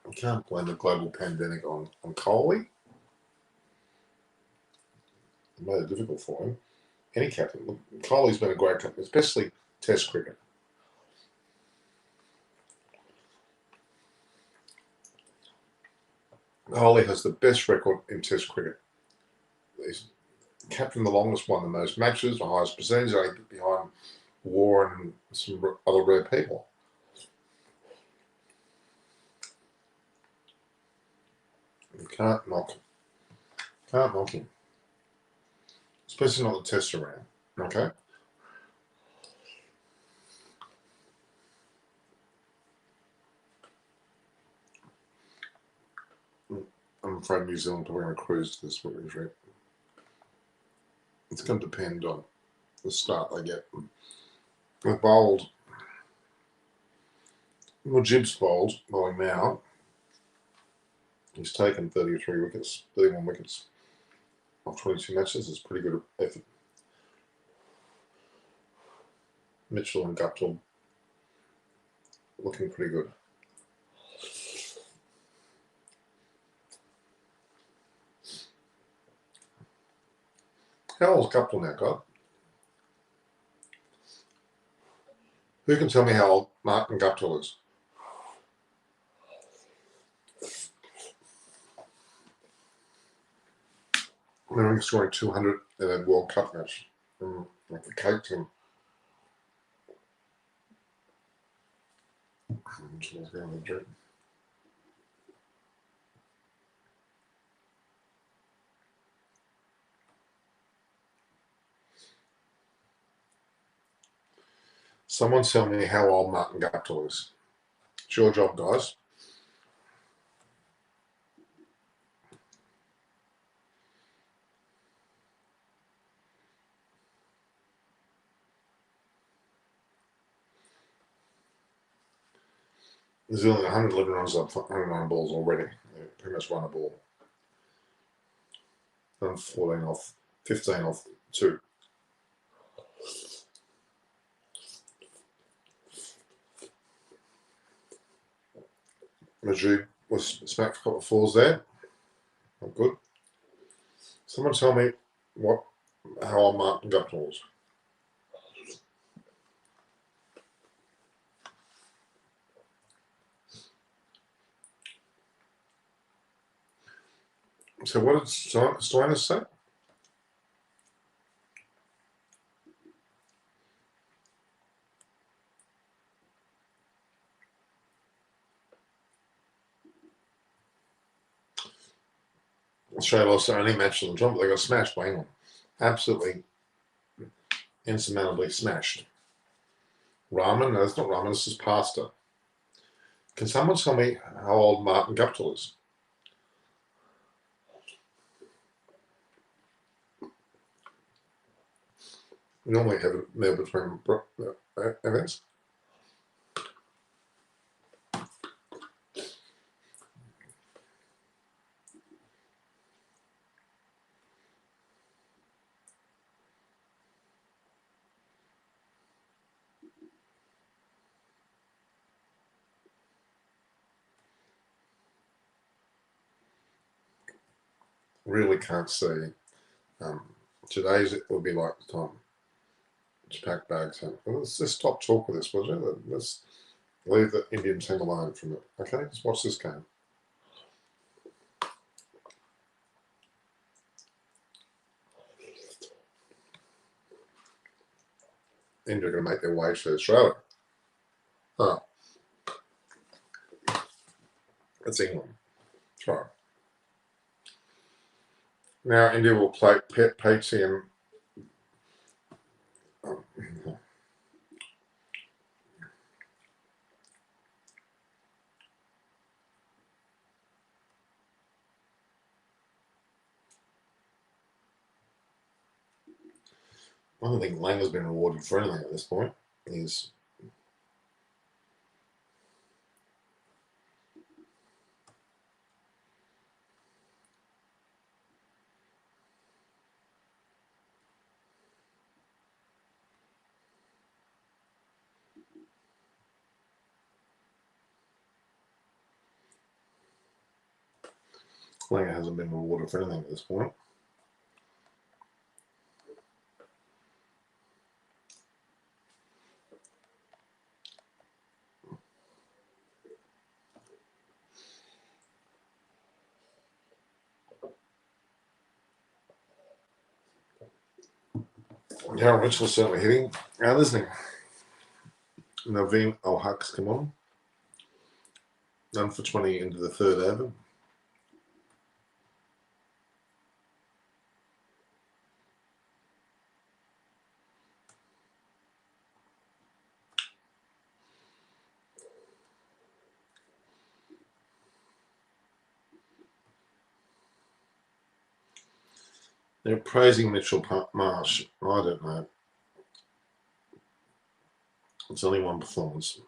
I can't blame the global pandemic on Coley. It made it difficult for him. Any captain. Look, Coley's been a great captain, especially Test cricket. Coley has the best record in Test cricket. He's captained the longest, won the most matches, the highest percentage, I think, behind War and some other rare people. You can't knock him, especially not the Test around. Okay. I'm afraid New Zealand are going to cruise to this winning trip. It's going to depend on the start they get. They're bowled. Well, Jib's bowling now. He's taken 33 wickets, 31 wickets off 22 matches. It's pretty good effort. Mitchell and Guptill looking pretty good. How old's Guptill now, God? Who can tell me how old Martin Guptill is? I remember him scoring 200 in a World Cup match. Like a cake to him. Someone tell me how old Martin Guptill is. It's your job, guys. New Zealand 111 runs up, 109 balls already. They pretty much won a ball. Done 14 off, 15 off 2. Majid was smacked for a couple of fours there. Not good. Someone tell me how old Martin Guptill was. So what did Stoinis say? Australia lost their only match on the jump, but they got smashed by England. Absolutely insurmountably smashed. Rahman? No, it's not Rahman, this is Pasta. Can someone tell me how old Martin Guptill is? We normally have it there between events. Really can't see. Today's it will be like the time to pack bags. Let's just stop talking this, will you? Let's leave the Indian team alone from it. Okay, let's watch this game. India are going to make their way to Australia. Oh, that's England. That's right. Now India will play PTM. I don't think Lang has been rewarded for anything at this point. He's Lang hasn't been rewarded for anything at this point. Darren Mitchell's certainly hitting. Now listening. Naveen Al-Haq's come on. 9 for 20 into the third over. They're praising Mitchell Marsh. I don't know. It's only one performance.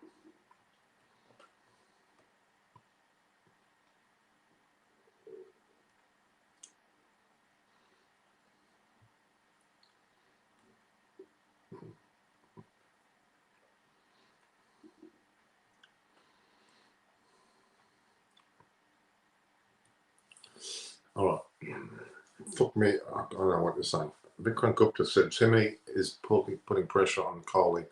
All right. Took me, I don't know what you're saying. Vikram Gupta said Timmy is putting pressure on Kohli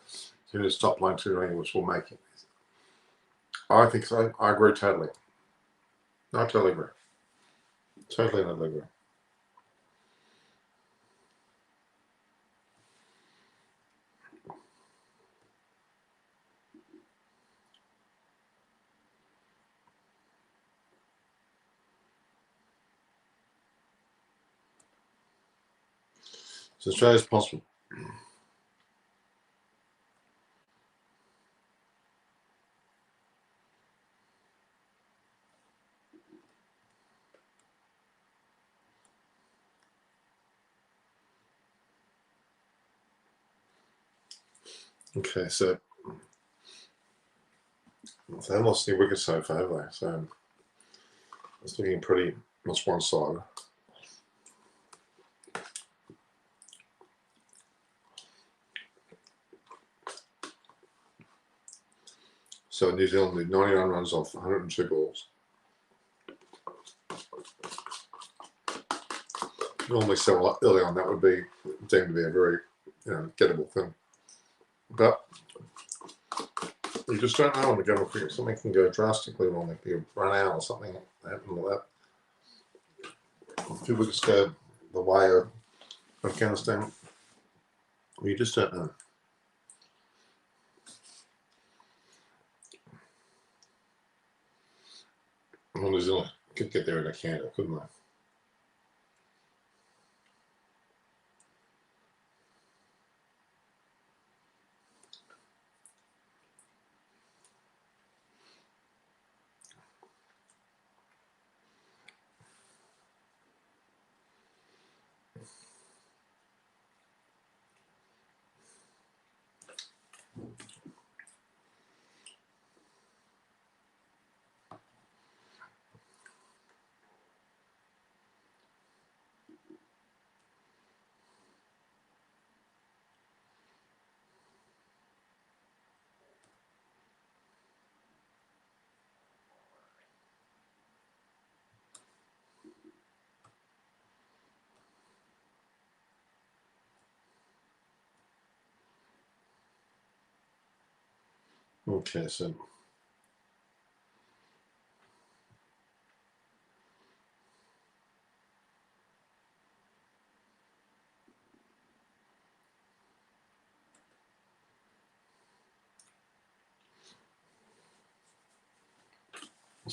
to stop playing too early, which will make it. I think so. I agree totally. I totally agree. Totally and agree. So Australia's possible. Okay, so They haven't lost any wickets so far, have they? So it's looking pretty much one-sided. So New Zealand did 91 runs off 102 balls. Normally, so early on, that would be deemed to be a very, gettable thing. But you just don't know when the general cricket. Something can go drastically wrong. Like you run out or something happen like that. If people just go the way of Afghanistan, you just don't know. Well, New Zealand could get there in a canter, couldn't they? Okay, so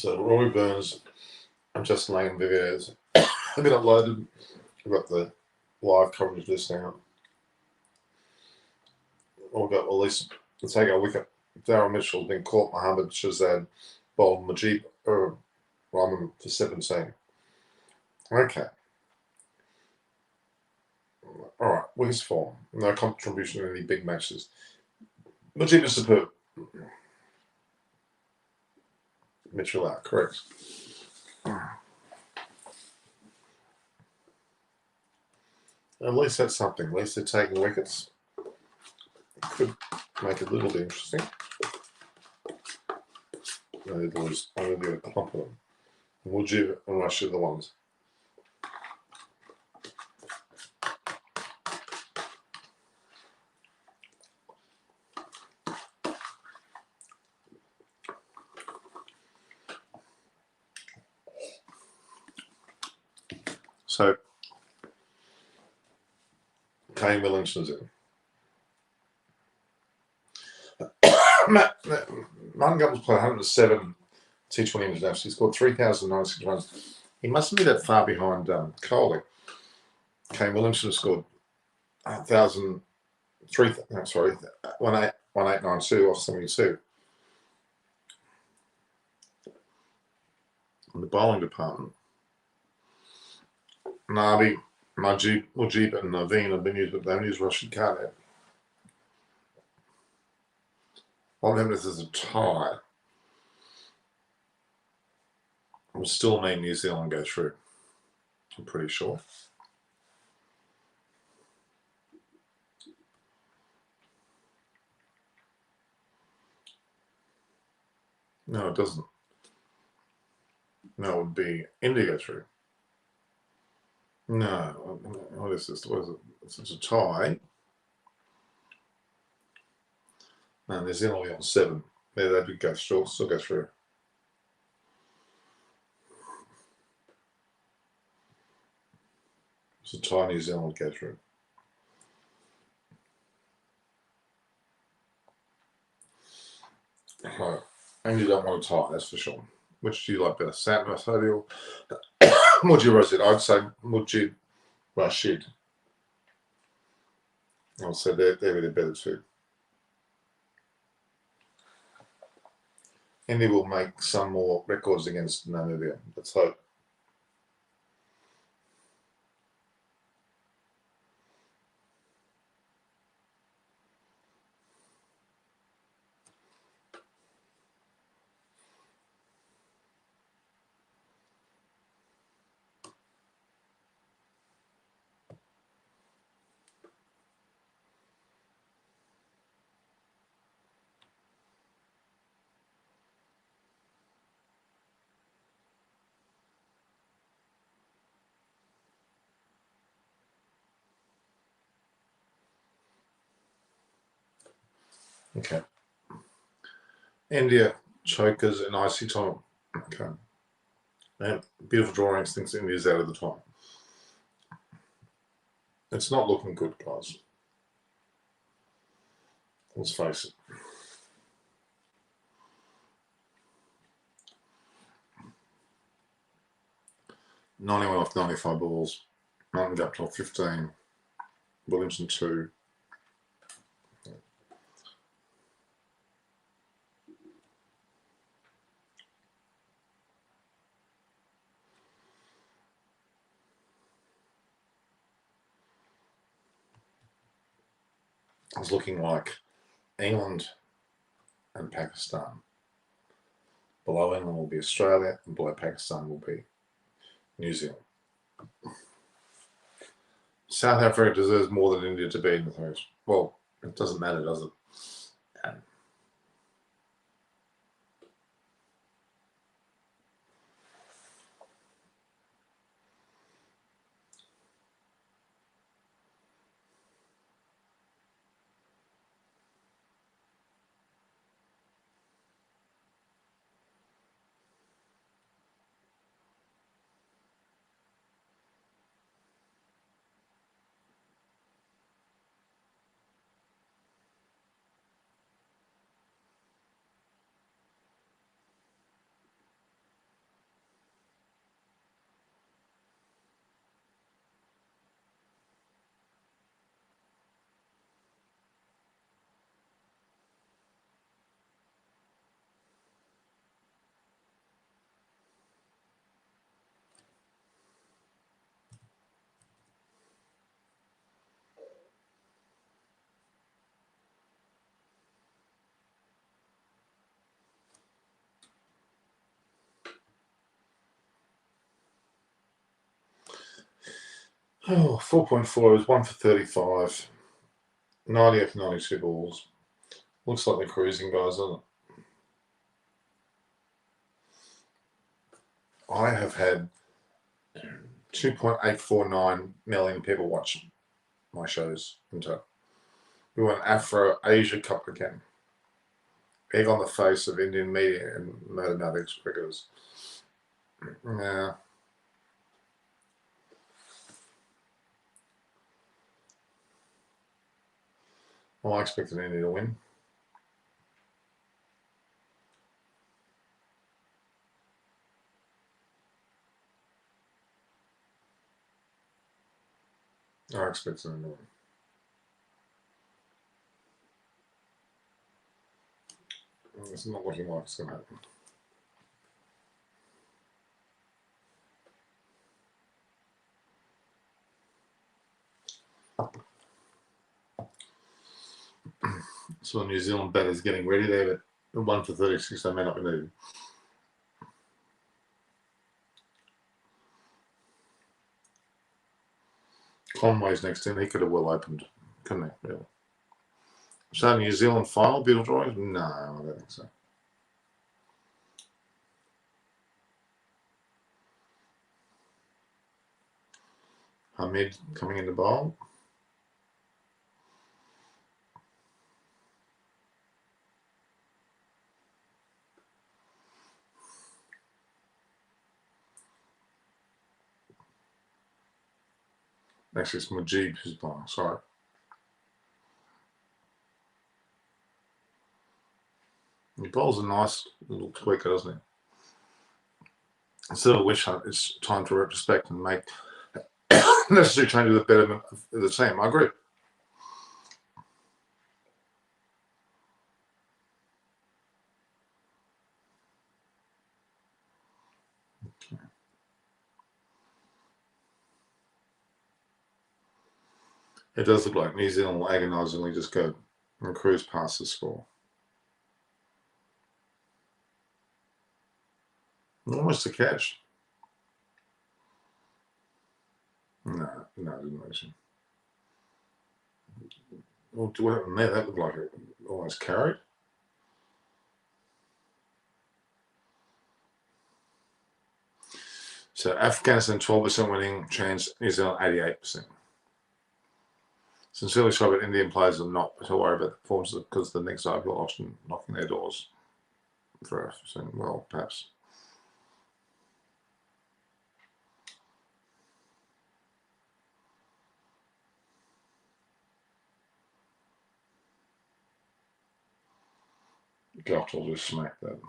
Rory Burns and Justin Lang videos have been uploaded. We've got the live coverage of this now. We've got at least to take a wicket. Darryl Mitchell's been caught. Mohammad Shahzad bowled Majib Rahman for 17. Okay. All right. Where's form? No contribution in any big matches. Majib is superb. Mitchell out, correct. At least that's something. At least they're taking wickets. Could make it a little bit interesting. I'm going to do a clump of them. Mujib and Rashid are the ones. So, Kane Williamson's in. Martin Gubbins played 107 T20 internationals. He scored 3,096 runs. He mustn't be that far behind Coley. Kane Williamson scored 1892 off 72. In the bowling department, Nabi, Mujib, and Naveen have been used, but they haven't used Rashid Khan yet. What happens is a tie. Will still mean New Zealand go through. I'm pretty sure. No, it doesn't. No, it would be India go through. No, what is this? What is it? It's a tie. And New Zealand will be on 7. Yeah, they would go still go through. It's a tie. New Zealand would go through. Right. And you don't want a tie, that's for sure. Which do you like better, Sam Masadi or Mujib Rashid? I'd say Mujib Rashid. I'll say they're really better too. India will make some more records against Namibia. Let's hope. Okay. India chokers and icy time. Okay. And beautiful drawings thinks India's out of the time. It's not looking good, guys. Let's face it. 91 off 95 balls. Martin Guptill 15. Williamson 2. It's looking like England and Pakistan. Below England will be Australia, and below Pakistan will be New Zealand. South Africa deserves more than India to be in the third. Well, it doesn't matter, does it? Oh, 4.4 is 1 for 35. 90 off 92 balls. Looks like they're cruising, guys, doesn't it? I have had 2.849 million people watch my shows in total. We went Afro-Asia Cup again. Egg on the face of Indian media and mathematics cricketers. Yeah. Well, I expected India to win. I expected them to win. It's not looking like it's going to happen. So the New Zealand batter's getting ready there, but 1 for 36, they may not be needed. Conway's next in. He could have well opened, couldn't he? Really? So New Zealand final, beautiful drawings? No, I don't think so. Hamid coming into bowl. Actually, it's Mujib who's bowling, sorry. He bowls a nice little tweaker, doesn't he? Instead of a witch hunt, it's time to retrospect and make necessary changes for the betterment of the team. I agree. Okay. It does look like New Zealand will agonisingly just go and cruise past the score. Almost a catch. No, didn't mention. Well, what happened there? That looked like it almost carried. So Afghanistan 12% winning chance, New Zealand 88%. Sincerely sorry, but Indian players are not to worry about the performances because the next IPL auction knocking their doors for us. So, well, perhaps. Gosh, will just smack that.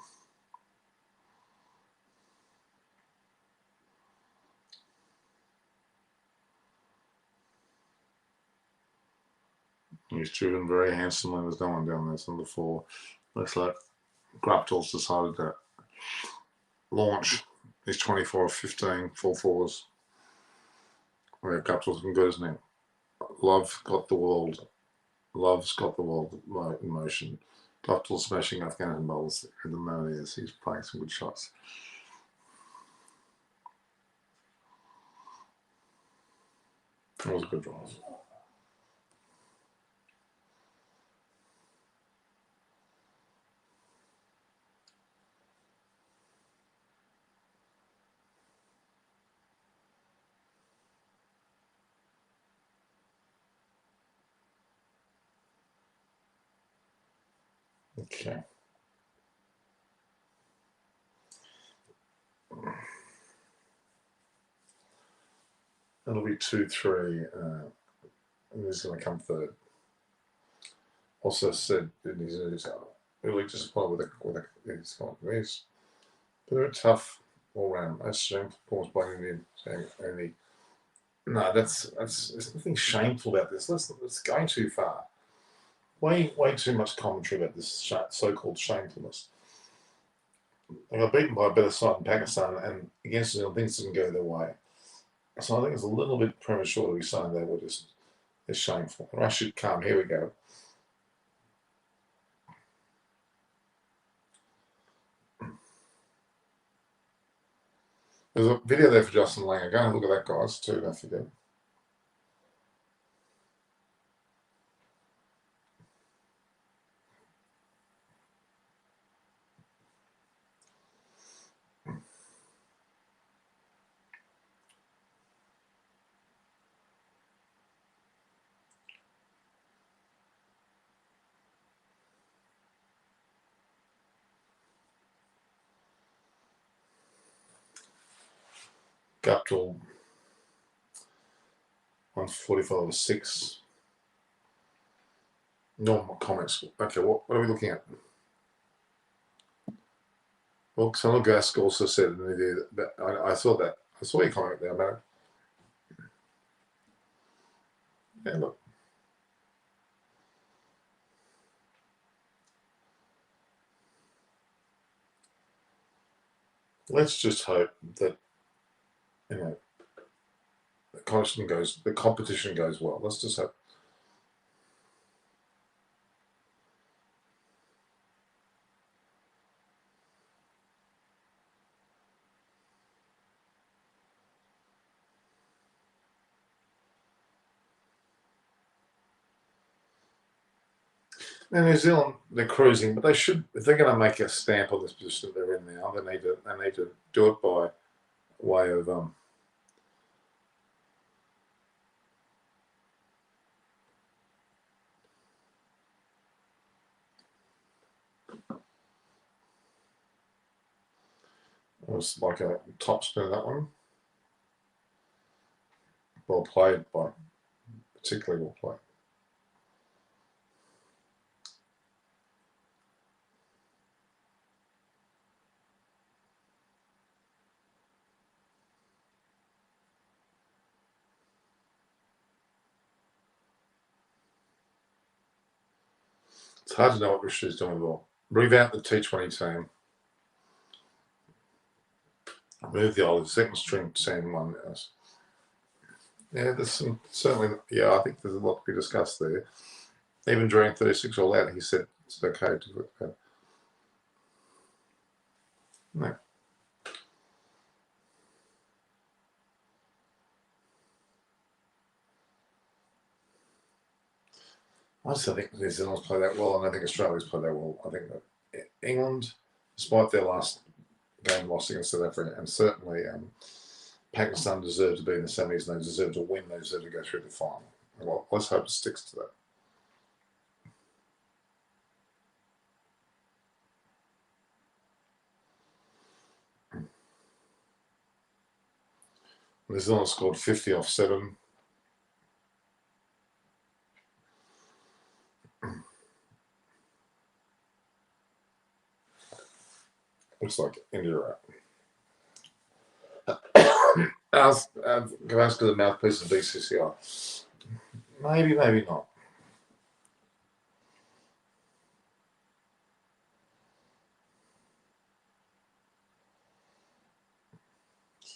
He's driven very handsomely. There's no one down there. It's number 4. Looks like Graptol's decided to launch his 24 of 15 4-4s. Where Graptol's been good, isn't he? Love got the world. Love's got the world in motion. Graptol's smashing Afghanistan bowls at the moment. He's playing some good shots. That was a good draw. Okay. It'll be 2-3. And he's going to come third. Also said he's really disappointed with he's very tough all round. That's shameful performance by Indian. No, there's nothing shameful about this. It's going too far. Way too much commentary about this so-called shamefulness. They got beaten by a better side in Pakistan, and against New Zealand, things didn't go their way. So I think it's a little bit premature to be saying they were just it's shameful. Rashid Khan, here we go. There's a video there for Justin Langer. Go and look at that, guys, too. Don't forget. Guptill 145 over 6. Normal comments. Okay, what are we looking at? Well, Sonal Gask also said in the video that I saw that. I saw your comment there, man. Yeah, look. Let's just hope that the competition goes well. Let's just hope. Now, New Zealand, they're cruising, but they should, if they're going to make a stamp on this position that they're in now, they need to do it by way of it was like a top spin, that one. Well played by, particularly well played. It's hard to know what Rishi's doing with the ball. Revamp the T20 team. Move the old second string team one. Yeah, there's some certainly. Yeah, I think there's a lot to be discussed there. Even during 36 all out, he said it's okay to look at. No. I just think New Zealand's played that well, and I think Australia's played that well. I think that England, despite their last game loss against South Africa, and certainly Pakistan deserved to be in the semis, and they deserved to win. They deserved to go through the final. Well, let's hope it sticks to that. New Zealand scored 50 off 7. Looks like India are out. Gavaskar the mouthpiece of BCCI. Maybe, maybe not.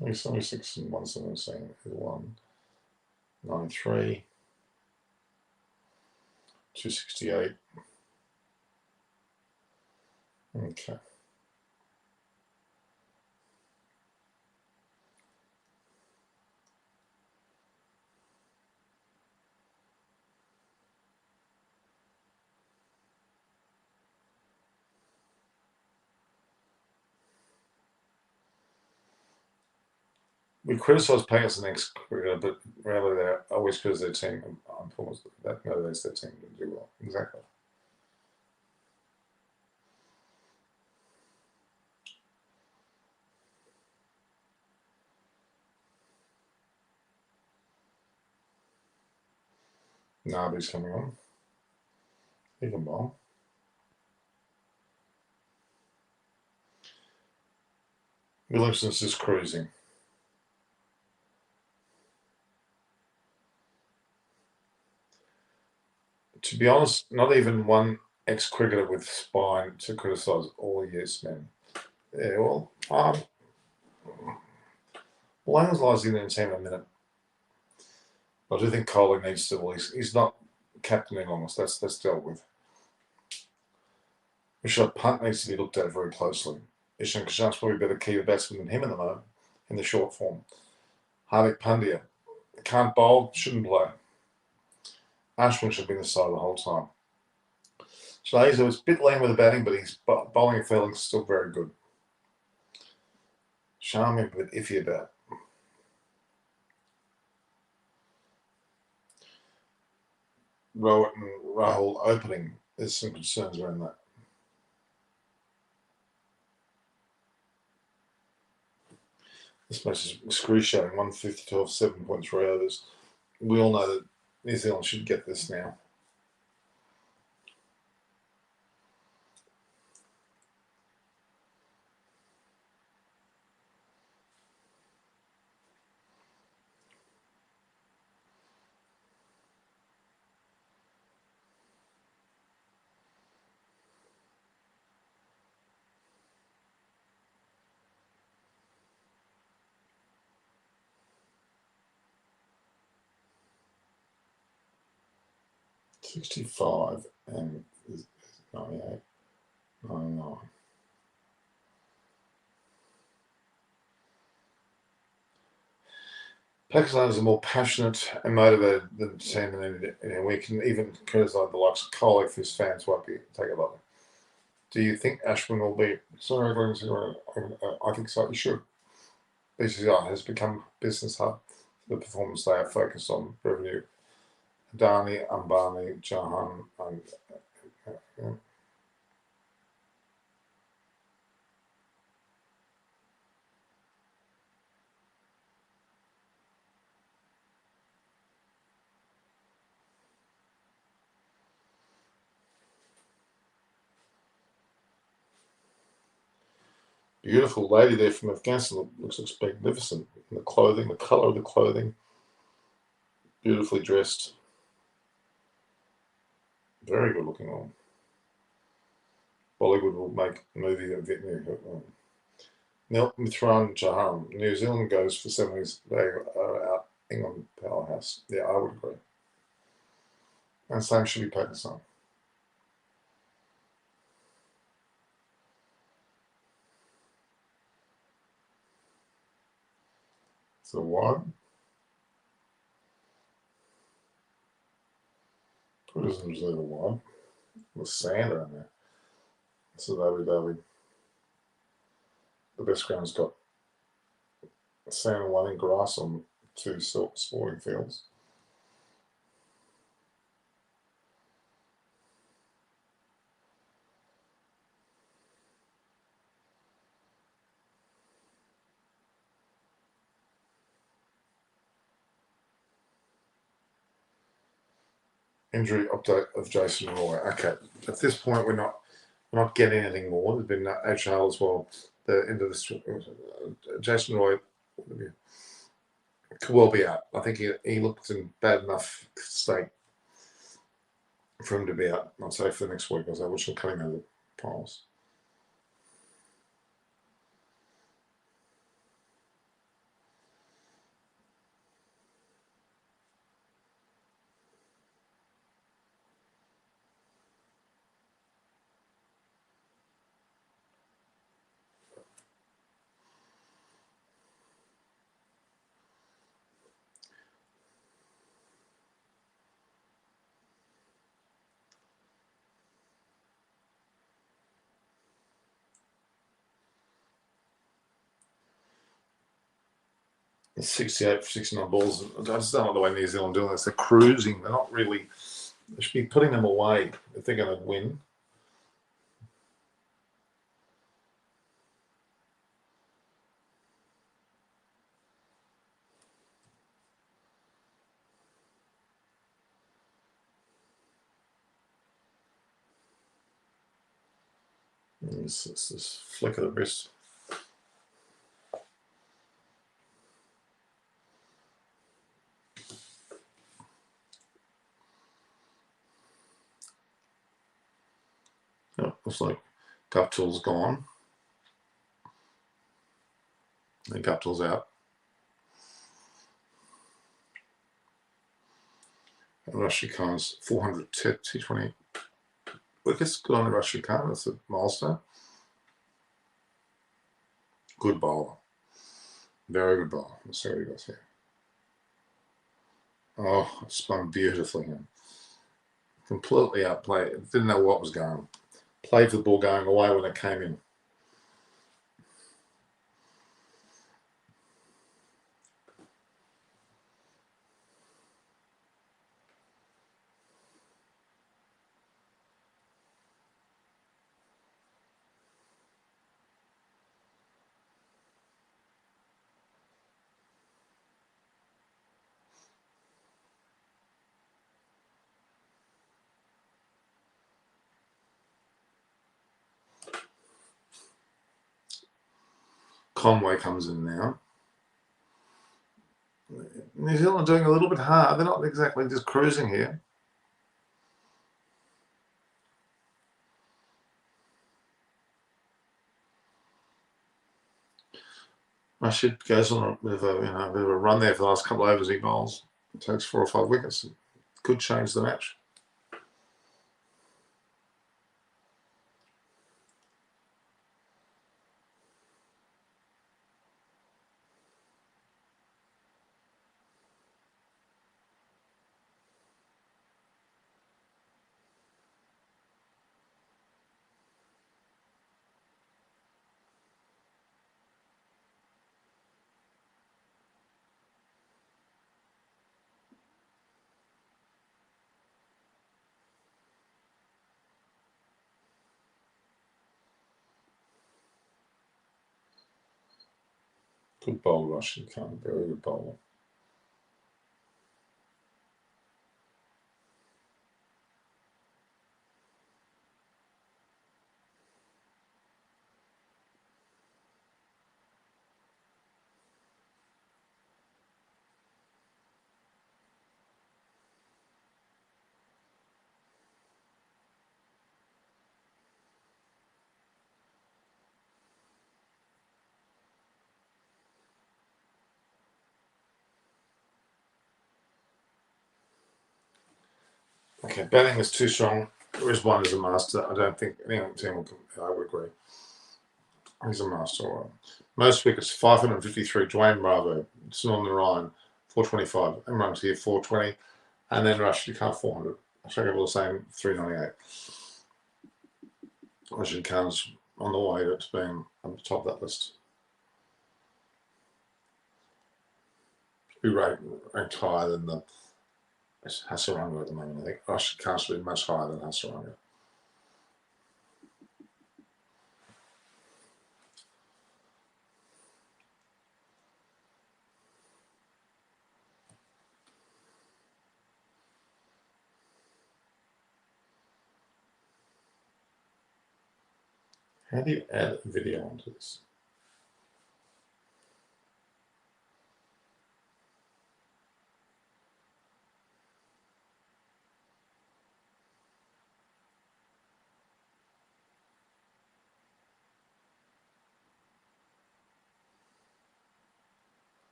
It's 76 and 117 is 193, 268. Okay. We criticise players an ex-cricketer, but really they're always because their team performs that motivates their team to do well. Exactly. Nabi's coming on. He can bowl. Williamson's just cruising. To be honest, not even one ex-cricketer with spine to criticise all yes men. Yeah, well, we'll analyse the Indian team in a minute. I do think Kohli needs to. Well, he's not captaining on us. That's dealt with. Rishabh Pant needs to be looked at very closely. Ishan Kishan's probably a better keeper batsman than him at the moment in the short form. Hardik Pandya can't bowl, shouldn't play. Ashwin should be in the side the whole time. Shalaza was a bit lame with the batting, but his bowling and fielding is still very good. Sharmi a bit iffy about. Rohit and Rahul opening. There's some concerns around that. This match is excruciating. 152 off 7.3 overs. We all know that New Zealand should get this now. $65 and 98, 99. Pakistanis are more passionate and motivated than the team in India. And we can even criticise the likes of Kohli if his fans won't be take it lightly. Do you think Ashwin will be? Sorry, I think so. You should. BCCI has become a business hub for the performance they are focused on revenue. Adani, Ambani, Jahan, and beautiful lady there from Afghanistan. Looks magnificent. And the clothing, the colour of the clothing, beautifully dressed. Very good looking on. Bollywood will make a movie of it. Mithran Jahan. New Zealand goes for 70s. They are out England powerhouse. Yeah, I would agree. And same should be Pakistan. So wide. Tourism reserve wide. With sand around there. This is Abu Dhabi. The best ground's got sand and one in grass on two sporting fields. Injury update of Jason Roy. Okay, at this point we're not getting anything more. There's been HL as well. The end of this, Jason Roy could well be out. I think he looked in bad enough state for him to be out. I'd say for the next week or so, which will coming over the piles. It's 68 for 69 balls. I just don't like the way New Zealand doing this. They're cruising. They're not really. They should be putting them away if they're going to win. This flick of the wrist. Oh, looks like Guptill's gone. I think Guptill's out. And Rashid Khan's 400 T20 wickets. Good on Rashid Khan. That's a milestone. Good bowler. Very good bowler. Let's see what he got here. Oh, it spun beautifully him. Completely outplayed. Didn't know what was going. Played the ball going away when it came in. Conway comes in now. New Zealand doing a little bit hard. They're not exactly just cruising here. Rashid goes on a bit of a run there for the last couple of overs he bowls. Takes 4 or 5 wickets. Could change the match. Good bowl, Rashid Khan. Very good bowler. Okay, batting is too strong. Rizwan is a master. I don't think any team will. I would agree. He's a master. All right. Most wickets 553. Dwayne Bravo. It's on the Ryan 425. Imran's here 420, and then Rashid Khan 400. Shakib all the same 398. Rashid Khan's on the way to being on the top of that list. Be ranked higher than the Hasaranga at the moment. I think Rashid Khan should be much higher than Hasaranga. How do you add a video onto this?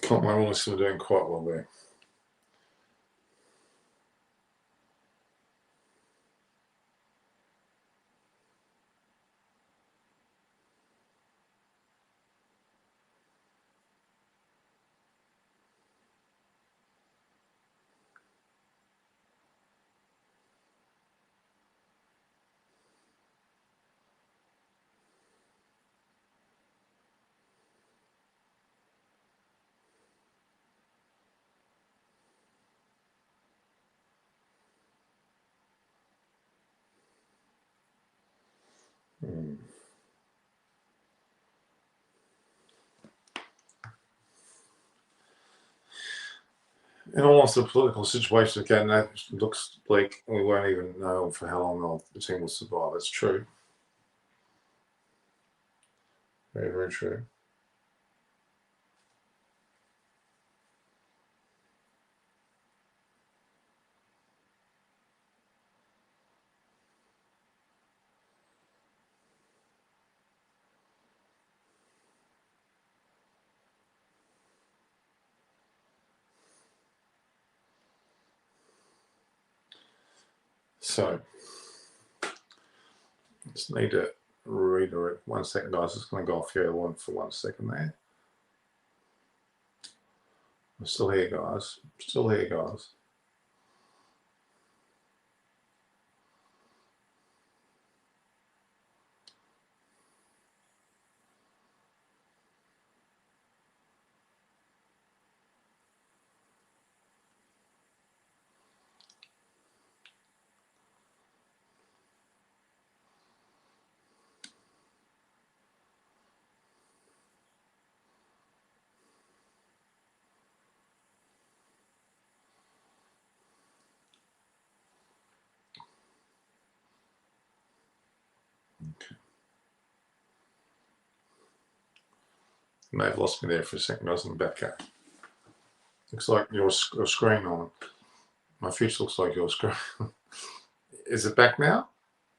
Can't my all still doing quite well there. In all honesty, the political situation again, that looks bleak. We won't even know for how long the team will survive. That's true. Very, very true. So, just need to redirect. 1 second, guys. Just going to go off here for 1 second there. I'm still here, guys. Still here, guys. Okay. You may have lost me there for a second, guys. I'm back up. Looks like your screen on. My future looks like your screen. Is it back now?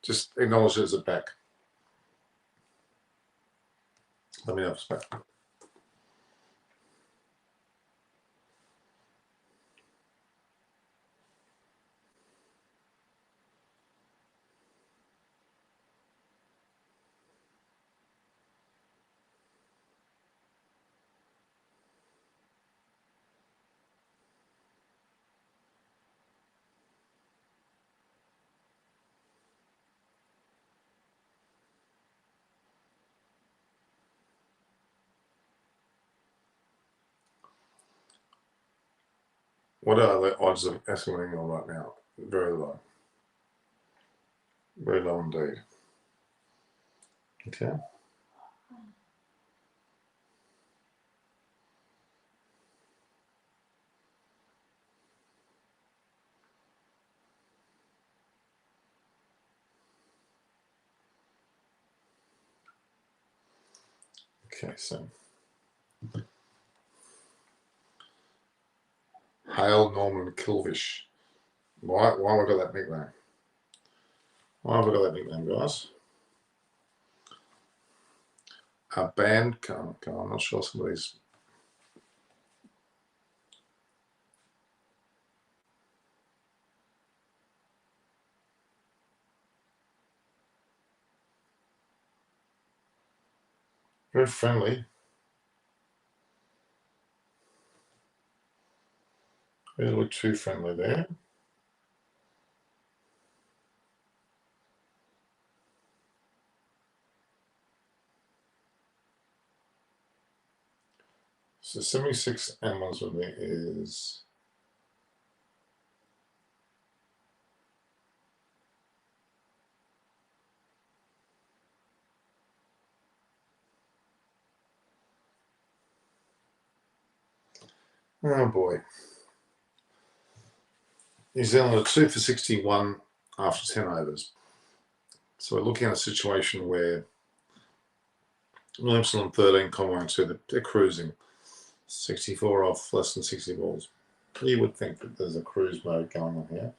Just acknowledge it as a back. Let me know if it's back. What are the odds of escalating on right now? Very low. Very low indeed. Okay. Okay, so Hale Norman Kilvish. Why have I got that nickname? Why have I got that nickname, guys? A band, I'm not sure some of these. Very friendly. A little too friendly there. So 76 animals with me is oh boy. New Zealand are 2 for 61 after 10 overs. So we're looking at a situation where Williamson on 13, Conway on 2, they're cruising. 64 off less than 60 balls. You would think that there's a cruise mode going on here.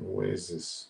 Where's this?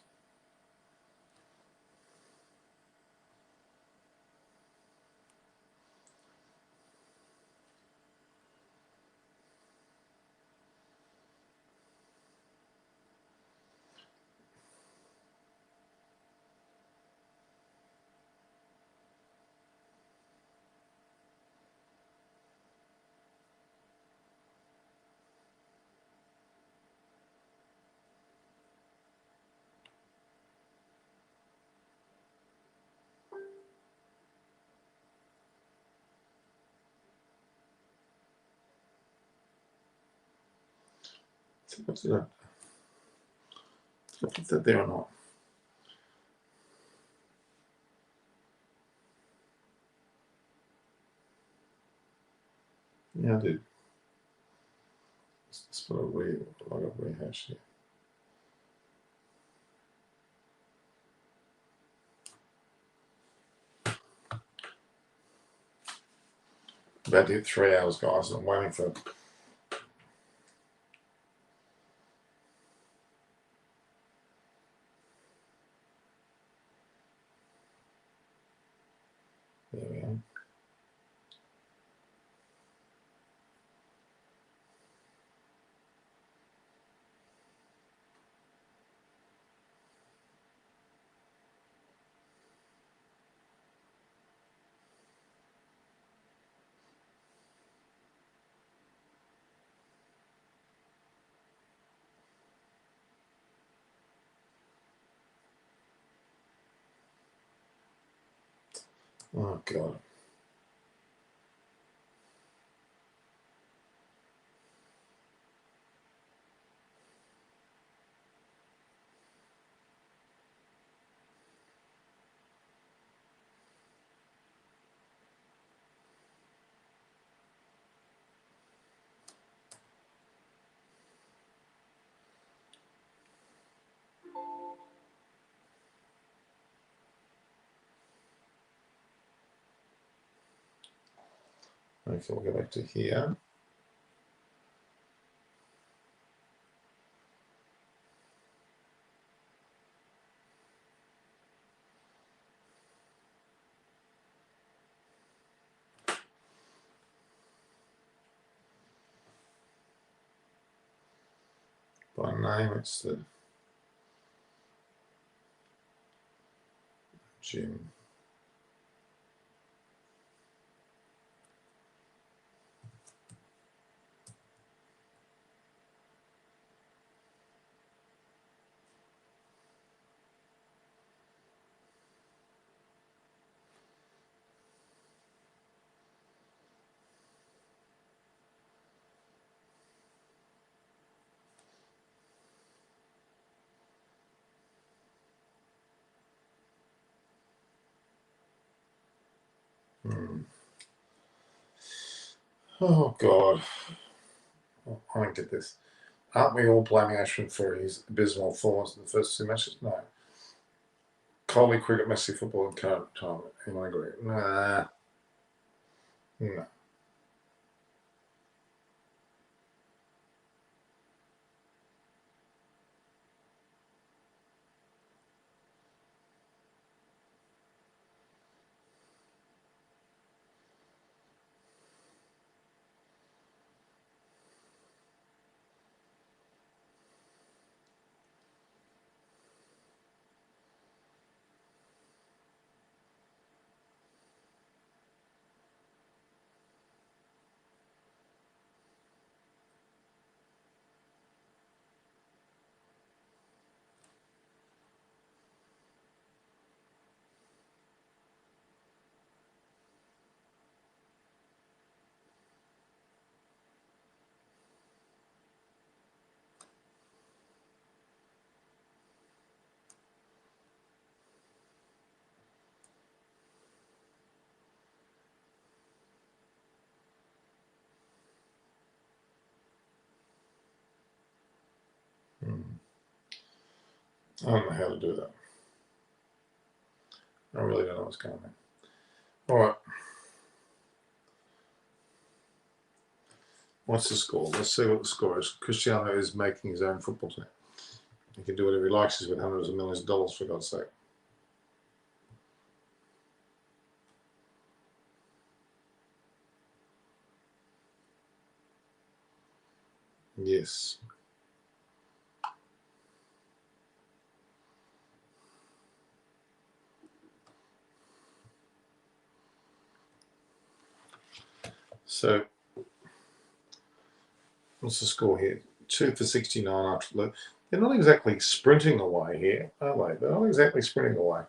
What's that? Did I put that there or not? Yeah, I did. Let's put a rehash here. About to hit 3 hours, guys. I'm waiting for. There we go. Oh, God. Okay, we'll go back to here. By name, it's the Jim. Oh, God. I won't get this. Aren't we all blaming Ashwin for his abysmal performance in the first 2 matches? No. Kohli, cricket, Messi, football, and current time. Anyone agree? Nah. No. I don't know how to do that. I really don't know what's going on. All right. What's the score? Let's see what the score is. Cristiano is making his own football team. He can do whatever he likes. He's with hundreds of millions of dollars, for God's sake. Yes. So, what's the score here? 2 for 69 after the. They're not exactly sprinting away here, are they? They're not exactly sprinting away.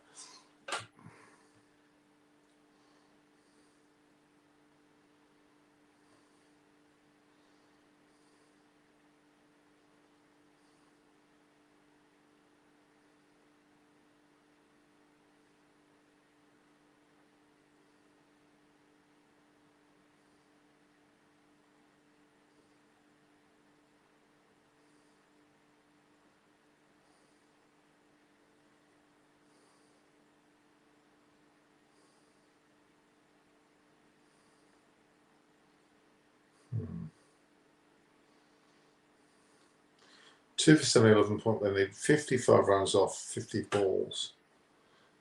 Two for 711 point. They need 55 runs off 50 balls.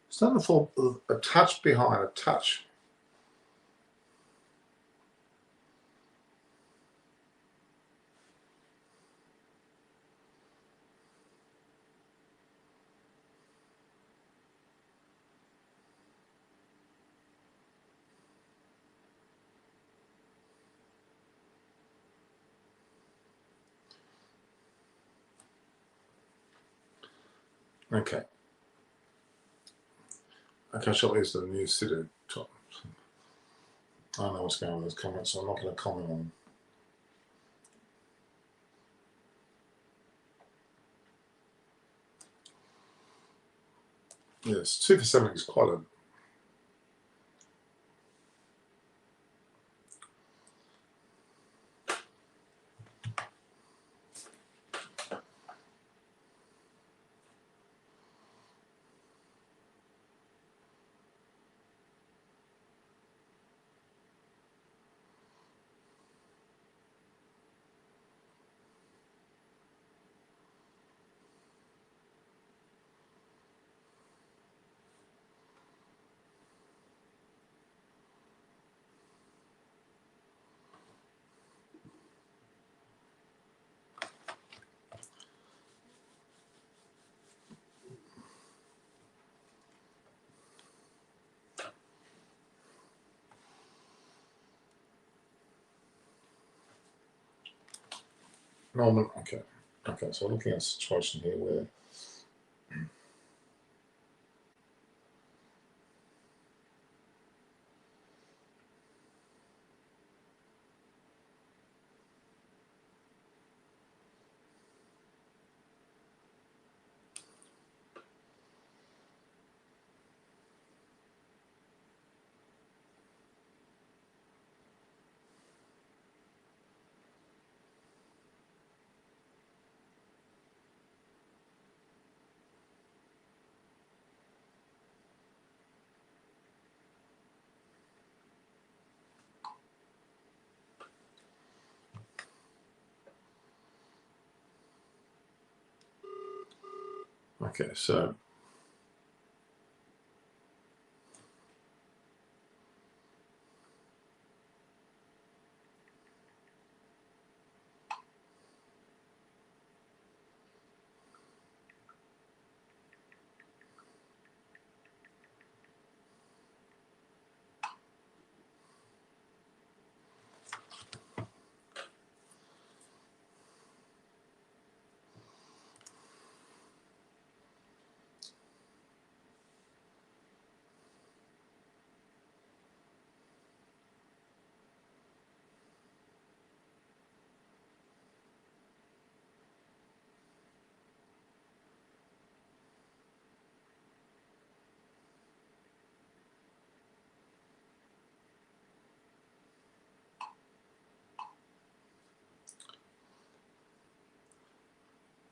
Starting to fall a touch behind, a touch. Okay. Okay, shall use the new city top. I don't know what's going on with those comments, so I'm not going to comment on them. Yes, 2 for 7 is quite a. Norman, okay. Okay, so we're looking at a situation here where Okay, so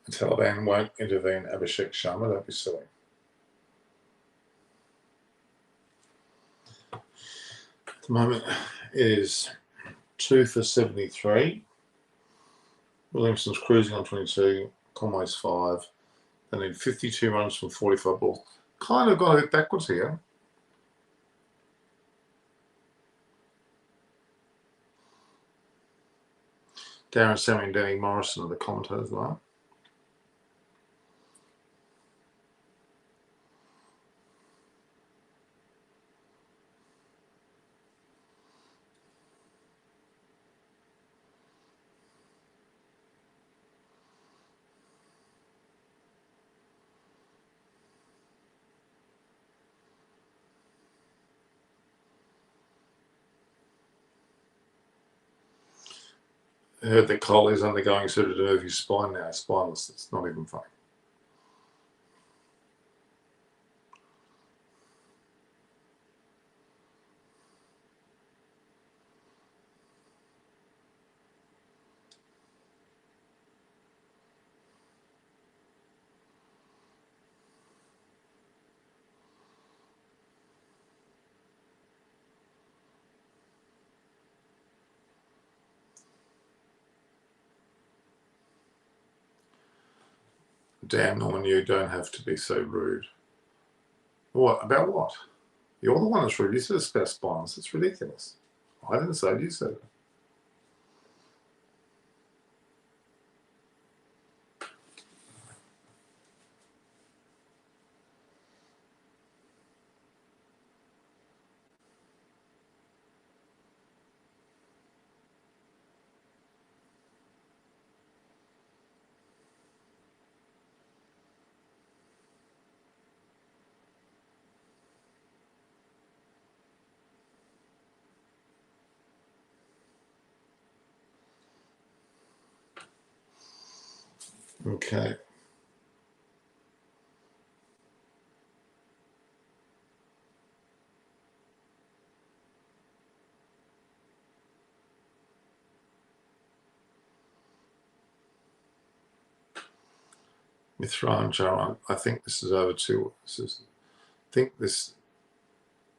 the Taliban won't intervene. Abhishek Sharma, don't be silly. At the moment, it is 2 for 73. Williamson's cruising on 22. Conway's 5. They need 52 runs from 45 balls. Kind of got a bit backwards here. Darren Sammy and Danny Morrison are the commentators now. I heard that Cole is undergoing surgery to move his spine now. Spineless. It's not even funny. Damn, Norman, you don't have to be so rude. What? About what? You're the one that's rude. You said it's about spineless. It's ridiculous. I didn't say it. You said it. Okay. Mithra and Jaran, I think this is over 2. I think this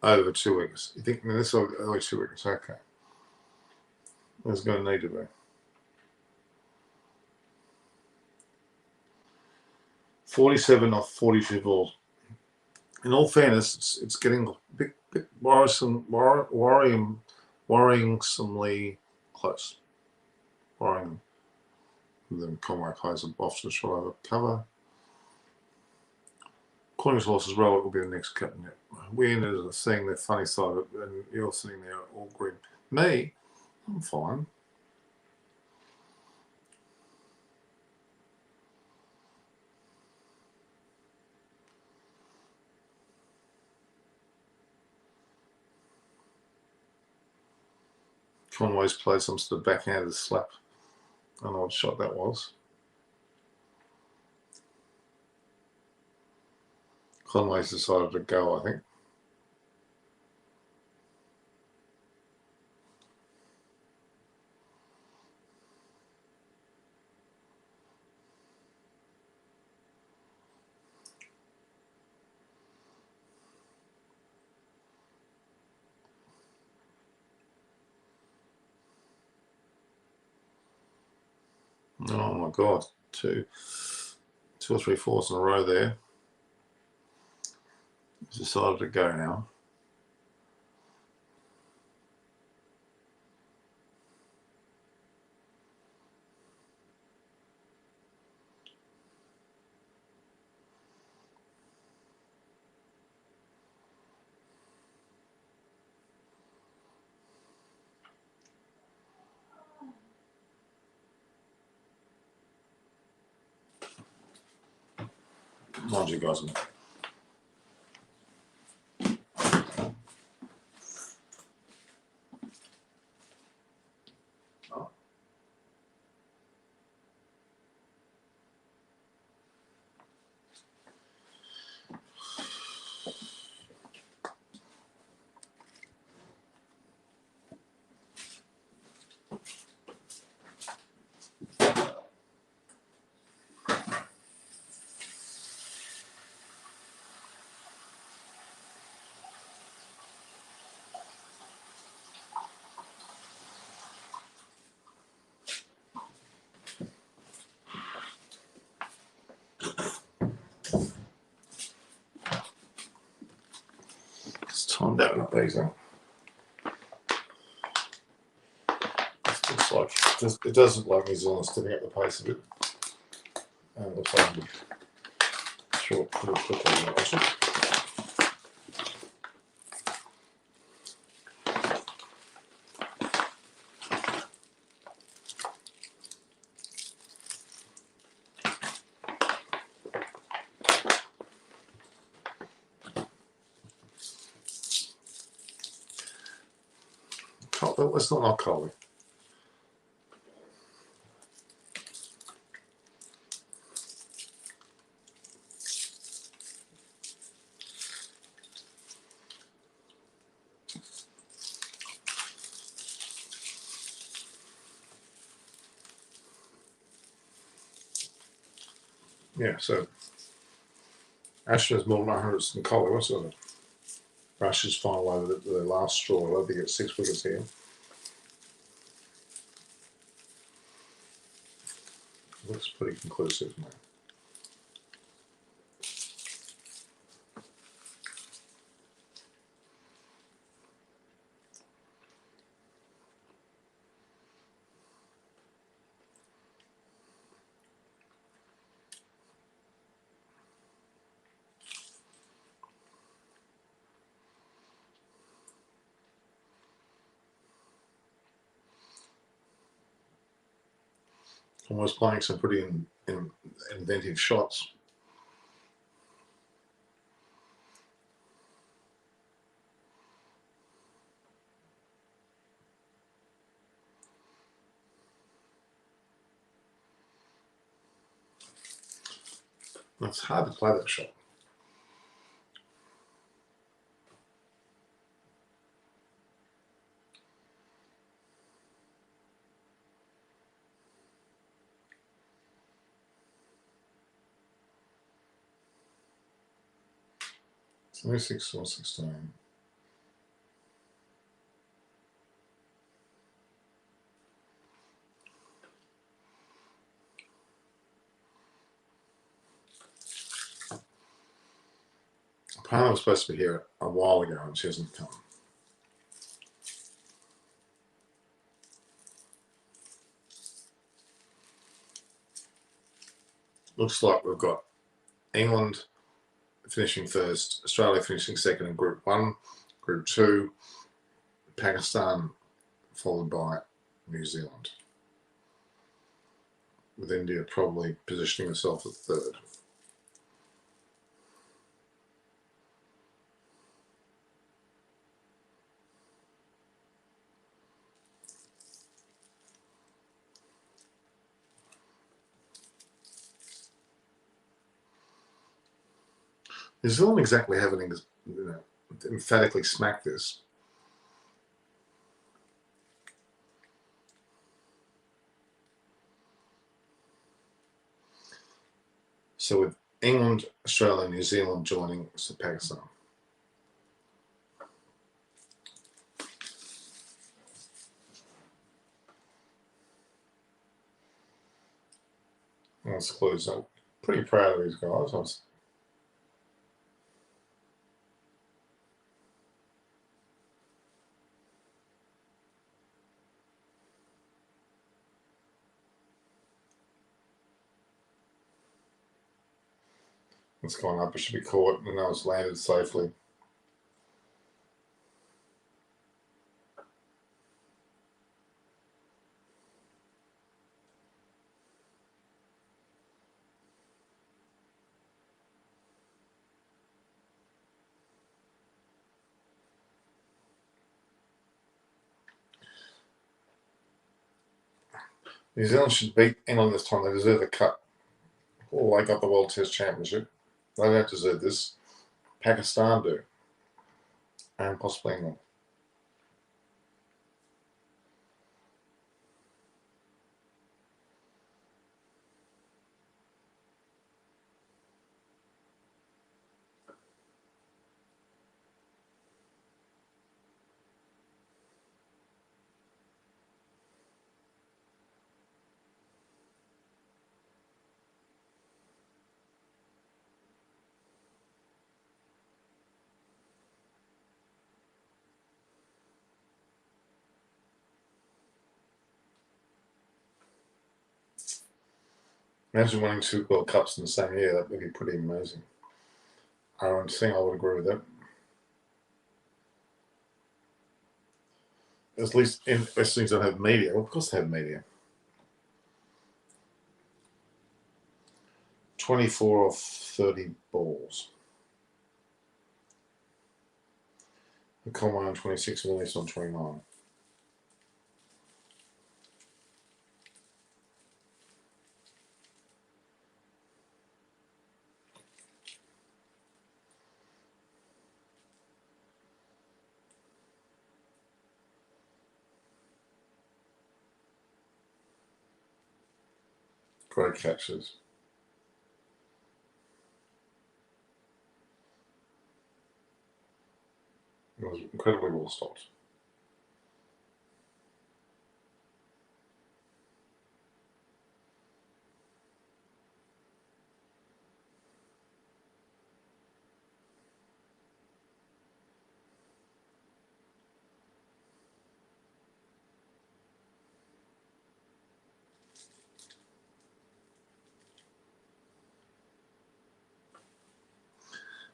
over 2 weeks. You think this is over 2 weeks? Okay. There's going to need to be. 47 off 42 balls. In all fairness, it's getting a bit worryingly close. Worrying. And then Conway plays off to the short over cover. According to horses, well, it will be the next captain. We ended up seeing the funny side of it, and you're sitting there all grim. Me, I'm fine. Conway's played some sort of backhanded slap. I don't know what shot that was. Conway's decided to go, I think. Oh my God, two or three fours in a row there. He's decided to go now. Mind you guys. It's time to open up these out. Looks like it does look like New Zealand's stepping up the pace a bit. And it looks like short pretty quickly. Actually. It's not cold. Yeah, so Ashton is more than 100 than Collie. What's it? Russia's final over the last straw. I think it's 6 wickets here. Looks pretty conclusive now. Almost playing some pretty inventive shots. It's hard to play that shot. It's only 6 or 16. Apparently, was supposed to be here a while ago and she hasn't come. Looks like we've got England finishing first, Australia finishing second in Group 1, Group 2, Pakistan followed by New Zealand, with India probably positioning herself at third. New Zealand exactly haven't emphatically smacked this. So with England, Australia, New Zealand joining Pakistan. Let's close up. Pretty proud of these guys. It's gone up. It should be caught, and now it's landed safely. New Zealand should beat England this time. They deserve a cut. Oh, they got the World Test Championship. They don't deserve this. Pakistan do. And possibly England. Imagine winning 2 World Cups in the same year. That would be pretty amazing. I don't think I would agree with that. At least in West Indies don't have media. Well, of course they have media. 24 of 30 balls. Conway on 26, Willis on 29. Great catches. It was incredibly well stopped.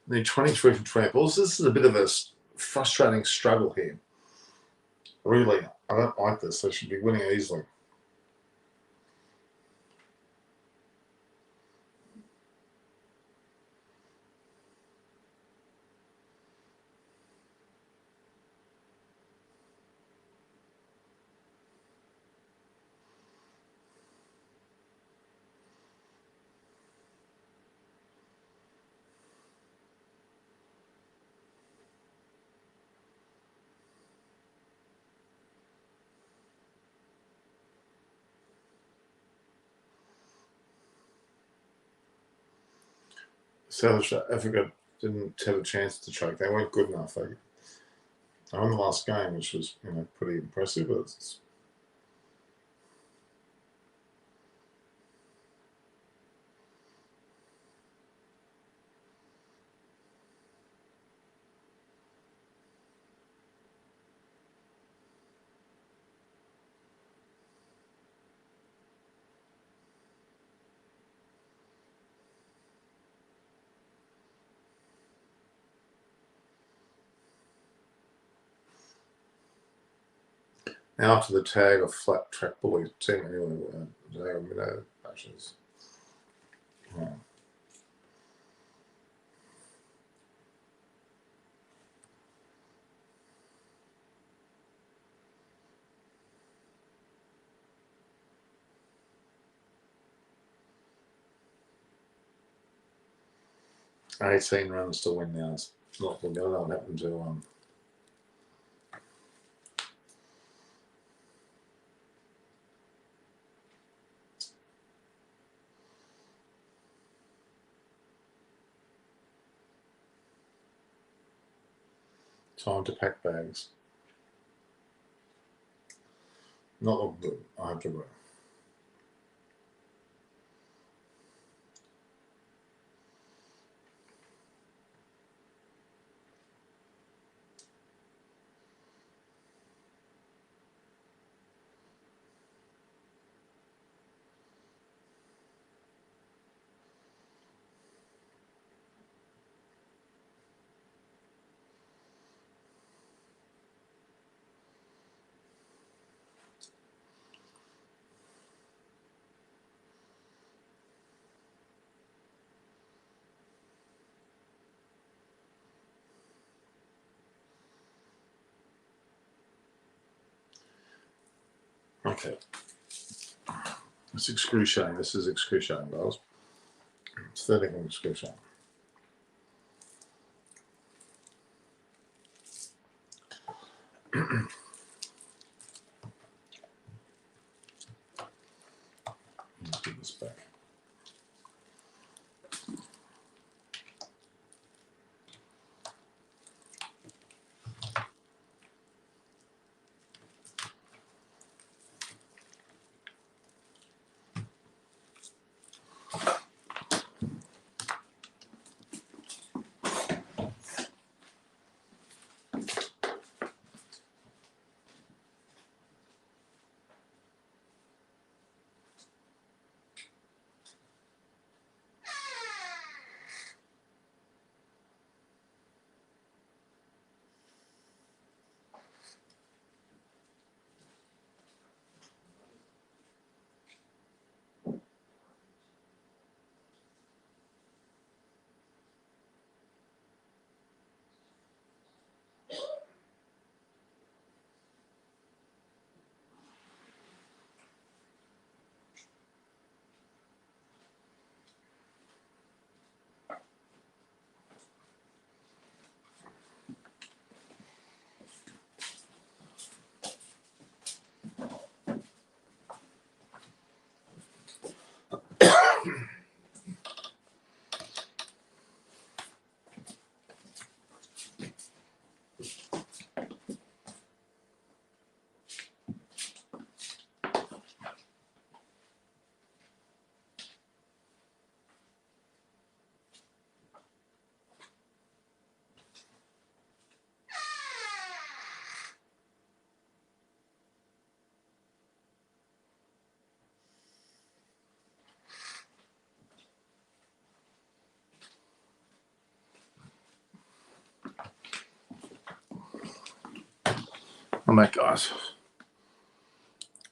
Need 23 from 20 balls. This is a bit of a frustrating struggle here. Really, I don't like this. They should be winning easily. South Africa didn't have a chance to choke. They weren't good enough. They won the last game, which was pretty impressive. But now after the tag of flat track bully team, anyway, they are minnow matches. Yeah. $18 runs to win now. It's not going to know what happened to time to pack bags. Not looking good. I have to agree. Okay. It's excruciating. This is excruciating, guys. It's 13 excruciating. Get this back. Oh my gosh.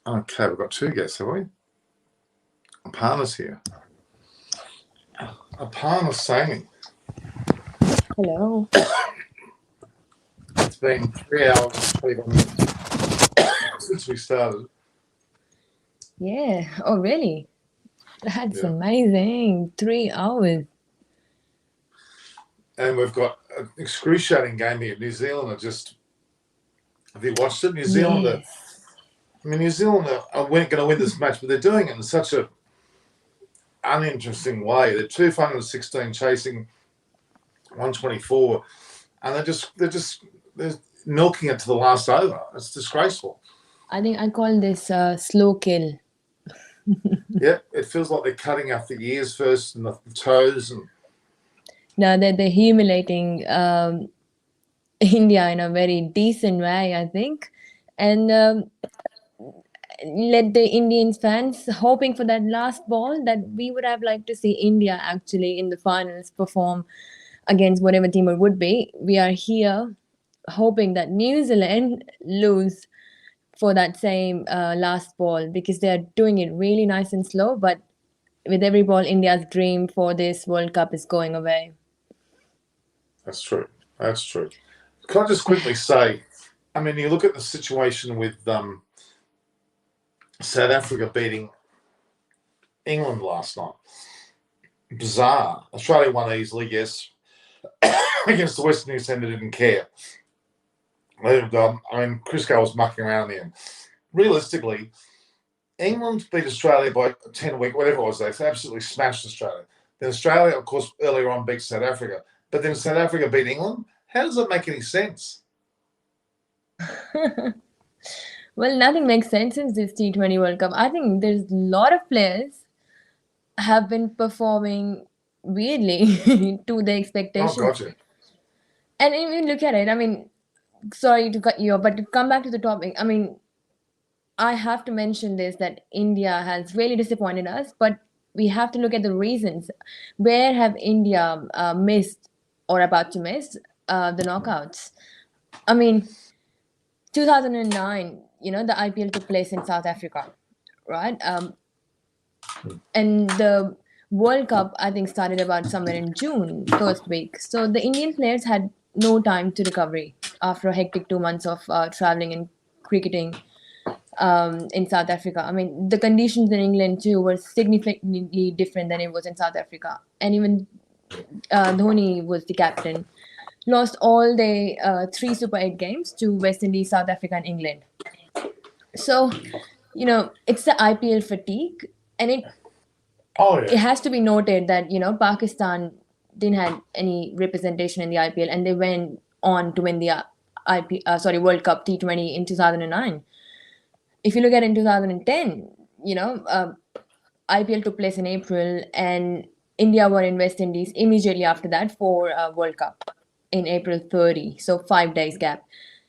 Okay, we've got two guests, have we? Aparna's here. Aparna Saini. Hello. It's been 3 hours and 21 minutes since we started. Yeah. Oh, really? That's Yeah. amazing. 3 hours. And we've got an excruciating game here. New Zealand are just... Have you watched it? New Zealand are... Yes. I mean, New Zealand are going to win this match, but they're doing it in such a uninteresting way. They're 216 chasing 124, and they're milking it to the last over. It's disgraceful. I think I call this slow kill. Yeah, it feels like they're cutting off the ears first and the toes, and Now they're humiliating India in a very decent way, I think, and let the Indian fans hoping for that last ball that we would have liked to see India actually in the finals perform against whatever team it would be. We are here hoping that New Zealand lose for that same last ball because they are doing it really nice and slow, but with every ball, India's dream for this World Cup is going away. that's true. That's true. Can I just quickly say, I mean, you look at the situation with South Africa beating England last night. Bizarre. Australia won easily, yes. Against the West Indies, they didn't care. I mean, Chris Gale was mucking around there. Realistically, England beat Australia by 10 weeks, whatever it was. They absolutely smashed Australia. Then Australia, of course, earlier on beat South Africa. But then South Africa beat England. How does that make any sense? Well, nothing makes sense in this T20 World Cup. I think there's a lot of players have been performing weirdly to the Oh, expectations. gotcha. And if you look at it, I mean, sorry to cut you off, but to come back to the topic, I mean, I have to mention this that India has really disappointed us, but we have to look at the reasons. Where have India missed or about to miss the knockouts? I mean, 2009, the IPL took place in South Africa, right? And the World Cup, I think, started about somewhere in June, first week. So the Indian players had no time to recovery after a hectic 2 months of traveling and cricketing. in South Africa. I mean, the conditions in England too were significantly different than it was in South Africa. And even Dhoni was the captain. Lost all the three Super 8 games to West Indies, South Africa, and England. So, it's the IPL fatigue, and it Oh it yeah, has to be noted that Pakistan didn't have any representation in the IPL, and they went on to win the World Cup T20 in 2009. If you look at in 2010, IPL took place in April, and India were in West Indies immediately after that for World Cup in April 30. So 5 days gap.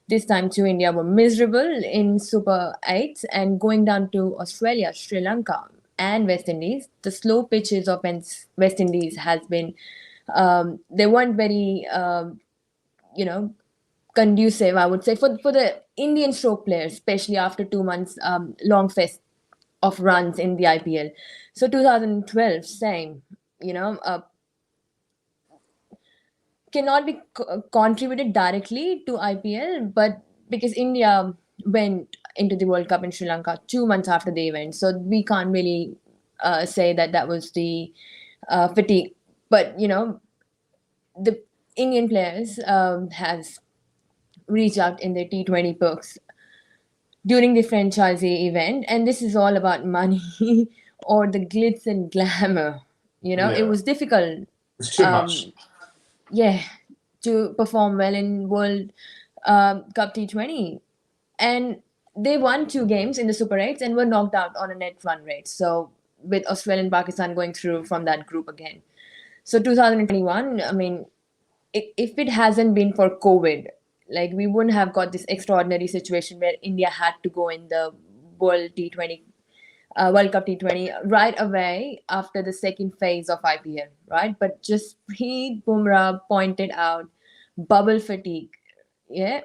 This time too, India were miserable in Super 8 and going down to Australia, Sri Lanka, and West Indies. The slow pitches of West Indies has been, they weren't very, conducive, I would say, for the Indian stroke players, especially after 2 months long fest of runs in the IPL. So 2012, same, cannot be contributed directly to IPL, but because India went into the World Cup in Sri Lanka 2 months after the event, so we can't really say that that was the fatigue. But the Indian players has reached out in the T20 books during the franchisee event, and this is all about money or the glitz and glamour. It yeah. was difficult, It's too much. um, yeah, to perform well in World Cup T20, and they won 2 games in the Super 8s and were knocked out on a net run rate. So with Australia and Pakistan going through from that group again. So 2021, I mean, if it hasn't been for COVID, like we wouldn't have got this extraordinary situation where India had to go in the World Cup T20 right away after the second phase of IPL, right? But just Preet Bumrah pointed out bubble fatigue, yeah,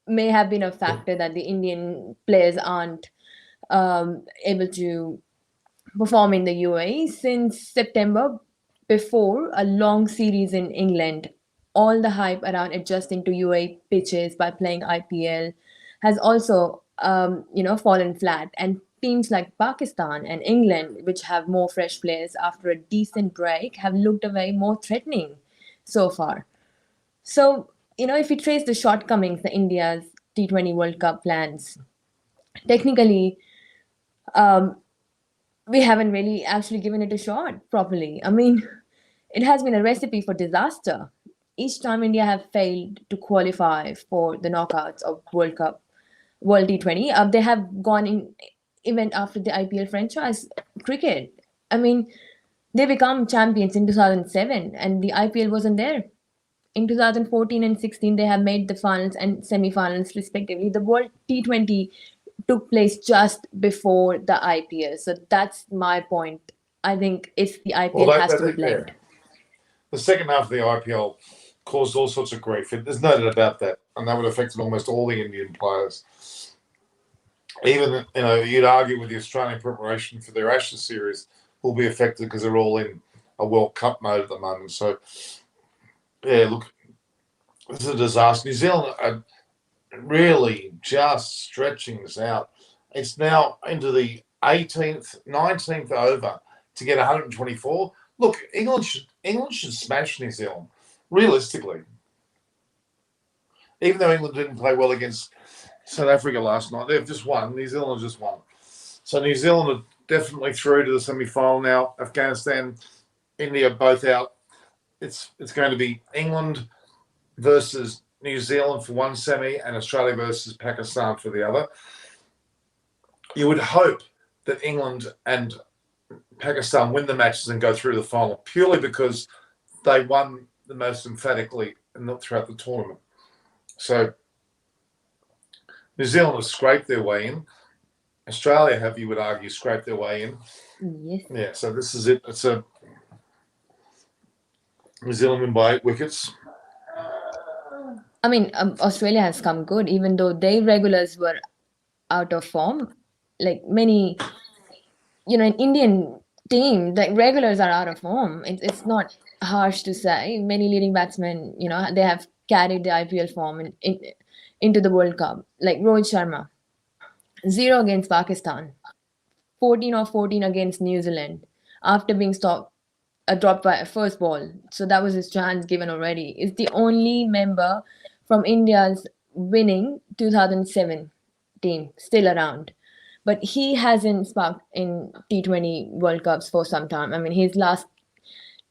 may have been a factor that the Indian players aren't able to perform in the UAE since September, before a long series in England. All the hype around adjusting to UAE pitches by playing IPL has also, fallen flat. And teams like Pakistan and England, which have more fresh players after a decent break, have looked away more threatening so far. So, if you trace the shortcomings, the India's T20 World Cup plans, technically, um, we haven't really actually given it a shot properly. I mean, it has been a recipe for disaster. Each time India have failed to qualify for the knockouts of World T20, they have gone in event after the IPL franchise cricket. I mean, they become champions in 2007, and the IPL wasn't there. In 2014 and 16, they have made the finals and semi-finals respectively. The World T20 took place just before the IPL. So that's my point. I think it's the Well, IPL has to be yeah. blamed. The second half of the IPL caused all sorts of grief. There's no doubt about that, and that would affect almost all the Indian players. Even you'd argue with the Australian preparation for their Ashes series will be affected because they're all in a World Cup mode at the moment. So, yeah, look, this is a disaster. New Zealand are really just stretching this out. It's now into the 18th, 19th over to get 124. Look, England should smash New Zealand, realistically. Even though England didn't play well against South Africa last night, they've just won. New Zealand have just won. So New Zealand are definitely through to the semi-final now. Afghanistan, India both out. It's going to be England versus New Zealand for one semi and Australia versus Pakistan for the other. You would hope that England and Pakistan win the matches and go through to the final purely because they won the most emphatically throughout the tournament. So New Zealand have scraped their way in. Australia have, you would argue, scraped their way in. Yes. Yeah, so this is it. It's a New Zealand win by 8 wickets. I mean, Australia has come good, even though their regulars were out of form. Like many, an Indian team, like regulars are out of form. It's not harsh to say. Many leading batsmen, they have carried the IPL form into the World Cup, like Rohit Sharma. 0 against Pakistan, 14 or 14 against New Zealand after being dropped by a first ball. So that was his chance given already. Is the only member from India's winning 2007 team still around. But he hasn't sparked in T20 World Cups for some time. I mean, his last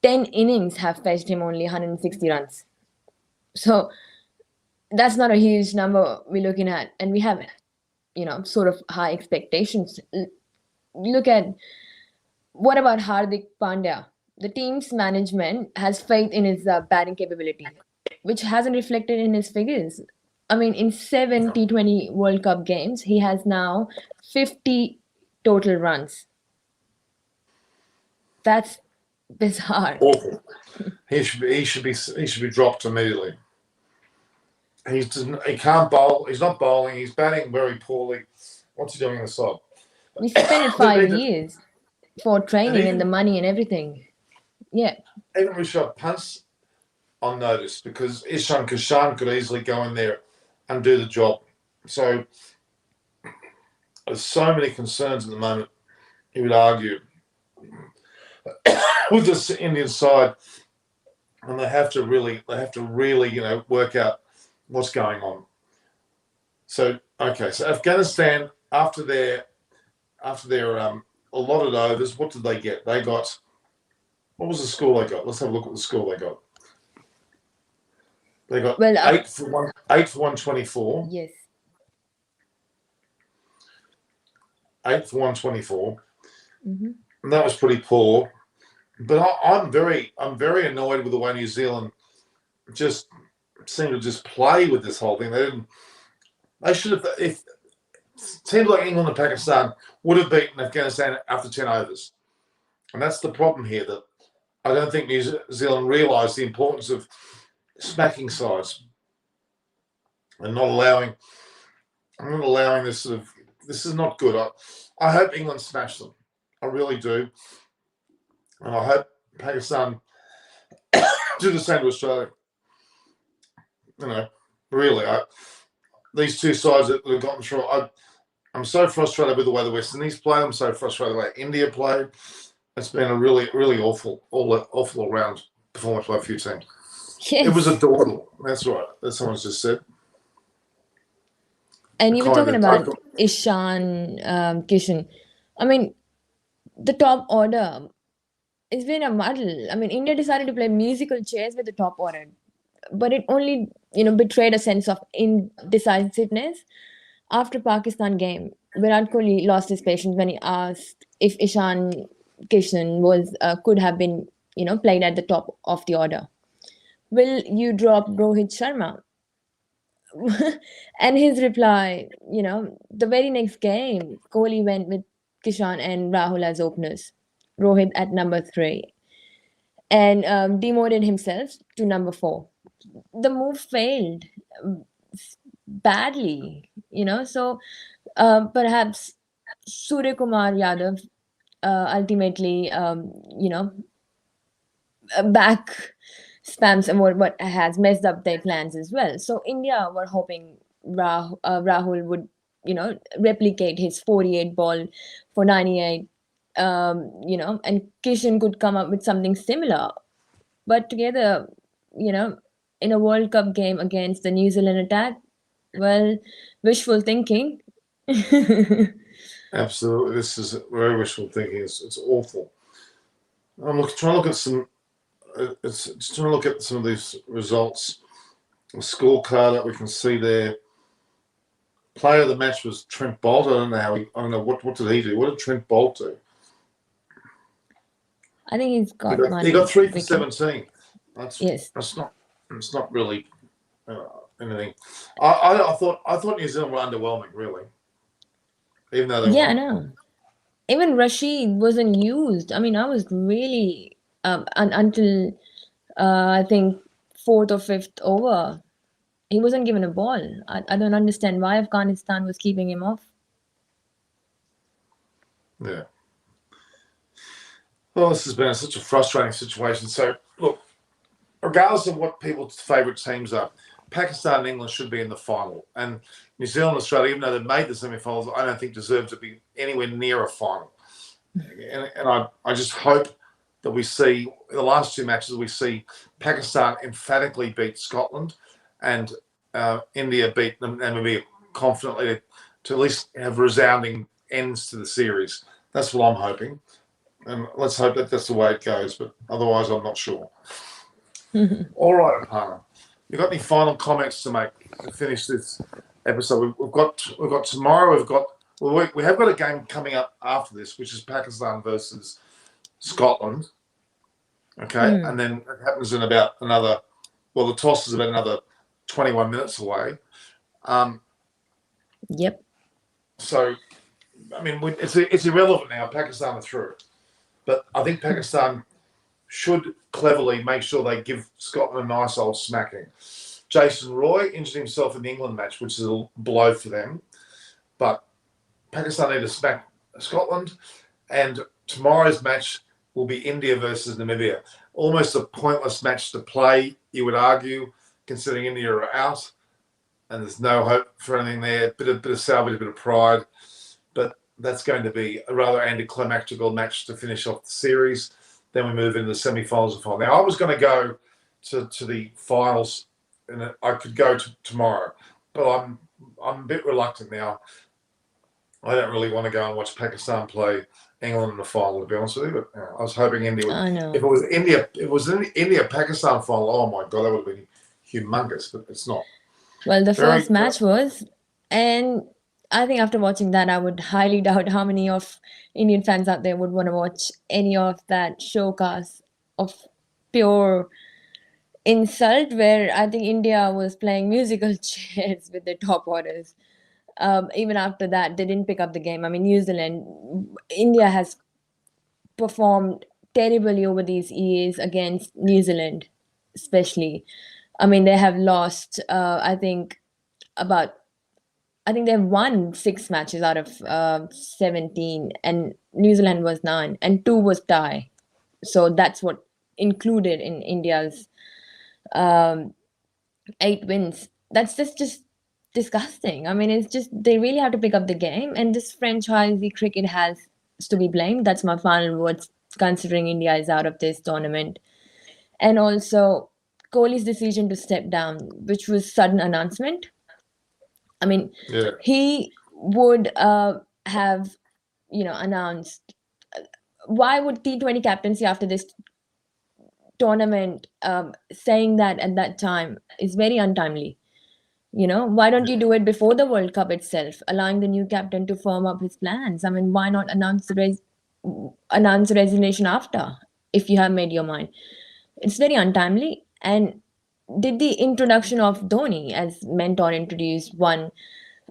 10 innings have fetched him only 160 runs. So that's not a huge number we're looking at. And we have, sort of high expectations. Look at, what about Hardik Pandya? The team's management has faith in his batting capability, which hasn't reflected in his figures. I mean, in 7 T20 World Cup games, he has now 50 total runs. That's bizarre. Awful. He should be dropped immediately. He can't bowl. He's not bowling. He's batting very poorly. What's he doing on the side? We spent 5 years for training and the money and everything. Yeah. Even Rishabh Pant's on notice because Ishan Kishan could easily go in there and do the job. So there's so many concerns at the moment, you would argue, with this Indian side, and they have to really, work out what's going on. So Afghanistan after their allotted overs, what did they get? They got, what was the score they got? Let's have a look at the score they got. They got 8 for 124. Yes. 8 for 124. Mm-hmm. And that was pretty poor. But I'm very annoyed with the way New Zealand just seemed to just play with this whole thing. They should have, if teams like England and Pakistan would have beaten Afghanistan after 10 overs. And that's the problem here, that I don't think New Zealand realised the importance of smacking sides and not allowing this sort of, this is not good. I hope England smash them. I really do. And I hope Pakistan do the same to Australia. Really, these two sides that have gotten through, I'm so frustrated with the way the West Indies played. I'm so frustrated with the way India played. It's been a really, really awful all-round performance by a few teams. Yes. It was a dawdle. That's right. That's someone's just said. And you were talking about Ishan Kishan. I mean, the top order, it's been a muddle. I mean, India decided to play musical chairs with the top order, but it only, betrayed a sense of indecisiveness. After Pakistan game, Virat Kohli lost his patience when he asked if Ishan Kishan could have been, played at the top of the order. Will you drop Rohit Sharma? And his reply, the very next game, Kohli went with Kishan and Rahul as openers, Rohit at number 3, and demoted himself to number 4. The move failed badly, so perhaps Surya Kumar Yadav ultimately, back spams and what has messed up their plans as well. So India were hoping Rahul would, replicate his 48 ball for 98, and Kishan could come up with something similar. But together, in a World Cup game against the New Zealand attack, well, wishful thinking. Absolutely. This is very wishful thinking. It's awful. I'm trying to look at some. It's trying to look at some of these results. The scorecard that we can see there. Player of the match was Trent Bolt. I don't know what did he do? What did Trent Bolt do? I think he's got he got 3 for 17. Yes. It's not really anything. I thought New Zealand were underwhelming, really. Even though they I know. Even Rashid wasn't used. I mean, I was really until I think 4th or 5th over, he wasn't given a ball. I don't understand why Afghanistan was keeping him off. Yeah. Well, this has been such a frustrating situation. So, look, regardless of what people's favourite teams are, Pakistan and England should be in the final. And New Zealand and Australia, even though they've made the semi-finals, I don't think deserve to be anywhere near a final. And I just hope that we see, the last two matches, we see Pakistan emphatically beat Scotland and India beat Namibia confidently to at least have resounding ends to the series. That's what I'm hoping. And let's hope that that's the way it goes. But otherwise, I'm not sure. All right, Hannah. You got any final comments to make to finish this episode? We've got tomorrow. We have got a game coming up after this, which is Pakistan versus Scotland. Okay, and then it happens in about another. Well, the toss is about another 21 minutes away. Yep. So, I mean, it's irrelevant now. Pakistan are through, but I think Pakistan should cleverly make sure they give Scotland a nice old smacking. Jason Roy injured himself in the England match, which is a blow for them. But Pakistan need to smack Scotland, and tomorrow's match will be India versus Namibia. Almost a pointless match to play, you would argue, considering India are out, and there's no hope for anything there. Bit of salvage, a bit of pride, but that's going to be a rather anticlimactical match to finish off the series. Then we move into the semi-finals and final. Now, I was going to go to the finals, and I could go to tomorrow, but I'm a bit reluctant now. I don't really want to go and watch Pakistan play England in the final, to be honest with you. But I was hoping India would. I know. If it was an India-Pakistan final, oh my God, that would have been humongous, but it's not. Well, the first match was, and I think after watching that, I would highly doubt how many of Indian fans out there would want to watch any of that showcase of pure insult, where I think India was playing musical chairs with their top orders. Even after that, they didn't pick up the game. I mean, India has performed terribly over these years against New Zealand, especially. I mean, they have lost, I think they've won 6 matches out of 17, and New Zealand was 9, and 2 was tie. So that's what included in India's 8 wins. That's just disgusting. I mean, it's just, they really have to pick up the game, and this franchisee cricket has to be blamed. That's my final words, considering India is out of this tournament. And also Kohli's decision to step down, which was sudden announcement. I mean, he would have, announced. Why would T20 captaincy after this tournament saying that at that time is very untimely? Why don't you do it before the World Cup itself, allowing the new captain to firm up his plans? I mean, why not announce the resignation after, if you have made your mind? It's very untimely. And did the introduction of Dhoni as mentor introduce one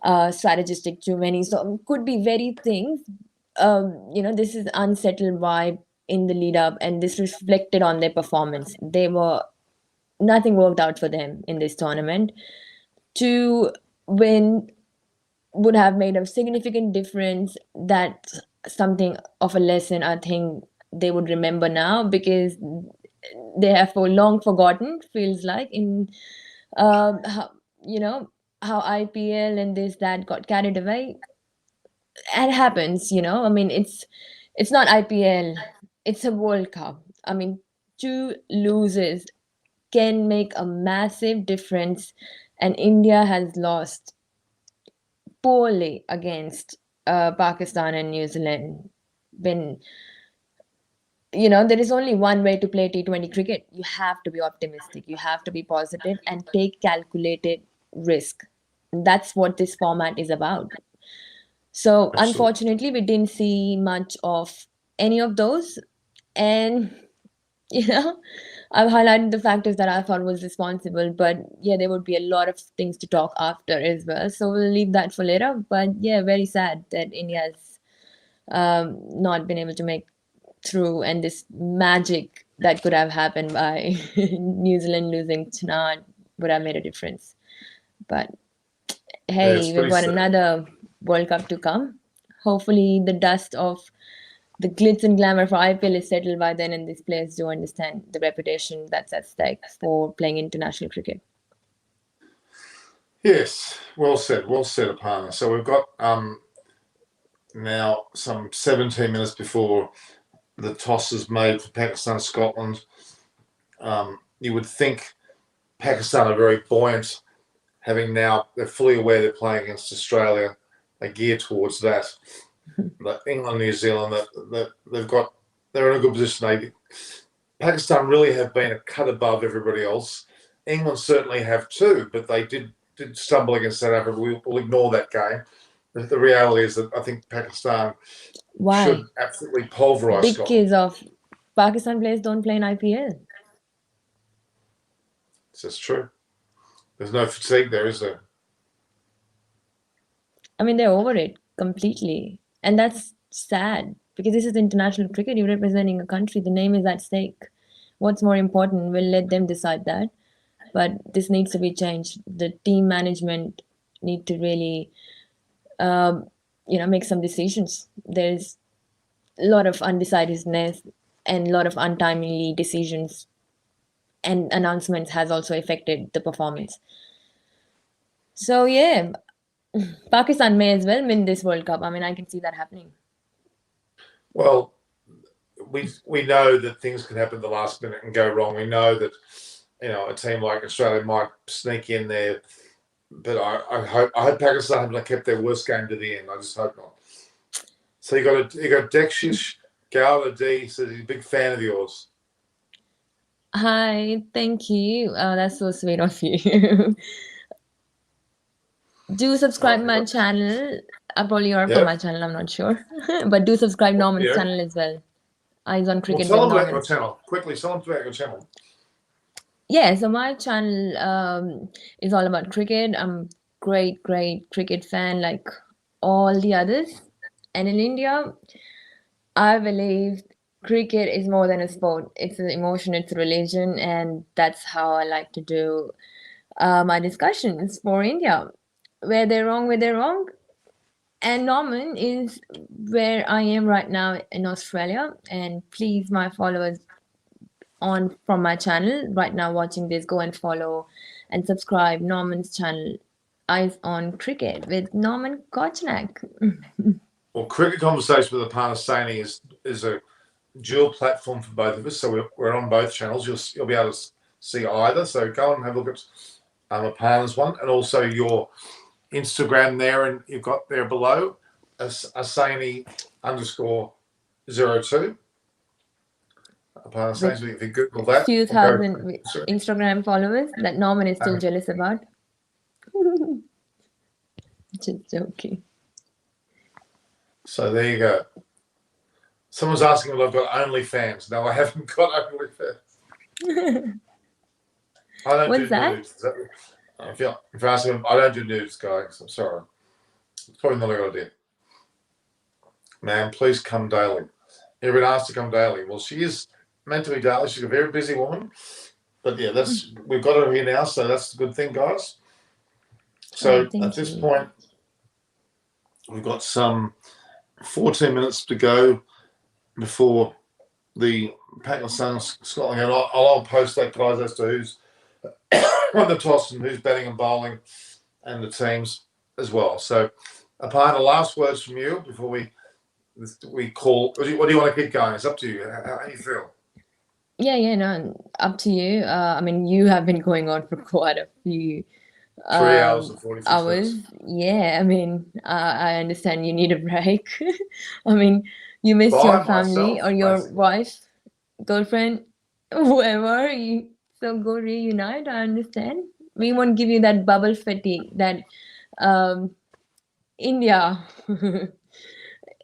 strategistic too many? So could be very things. This is unsettled vibe in the lead up, and this reflected on their performance. Nothing worked out for them in this tournament. To win would have made a significant difference. That's something of a lesson I think they would remember now, because they have for long forgotten, feels like, in how IPL and that got carried away. It happens, I mean, it's not IPL, it's a World Cup. I mean, 2 losses can make a massive difference, and India has lost poorly against Pakistan and New Zealand. When there is only one way to play T20 cricket. You have to be optimistic, you have to be positive, and take calculated risk. That's what this format is about. So Absolutely. Unfortunately, we didn't see much of any of those. And I've highlighted the factors that I thought was responsible, but there would be a lot of things to talk after as well. So we'll leave that for later. But very sad that India's not been able to make through, and this magic that could have happened by New Zealand losing tonight would have made a difference. But hey, we've got another World Cup to come. Hopefully the dust of the glitz and glamour for IPL is settled by then, and these players do understand the reputation that's at stake for playing international cricket. Yes, well said, Aparna. So we've got now some 17 minutes before the toss is made for Pakistan Scotland. You would think Pakistan are very buoyant, having now they're fully aware they're playing against Australia. They gear towards that. But England, New Zealand, they're in a good position. Pakistan really have been a cut above everybody else. England certainly have too, but they did stumble against South Africa. We'll ignore that game. The reality is that I think Pakistan Why? should absolutely pulverise Scotland. Because of Pakistan players don't play in IPL. That's true. There's no fatigue there, is there? I mean, they're over it completely. And that's sad because this is international cricket. You're representing a country. The name is at stake. What's more important? We'll let them decide that. But this needs to be changed. The team management need to really, make some decisions. There's a lot of undecidedness and a lot of untimely decisions and announcements has also affected the performance. So yeah, Pakistan may as well win this World Cup. I mean, I can see that happening. Well, we know that things can happen at the last minute and go wrong. We know that a team like Australia might sneak in there, but I hope Pakistan haven't kept their worst game to the end. I just hope not. So you got Dekshish Gowda D says he's a big fan of yours. Hi, thank you. That's so sweet of you. Do subscribe my channel. Probably you're from my channel, I'm not sure. But do subscribe Norman's channel as well. Eyes on Cricket Well, tell with them about Norman. your channel. Quickly, tell them about your channel. Yeah, so my channel is all about cricket. I'm a great cricket fan like all the others. And in India, I believe cricket is more than a sport. It's an emotion, it's a religion, and that's how I like to do my discussions for India. Where they're wrong. And Norman is where I am right now in Australia. And please, my followers from my channel right now watching this, go and follow and subscribe Norman's channel, Eyes on Cricket with Norman Kochnak. Well, Cricket Conversation with Aparna Saini is a dual platform for both of us. So we're on both channels. You'll be able to see either. So go and have a look at Aparna's one, and also your Instagram there, and you've got there below Asani _02. Aparna Saini, if you Google that. Few thousand Instagram followers that Norman is still jealous about. Just joking. So there you go. Someone's asking if I've got OnlyFans. No, I haven't got OnlyFans. I don't What's do that? nudes. If you're asking, I don't do nudes, guys. I'm sorry. It's probably not a good idea. Man, please come daily. You've been asked to come daily. Well, she is meant to be daily. She's a very busy woman. But yeah, we've got her here now, so that's a good thing, guys. So at this point, we've got some 14 minutes to go before the Pakistan Scotland game. I'll post that, guys, as to who's won the toss and who's batting and bowling, and the teams as well. So, Aparna, last words from you before we call. What do you want to keep going? It's up to you. How do you feel? Yeah, no, up to you. I mean, you have been going on for quite a few 3 hours and 46 hours. minutes. Yeah, I mean, I understand you need a break. I mean, you miss your family or your wife, girlfriend, whoever. So go reunite. I understand. We won't give you that bubble fatigue that India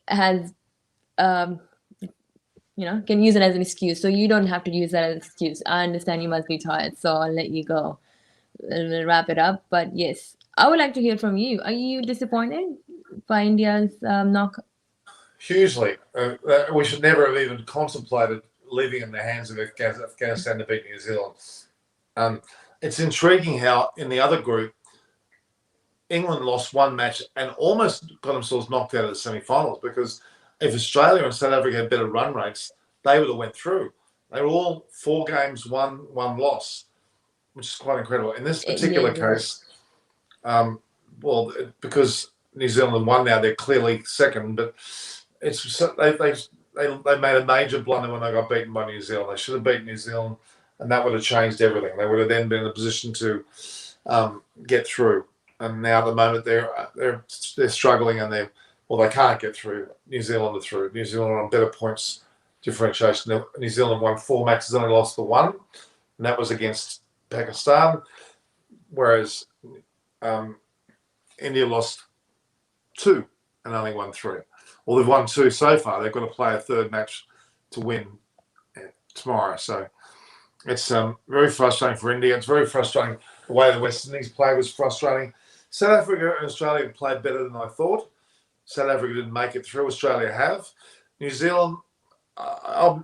has. Can use it as an excuse. So you don't have to use that as an excuse. I understand you must be tired, so I'll let you go. We'll wrap it up. But yes, I would like to hear from you. Are you disappointed by India's knock? Hugely. We should never have even contemplated leaving in the hands of Afghanistan to beat New Zealand. It's intriguing how in the other group, England lost one match and almost got themselves knocked out of the semi-finals, because if Australia and South Africa had better run rates, they would have went through. They were all 4 games, one loss, which is quite incredible. In this particular case, Well, because New Zealand won now, they're clearly second, but it's they made a major blunder when they got beaten by New Zealand. They should have beaten New Zealand, and that would have changed everything. They would have then been in a position to get through. And now at the moment they're struggling, and they can't get through. New Zealand are through. New Zealand are on better points differentiation. New Zealand won 4 matches, only lost the 1, and that was against Pakistan. Whereas India lost 2 and only won 3. Well, they've won 2 so far. They've got to play a 3rd match to win tomorrow. So it's very frustrating for India. It's very frustrating. The way the West Indies played was frustrating. South Africa and Australia played better than I thought. South Africa didn't make it through. Australia have. New Zealand,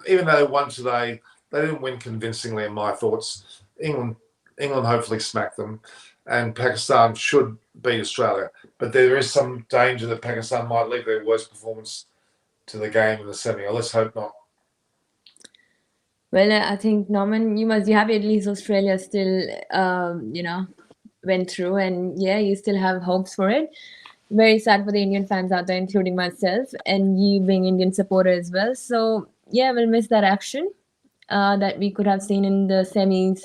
even though they won today, they didn't win convincingly in my thoughts. England hopefully smacked them, and Pakistan should beat Australia. But there is some danger that Pakistan might leave their worst performance to the game in the semi. Let's hope not. Well, I think, Norman, you must be happy at least Australia still, went through, and yeah, you still have hopes for it. Very sad for the Indian fans out there, including myself, and you being Indian supporter as well. So yeah, we'll miss that action that we could have seen in the semis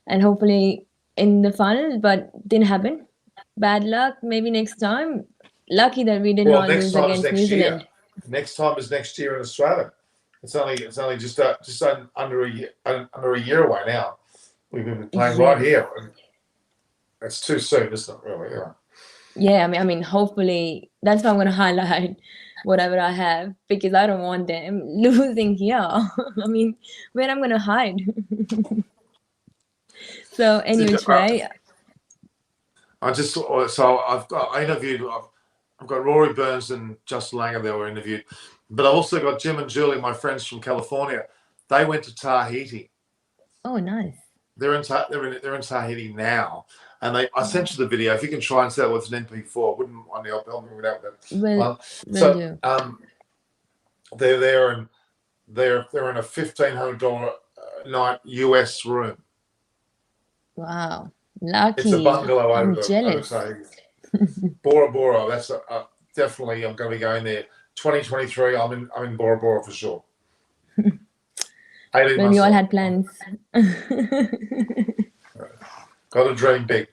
and hopefully in the final, but didn't happen. Bad luck. Maybe next time. Lucky that we did not lose against New Zealand. Next time is next year in Australia. It's only just under a year away now. We've been playing right here. It's too soon, isn't it? Really? Yeah. I mean, hopefully that's why I'm going to highlight whatever I have, because I don't want them losing here. I mean, where I'm going to hide. So anyway, Trey. I've got Rory Burns and Justin Langer. They were interviewed, but I've also got Jim and Julie, my friends from California. They went to Tahiti. Oh, nice. They're in Tahiti now, and I sent you the video. If you can try and sell it with an MP4, wouldn't want to help me without that. They're there, and they're in a $1,500 night US room. Wow. Lucky. It's a bungalow I'm over jealous. Bora Bora. That's definitely. I'm going to be going there. 2023. I'm in Bora Bora for sure. 18 when we all had plans. Got to dream big.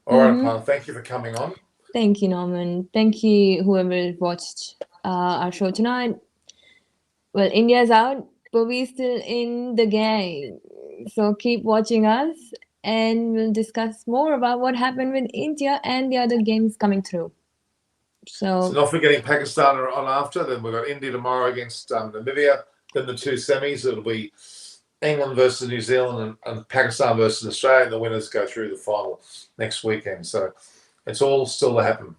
All right, pal. Thank you for coming on. Thank you, Norman. Thank you, whoever watched our show tonight. Well, India's out, but we're still in the game. So keep watching us, and we'll discuss more about what happened with India and the other games coming through. So not forgetting Pakistan are on after. Then we've got India tomorrow against Namibia. Then the 2 semis. It'll be England versus New Zealand and Pakistan versus Australia. And the winners go through the final next weekend. So it's all still to happen.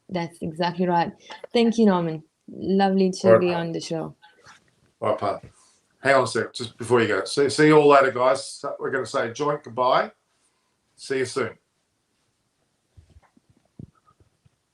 That's exactly right. Thank you, Norman. Lovely to be on the show. All right, pal. Hang on a sec, just before you go. See you all later, guys. We're going to say joint goodbye. See you soon.